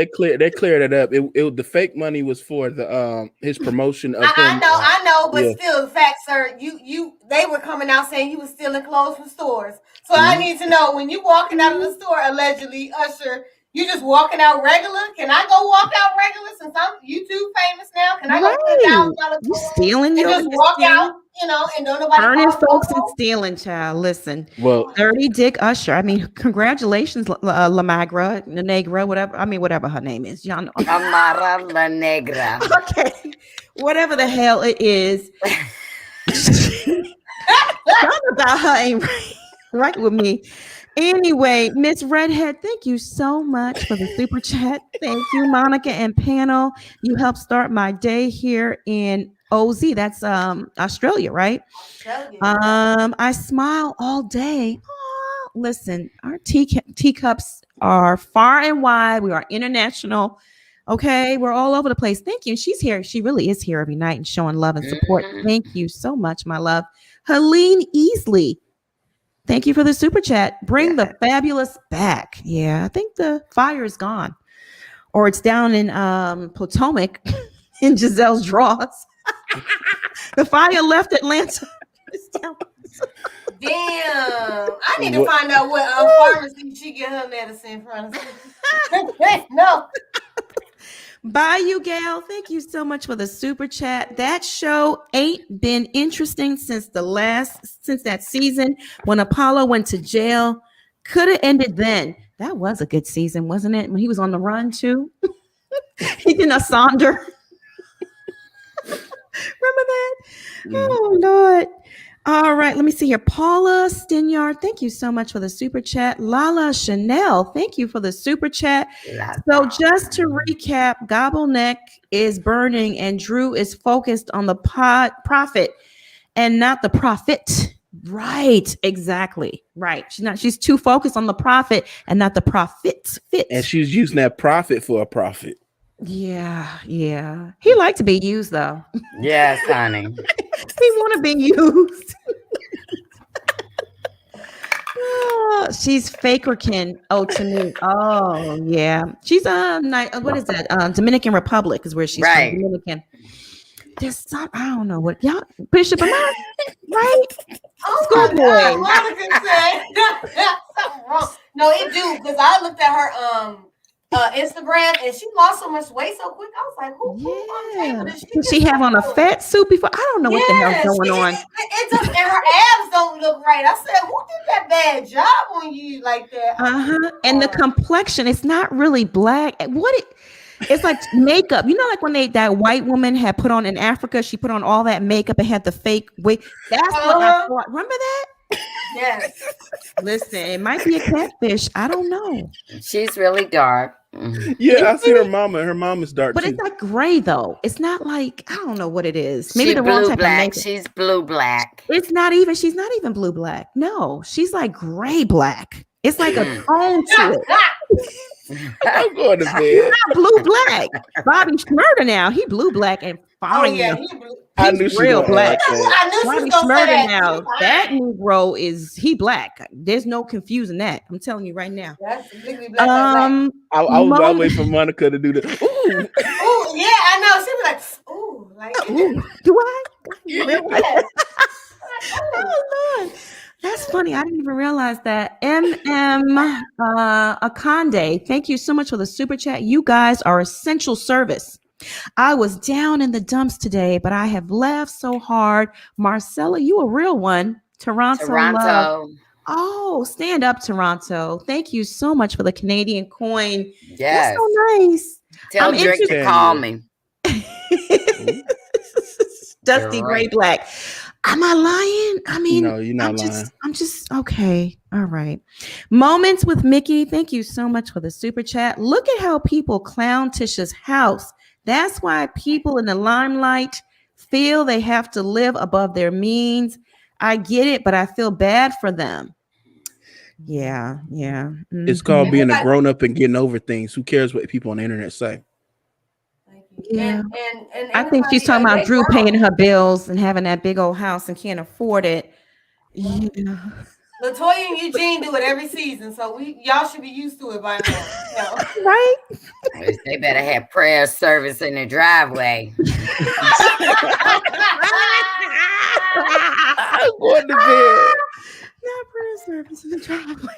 cleared it up. The fake money was for the his promotion of him. I know, but still, the fact, sir, they were coming out saying he was stealing clothes from stores. So I need to know when you walking out of the store, allegedly, Usher. You just walking out regular? Can I go walk out regular since I'm YouTube famous now? Can I go put $1,000 You stealing? and just walk out, and don't nobody Burning call folks Coco? and stealing, child. Listen, well, dirty dick Usher. I mean, congratulations, La Magra, Negra, whatever. I mean, whatever her name is. Y'all know. Amara La Negra. Okay, whatever the hell it is. Something about her ain't right with me. Anyway, Miss Redhead, thank you so much for the super chat. Thank you, Monica and panel. You helped start my day here in OZ. That's Australia, right? Australia. I smile all day. Oh, listen, our teacups are far and wide. We are international. Okay, we're all over the place. Thank you. She's here. She really is here every night and showing love and support. Thank you so much, my love. Helene Easley. Thank you for the super chat. Bring the fabulous back. Yeah, I think the fire is gone. Or it's down in Potomac in Gizelle's drawers. The fire left Atlanta. Damn. I need to find out what pharmacy she get her medicine from. No. Bayou Gal, thank you so much for the super chat. That show ain't been interesting since that season when Apollo went to jail. Could have ended then. That was a good season, wasn't it? When he was on the run too. He did a Sonder. Remember that? Oh Lord. All right, let me see here. Paula Stinyard, thank you so much for the super chat. Lala Chanel, thank you for the super chat. So just to recap, Gobbleneck is burning and Drew is focused on the profit and not the profit. Right, exactly. Right. She's too focused on the profit and not the profit. And she's using that profit for a profit. Yeah. He liked to be used though. Yes, honey. He want to be used. Oh, she's fakerkin. Oh, to me. Oh, yeah. She's what is that? Dominican Republic is where she's Right. from. Dominican. There's some, I don't know what y'all Bishop, am I right? Oh my Schoolboy. God, Monica said something wrong. No, it do, because I looked at her Instagram and she lost so much weight so quick. I was like, who on the table did Did she have on a fat suit before? I don't know what the hell's going on. It does, and her abs don't look right. I said, who did that bad job on you like that? And the complexion, it's not really black. It's like makeup. You know, like when that white woman had put on in Africa, she put on all that makeup and had the fake wig. That's what I thought. Remember that? Yes. Listen, it might be a catfish. I don't know. She's really dark. Yeah, I see her mama. Her mom is dark but too. it's like gray though. It's not like, I don't know what it is. Maybe She's the wrong blue type black. of makeup. She's blue black. She's not even blue black. No, she's like gray black. It's like a tone to it. I'm going to bed. Not blue black. Bobby Schmurder now. He blue black and fine. Oh yeah, I knew she real was black. I knew she Bobby was gonna say Schmurder that. now. That Negro he black. There's no confusing that. I'm telling you right now. That's completely black. I was waiting for Monica to do the ooh. Oh yeah, I know. She was like, ooh, like Ooh, do I? yes. Oh Lord. That's funny. I didn't even realize that. Akande, thank you so much for the super chat. You guys are essential service. I was down in the dumps today, but I have laughed so hard. Marcella, you a real one. Toronto. Love. Oh, stand up, Toronto. Thank you so much for the Canadian coin. Yes. That's so nice. Tell Drake to call me. Dusty Gray Black. Am I lying? I mean, no, you're not lying. I'm just okay. All right. Moments with Mickey. Thank you so much for the super chat. Look at how people clown Tisha's house. That's why people in the limelight feel they have to live above their means. I get it, but I feel bad for them. Yeah. Mm-hmm. It's called being a grown up and getting over things. Who cares what people on the internet say? Yeah. And I think she's talking about Drew paying her bills and having that big old house and can't afford it. Yeah. Latoya and Eugene do it every season, so y'all should be used to it by now. Right? They better have prayer service in the driveway. I'm going to bed. Not prayer service in the driveway.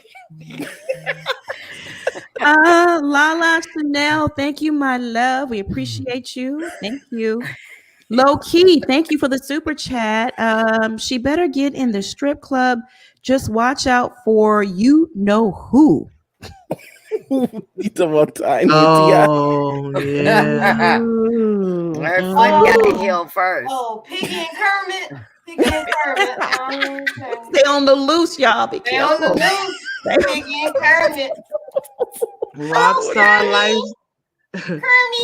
Lala Chanel, thank you, my love. We appreciate you. Thank you. Low key, thank you for the super chat. She better get in the strip club. Just watch out for you know who. You talking about Tiny? Oh yeah. Her foot got to heal first. Oh, Piggy and Kermit. Piggy and Kermit. Stay on the loose, y'all. Be Stay on careful. the loose. Piggy and Kermit. Rockstar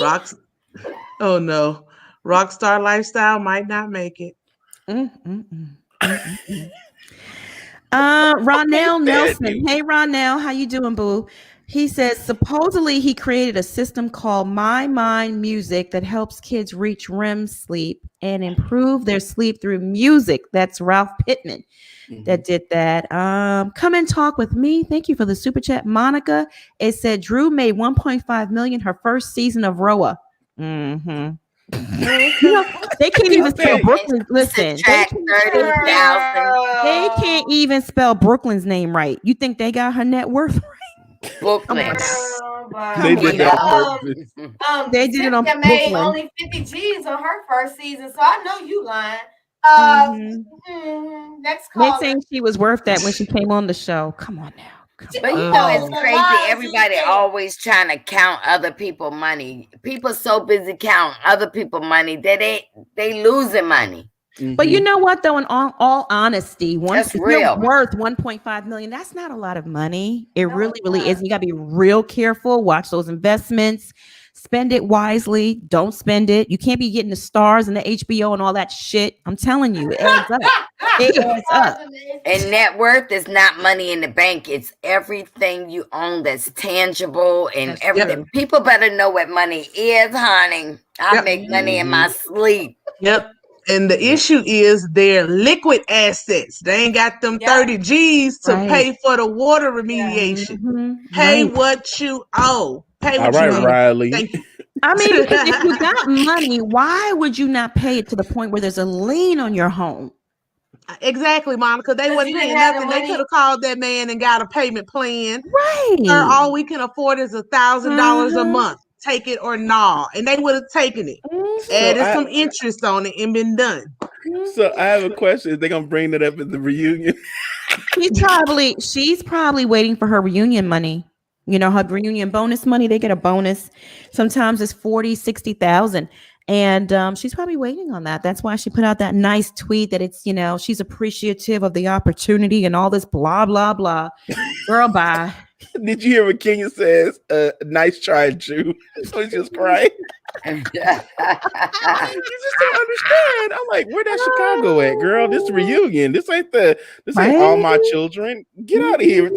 life. Oh no. Rockstar lifestyle might not make it. Ronell Nelson. Hey Ronell, how you doing, boo? He says supposedly he created a system called My Mind Music that helps kids reach REM sleep and improve their sleep through music. That's Ralph Pittman that did that. Come and talk with me. Thank you for the super chat, Monica. It said Drew made 1.5 million her first season of Roa. Mm-hmm. You know, they can't even spell Brooklyn. Listen, they can't even spell Brooklyn's name right. You think they got her net worth right? Brooklyn. They did that. They did it on Cynthia made Brooklyn. only 50 G's on her first season, so I know you lying. Next They call. saying she was worth that when she came on the show. Come on now. But you know, it's crazy. Everybody always trying to count other people's money. People so busy counting other people's money that they losing money. But you know what, though, in all honesty, once That's you're real. worth 1.5 million, that's not a lot of money. It really is. You got to be real careful. Watch those investments. Spend it wisely. Don't spend it. You can't be getting the stars and the HBO and all that shit. I'm telling you, it adds up. It adds up. And net worth is not money in the bank. It's everything you own that's tangible and everything. Yep. People better know what money is, honey. I make money in my sleep. Yep. And the issue is their liquid assets. They ain't got them 30 G's to pay for the water remediation. Pay what you owe. Pay All what right, you owe. Riley. Thank you. I mean, because if you got money, why would you not pay it to the point where there's a lien on your home? Exactly, Monica. They wasn't paying nothing. They could have called that man and got a payment plan. Right. Sir, all we can afford is $1,000 a month. Take it or nah. And they would have taken it. Added some interest on it and been done. So I have a question. Is they gonna bring that up at the reunion? She's probably waiting for her reunion money. You know, her reunion bonus money, they get a bonus. Sometimes it's 40, 60,000. And she's probably waiting on that. That's why she put out that nice tweet that it's, you know, she's appreciative of the opportunity and all this blah, blah, blah. Girl, bye. Did you hear what Kenya says? Nice try, Jew. So he's just crying. You just don't understand. I'm like, where that Chicago at, girl? This reunion. This ain't all my children. Get out of here.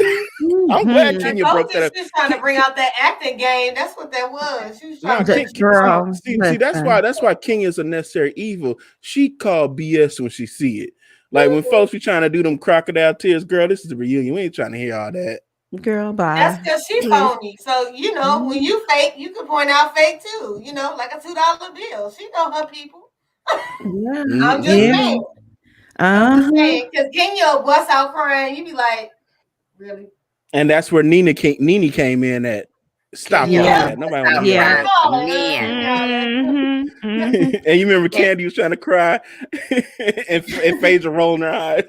I'm glad Kenya broke that up. She was trying to bring out that acting game. That's what that was. She was trying to see, that's why Kenya's a necessary evil. She called BS when she see it. Like when folks be trying to do them crocodile tears, girl, this is the reunion. We ain't trying to hear all that. Girl, bye. That's because she phony. So, you know, when you fake, you can point out fake too. You know, like a $2 bill. She know her people. I'm just saying. Because Kenya bust out crying. You be like, really? And that's where Nene came in at. Stop that. Nobody want to hear that. And you remember Candy was trying to cry and Phaedra rolling her eyes.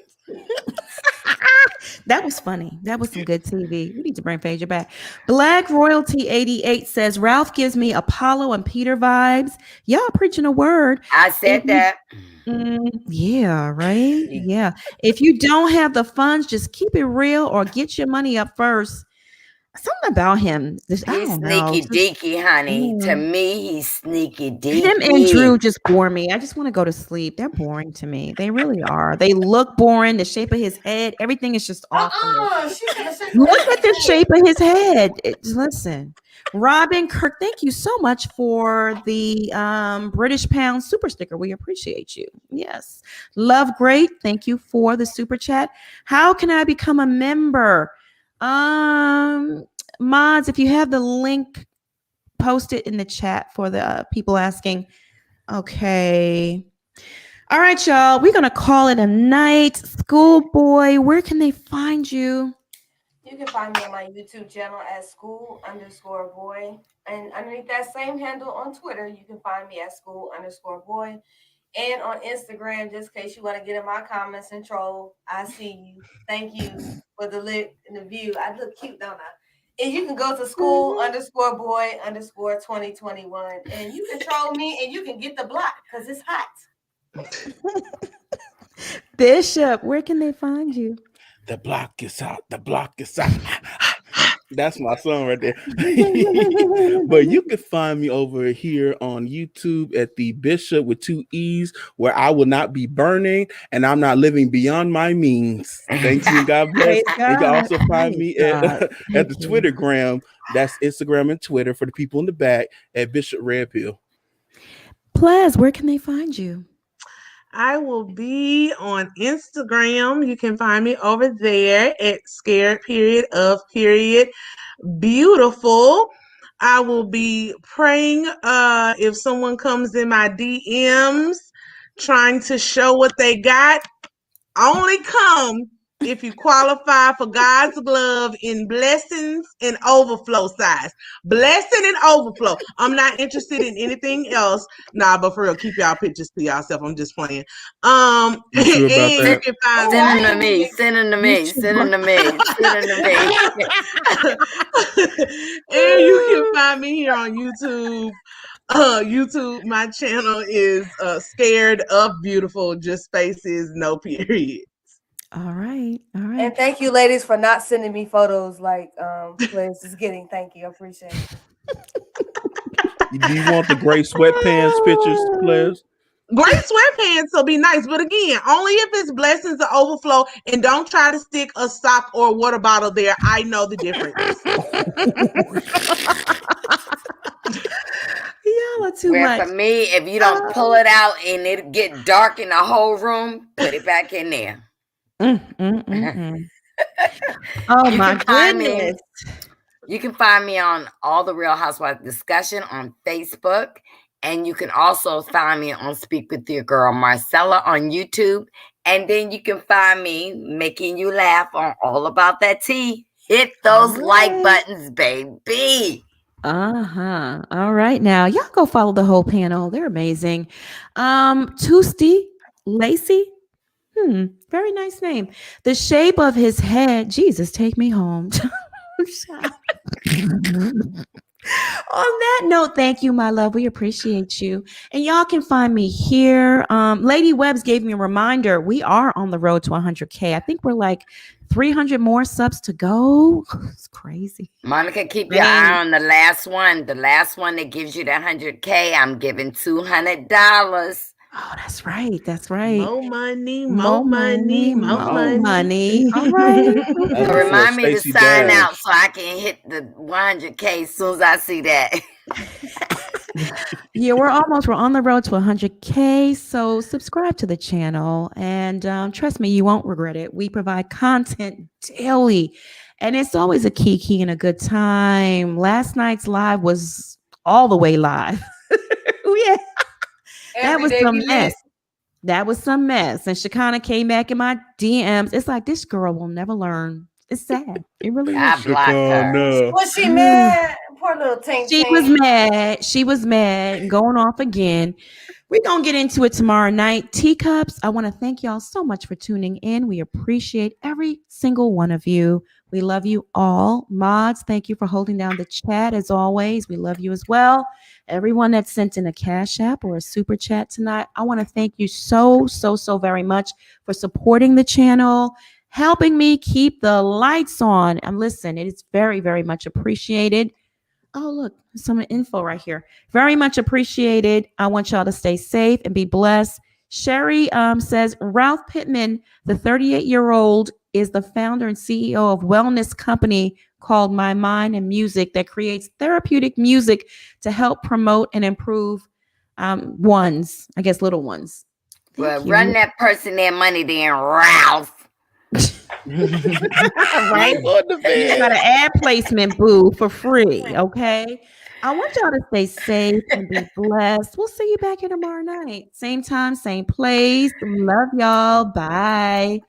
That was funny. That was some good TV. We need to bring Phaedra back. Black Royalty 88 says Ralph gives me Apollo and Peter vibes. Y'all preaching a word. I said that. Yeah, right. Yeah. If you don't have the funds, just keep it real or get your money up first. Something about him. He's sneaky deaky, honey. To me, he's sneaky deaky. Him and Drew just bore me. I just want to go to sleep. They're boring to me. They really are. They look boring. The shape of his head, everything is just off. Look at the shape of his head. Listen, Robin Kirk, thank you so much for the British Pound super sticker. We appreciate you. Yes. Love Great. Thank you for the super chat. How can I become a member? Mods, if you have the link, post it in the chat for the people asking. Okay. All right, y'all. We're gonna call it a night. Schoolboy, where can they find you? You can find me on my YouTube channel at school_boy. And underneath that same handle on Twitter, you can find me at school_boy. And on Instagram, just in case you want to get in my comments and troll, I see you. Thank you for the look and the view. I look cute, don't I? And you can go to school_boy_2021. And you can troll me and you can get the block because it's hot. Bishop, where can they find you? The block is out. The block is out. That's my song right there. But you can find me over here on YouTube at the Bishop with 2 E's, where I will not be burning and I'm not living beyond my means. Thank you. God bless. God. You can also find me at the Twittergram. That's Instagram and Twitter for the people in the back at Bishop Red Pill. Plaz, where can they find you? I will be on Instagram. You can find me over there at scared_of_beautiful. I will be praying if someone comes in my DMs trying to show what they got. Only come if you qualify for God's love in blessings and overflow size. Blessing and overflow. I'm not interested in anything else. Nah, but for real, keep y'all pictures to yourself. I'm just playing. You can find send them to me. Send them to me. Send them to me. Send them to me. And you can find me here on YouTube. YouTube, my channel is Scared of Beautiful, just spaces, no period. All right. And thank you, ladies, for not sending me photos like Liz is getting. Thank you. I appreciate it. Do you want the gray sweatpants pictures, Liz? Gray sweatpants will be nice, but again, only if it's blessings or overflow, and don't try to stick a sock or a water bottle there. I know the difference. Y'all Y'all are too Where much. for me, if you don't pull it out and it get dark in the whole room, put it back in there. Oh You my can find me. goodness. You can find me on All the Real Housewives Discussion on Facebook. And you can also find me on Speak With Your Girl Marcella on YouTube. And then you can find me making you laugh on All About That Tea. Hit those like buttons, baby. All right, now y'all go follow the whole panel. They're amazing. Toosty Lacey. Very nice name. The shape of his head. Jesus, take me home. On that note, thank you, my love. We appreciate you. And y'all can find me here. Lady Webbs gave me a reminder. We are on the road to 100K. I think we're like 300 more subs to go. It's crazy. Monica, keep your eye on the last one. The last one that gives you the 100K, I'm giving $200. Oh, that's right. That's right. More money. All right. So remind me to sign out so I can hit the 100K as soon as I see that. Yeah, we're on the road to 100K. So subscribe to the channel and trust me, you won't regret it. We provide content daily and it's always a kiki and a good time. Last night's live was all the way live. Yeah. That was some mess. That was some mess. And Shakana came back in my DMs. It's like, this girl will never learn. It's sad. It really is. Was she mad? Poor little Tink. She was mad. She was mad and going off again. We're going to get into it tomorrow night. Teacups, I want to thank y'all so much for tuning in. We appreciate every single one of you. We love you all. Mods, thank you for holding down the chat as always. We love you as well. Everyone that sent in a Cash App or a Super Chat tonight, I want to thank you so very much for supporting the channel, helping me keep the lights on. And listen, it is very, very much appreciated. Oh, look, some info right here. Very much appreciated. I want y'all to stay safe and be blessed. Sherry says, Ralph Pittman, the 38-year-old, is the founder and CEO of wellness company called My Mind and Music that creates therapeutic music to help promote and improve little ones. Well, run that person their money then, Ralph. Right? You got an ad placement, boo, for free. Okay. I want y'all to stay safe and be blessed. We'll see you back here tomorrow night. Same time, same place. Love y'all. Bye.